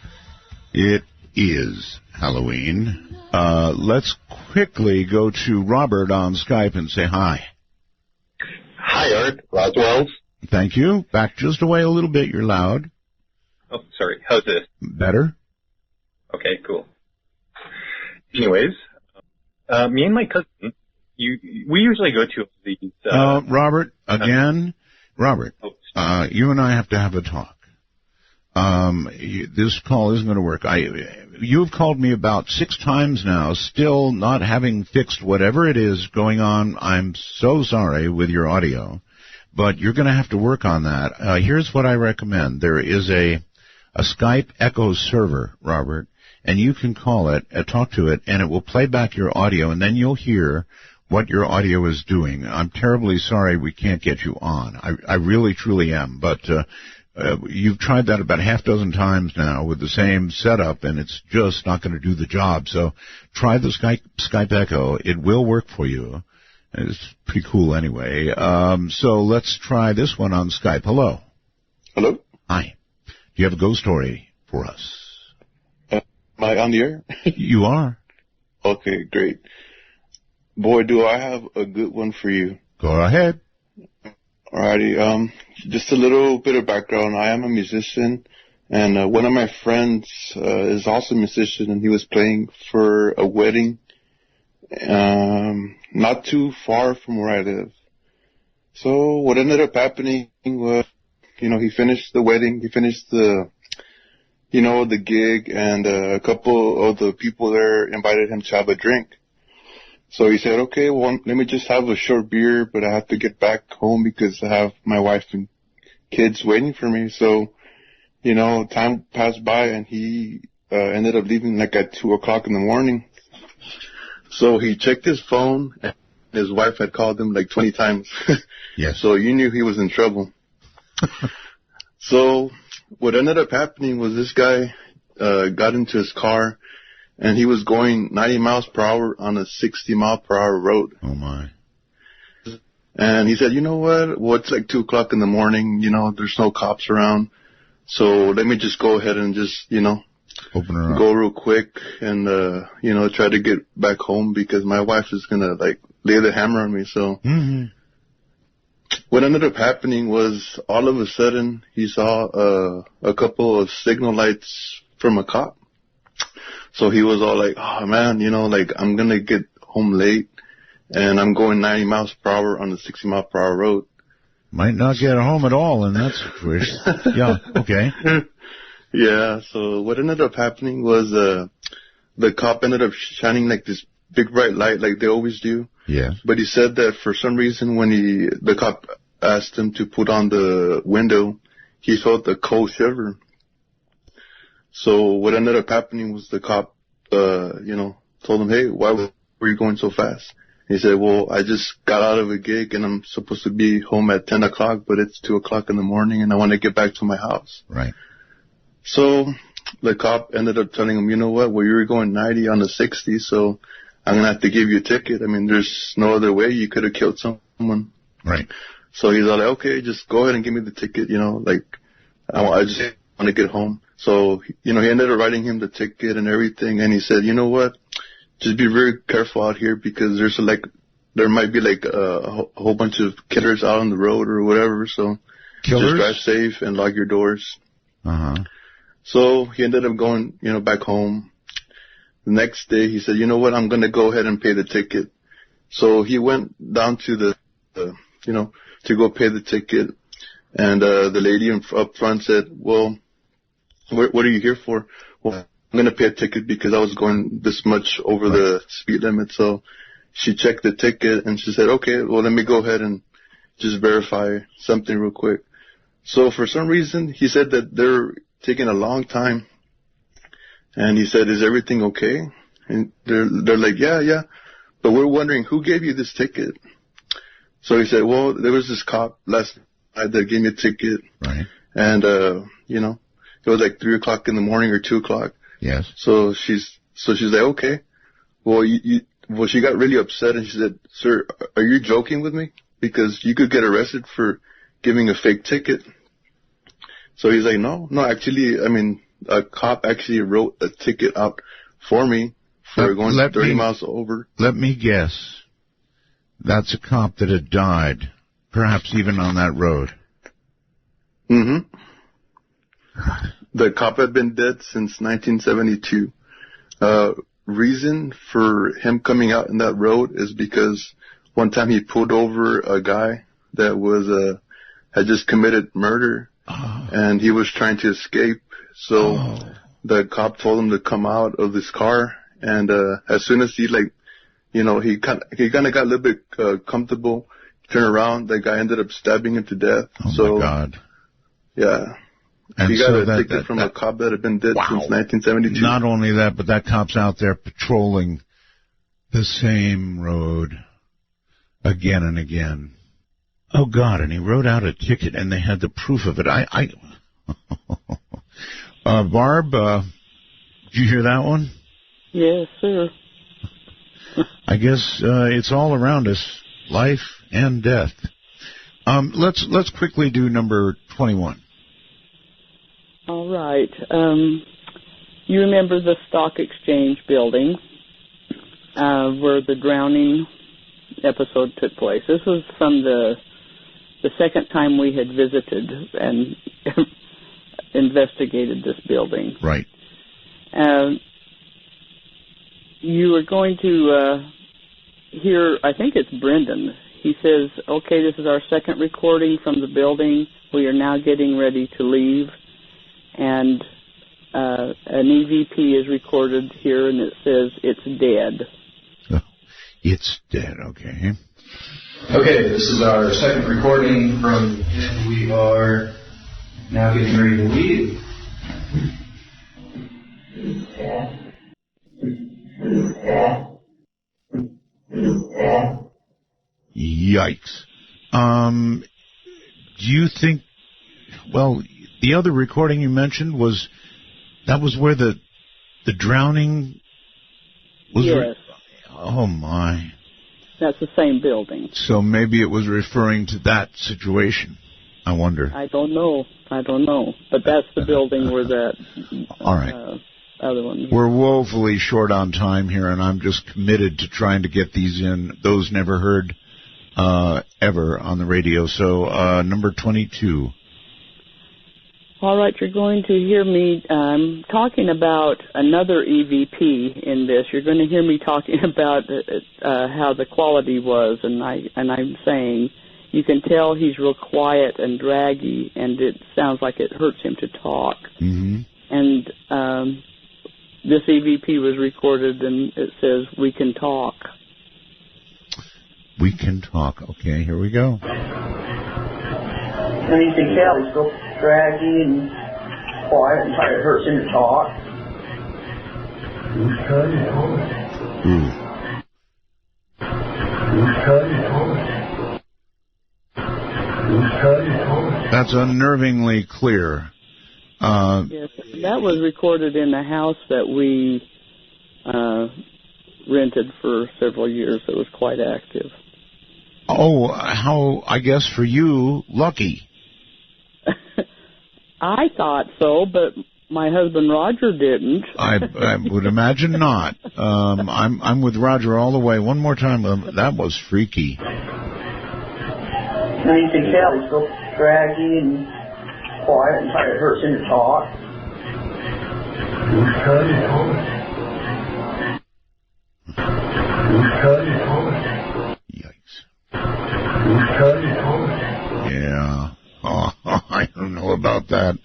it is Halloween. Let's quickly go to Robert on Skype and say hi. Hi, Art. Roswell's. Thank you. Back just away a little bit. You're loud. Oh, sorry. How's this? Better. Okay, cool. Anyways, me and my cousin, we usually go to these... Robert, again. Robert, you and I have to have a talk. This call isn't going to work. You've called me about 6 times now, still not having fixed whatever it is going on. I'm so sorry with your audio, but you're going to have to work on that. Here's what I recommend. There is a Skype Echo server, Robert, and you can call it, talk to it, and it will play back your audio, and then you'll hear what your audio is doing. I'm terribly sorry we can't get you on. I really, truly am, but... you've tried that about half dozen times now with the same setup, and it's just not going to do the job. So try the Skype Echo. It will work for you. It's pretty cool anyway. So let's try this one on Skype. Hello. Hello. Hi. Do you have a ghost story for us? Am I on the air? You are. Okay, great. Boy, do I have a good one for you. Go ahead. Alrighty. Just a little bit of background. I am a musician, and one of my friends is also a musician, and he was playing for a wedding not too far from where I live. So what ended up happening was, he finished the wedding, he finished the gig, and a couple of the people there invited him to have a drink. So he said, okay, well, let me just have a short beer, but I have to get back home because I have my wife and kids waiting for me. So, time passed by, and he ended up leaving like at 2 o'clock in the morning. So he checked his phone, and his wife had called him like 20 times. Yes. So you knew he was in trouble. So what ended up happening was this guy got into his car, and he was going 90 miles per hour on a 60-mile-per-hour road. Oh, my. And he said, you know what? Well, it's like 2 o'clock in the morning. There's no cops around. So let me just go ahead and just, open her up. Go real quick and, try to get back home because my wife is going to, like, lay the hammer on me. So what ended up happening was all of a sudden he saw a couple of signal lights from a cop. So he was all like, oh, man, I'm going to get home late, and I'm going 90 miles per hour on the 60-mile-per-hour road. Might not get home at all in that situation. Yeah, okay. Yeah, so what ended up happening was the cop ended up shining like this big bright light like they always do. Yeah. But he said that for some reason when the cop asked him to put on the window, he felt a cold shiver. So what ended up happening was the cop, told him, hey, why were you going so fast? He said, well, I just got out of a gig and I'm supposed to be home at 10 o'clock, but it's 2 o'clock in the morning and I want to get back to my house. Right. So the cop ended up telling him, you know what, well, you were going 90 on the 60, so I'm going to have to give you a ticket. I memean, there's no other way. You could have killed someone. Right. So he's all like, okay, just go ahead and give me the ticket, I just want to get home. So, he ended up writing him the ticket and everything, and he said, you know what, just be very careful out here because there might be a whole bunch of killers out on the road or whatever, so killers? Just drive safe and lock your doors. Uh-huh. So he ended up going, back home. The next day he said, you know what, I'm going to go ahead and pay the ticket. So he went down to to go pay the ticket, and the lady up front said, well, what are you here for? Well, I'm going to pay a ticket because I was going this much over the speed limit. So she checked the ticket and she said, okay, well, let me go ahead and just verify something real quick. So for some reason, he said that they're taking a long time. And he said, is everything okay? And they're like, yeah. But we're wondering who gave you this ticket. So he said, well, there was this cop last night that gave me a ticket. Right. And, it was like 3 o'clock in the morning or 2 o'clock. Yes. So she's like, okay. Well, she got really upset and she said, sir, are you joking with me? Because you could get arrested for giving a fake ticket. So he's like, no, actually, a cop actually wrote a ticket out for me for going 30 miles over. Let me guess. That's a cop that had died, perhaps even on that road. Mm-hmm. The cop had been dead since 1972. Reason for him coming out in that road is because one time he pulled over a guy that was had just committed murder, and he was trying to escape. So the cop told him to come out of his car, and as soon as he he kind of got a little bit comfortable, turned around, the guy ended up stabbing him to death. Oh my God! Yeah. And he got a ticket from a cop that had been dead since 1972. Not only that, but that cop's out there patrolling the same road again and again. Oh, God, and he wrote out a ticket, and they had the proof of it. Barb, did you hear that one? Yes, sir. I guess it's all around us, life and death. Let's quickly do number 21. All right. You remember the Stock Exchange building where the drowning episode took place. This was from the the second time we had visited and investigated this building. Right. You were going to hear, I think it's Brendan. He says, okay, this is our second recording from the building. We are now getting ready to leave. And an EVP is recorded here, and it says it's dead. Oh, it's dead, okay. Okay, this is our second recording from, and we are now getting ready to leave. Yikes. Do you think, well, the other recording you mentioned was where the drowning was? Yes. Oh, my. That's the same building. So maybe it was referring to that situation. I wonder. I don't know. But that's the building where that all right. Other one. We're woefully short on time here, and I'm just committed to trying to get these in. Those never heard ever on the radio. So number 22. All right, you're going to hear me talking about another EVP in this. You're going to hear me talking about how the quality was, and I'm saying you can tell he's real quiet and draggy, and it sounds like it hurts him to talk. Mm-hmm. And this EVP was recorded, and it says, "We can talk." We can talk. Okay, here we go. And you can tell he's so draggy and quiet and it hurts him to talk. That's unnervingly clear. Yes, that was recorded in the house that we rented for several years. It was quite active. Oh, how, I guess for you, lucky. I thought so, but my husband Roger didn't. I would imagine not. I'm with Roger all the way. One more time. That was freaky. And you can tell he's so draggy and quiet and it hurts him to talk. Yeah. Oh, I don't know about that.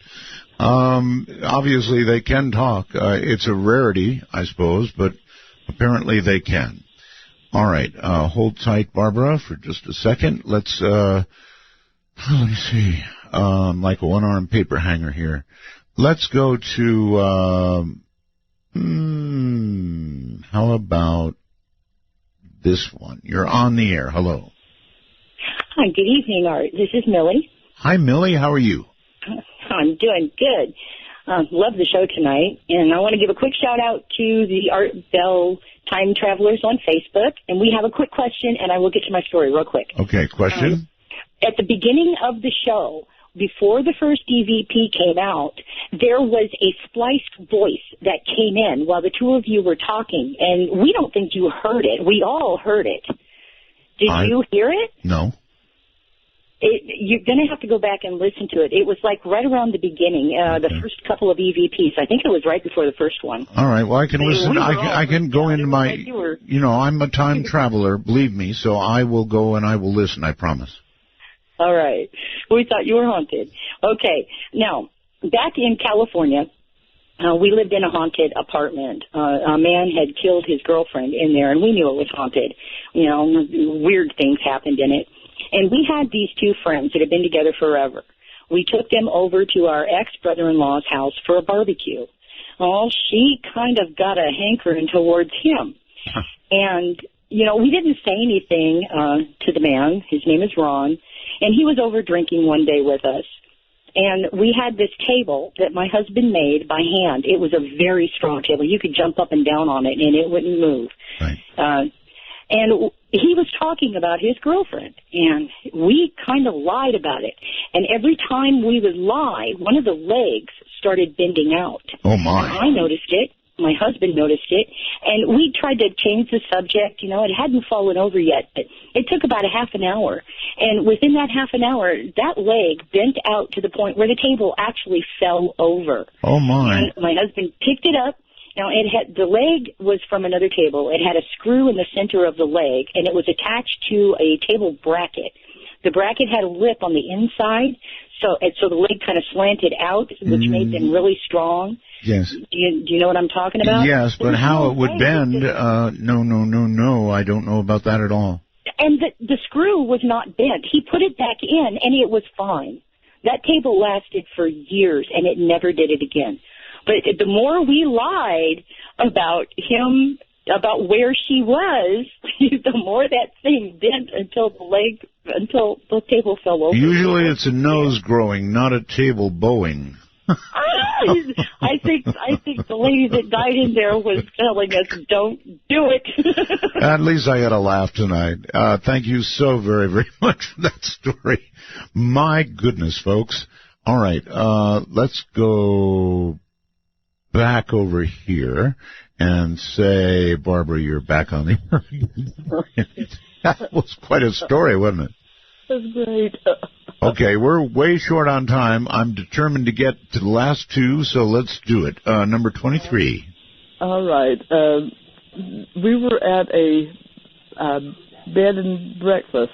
Obviously, they can talk. It's a rarity, I suppose, but apparently they can. All right. Hold tight, Barbara, for just a second. Let me see. Like a one-arm paper hanger here. Let's go to, how about this one? You're on the air. Hello. Hi, good evening, Art. This is Millie. Hi, Millie. How are you? I'm doing good. Love the show tonight. And I want to give a quick shout-out to the Art Bell Time Travelers on Facebook. And we have a quick question, and I will get to my story real quick. Okay, question? At the beginning of the show, before the first EVP came out, there was a spliced voice that came in while the two of you were talking. And we don't think you heard it. We all heard it. Did you hear it? No. You're going to have to go back and listen to it. It was like right around the beginning, the first couple of EVPs. I think it was right before the first one. All right. Well, I can listen. I can go into my, I'm a time traveler, believe me, so I will go and I will listen, I promise. All right. We thought you were haunted. Okay. Now, back in California, we lived in a haunted apartment. A man had killed his girlfriend in there, and we knew it was haunted. Weird things happened in it. And we had these two friends that had been together forever. We took them over to our ex-brother-in-law's house for a barbecue. Well, she kind of got a hankering towards him. And, we didn't say anything to the man. His name is Ron. And he was over drinking one day with us. And we had this table that my husband made by hand. It was a very strong table. You could jump up and down on it, and it wouldn't move. Right. And he was talking about his girlfriend, and we kind of lied about it. And every time we would lie, one of the legs started bending out. Oh, my. And I noticed it. my husband noticed it, and we tried to change the subject. You know, it hadn't fallen over yet, but it took about a half an hour. And within that half an hour, that leg bent out to the point where the table actually fell over. Oh, my. And my husband picked it up. Now, the leg was from another table. It had a screw in the center of the leg, and it was attached to a table bracket. The bracket had a lip on the inside, so the leg kind of slanted out, which made them really strong. Yes. Do you know what I'm talking about? Yes, but how it would bend, no, I don't know about that at all. And the screw was not bent. He put it back in, and it was fine. That table lasted for years, and it never did it again. But the more we lied about him, about where she was, the more that thing bent until the table fell over. Usually it's a nose growing, not a table bowing. I think the lady that died in there was telling us, don't do it. At least I had a laugh tonight. Thank you so very, very much for that story. My goodness, folks. All right, let's go back over here and say, Barbara, you're back on the air. That was quite a story, wasn't it? That's great. Okay, we're way short on time. I'm determined to get to the last two, so let's do it. Number 23. All right. We were at a bed and breakfast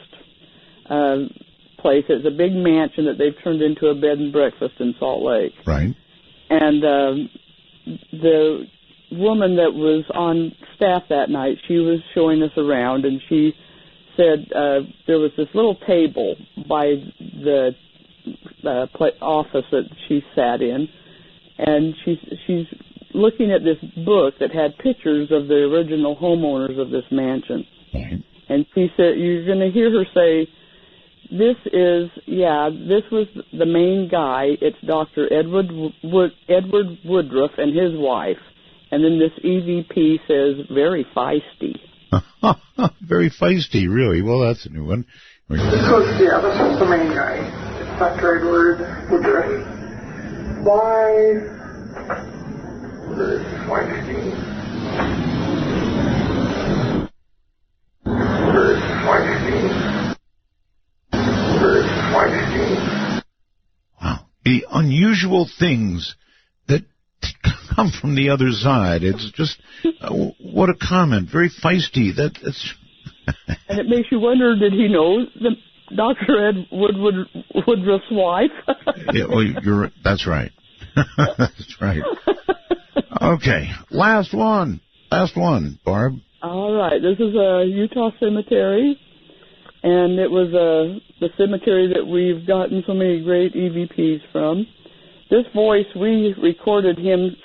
place. It's a big mansion that they've turned into a bed and breakfast in Salt Lake. Right. And the woman that was on staff that night, she was showing us around, and she said there was this little table by the office that she sat in, and she's looking at this book that had pictures of the original homeowners of this mansion. And she said, you're going to hear her say, this was the main guy. It's Dr. Edward Woodruff and his wife. And then this EVP says, very feisty. Very feisty, really. Well, that's a new one. This was the main guy. It's Dr. Edward Woodruff. Why? Very feisty. Very feisty. Very feisty. Wow. The unusual things that come from the other side. It's just, what a comment. Very feisty. That's. And it makes you wonder, did he know Dr. Ed Woodruff's wife? Yeah, well, that's right. That's right. Okay, last one, Barb. All right, this is a Utah cemetery, and it was the cemetery that we've gotten so many great EVPs from. This voice, we recorded him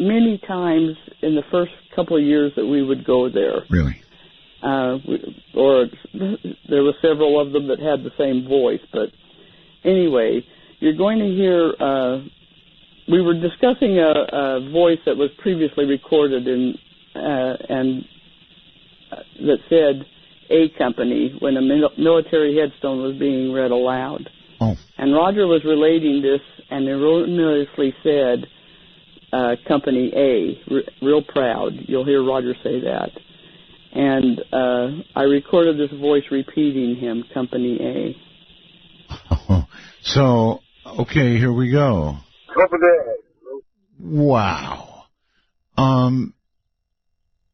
many times in the first couple of years that we would go there. Really? Or there were several of them that had the same voice. But anyway, you're going to hear, we were discussing a voice that was previously recorded and that said A Company when a military headstone was being read aloud. Oh. And Roger was relating this and erroneously said Company A, real proud. You'll hear Roger say that. And I recorded this voice repeating him, Company A. Oh, so, okay, here we go. Wow.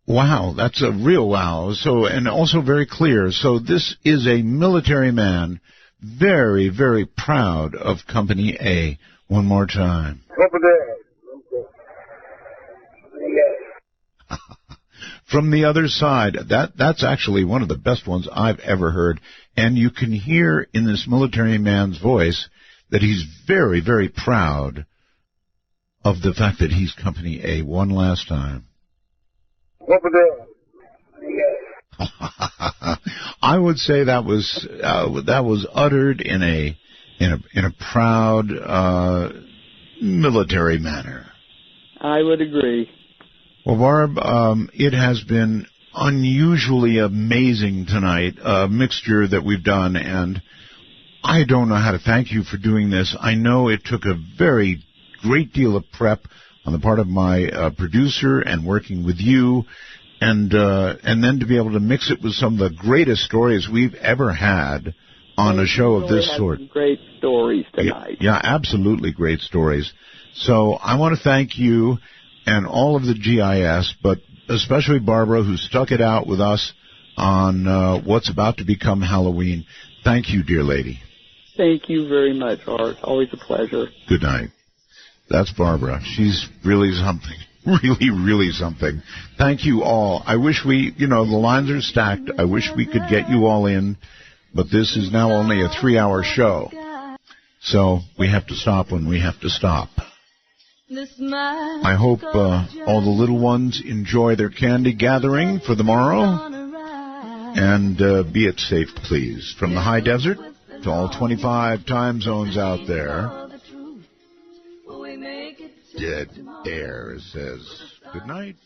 Wow, that's a real wow. So, and also very clear. So this is a military man, very, very proud of Company A. One more time. From the other side, that's actually one of the best ones I've ever heard. And you can hear in this military man's voice that he's very, very proud of the fact that he's Company A. One last time. I would say that was uttered in a proud military manner. I would agree. Well, Barb, it has been unusually amazing tonight, a mixture that we've done, and I don't know how to thank you for doing this. I know it took a very great deal of prep. on the part of my producer and working with you, and then to be able to mix it with some of the greatest stories we've ever had on a show of this sort. Some great stories tonight. Yeah, absolutely great stories. So I want to thank you and all of the GIS, but especially Barbara, who stuck it out with us on what's about to become Halloween. Thank you, dear lady. Thank you very much, Art. Always a pleasure. Good night. That's Barbara. She's really something. Really, really something. Thank you all. I wish the lines are stacked. I wish we could get you all in, but this is now only a 3-hour show. So we have to stop when we have to stop. I hope all the little ones enjoy their candy gathering for the morrow. And be it safe, please. From the high desert to all 25 time zones out there. Dead Air says good night.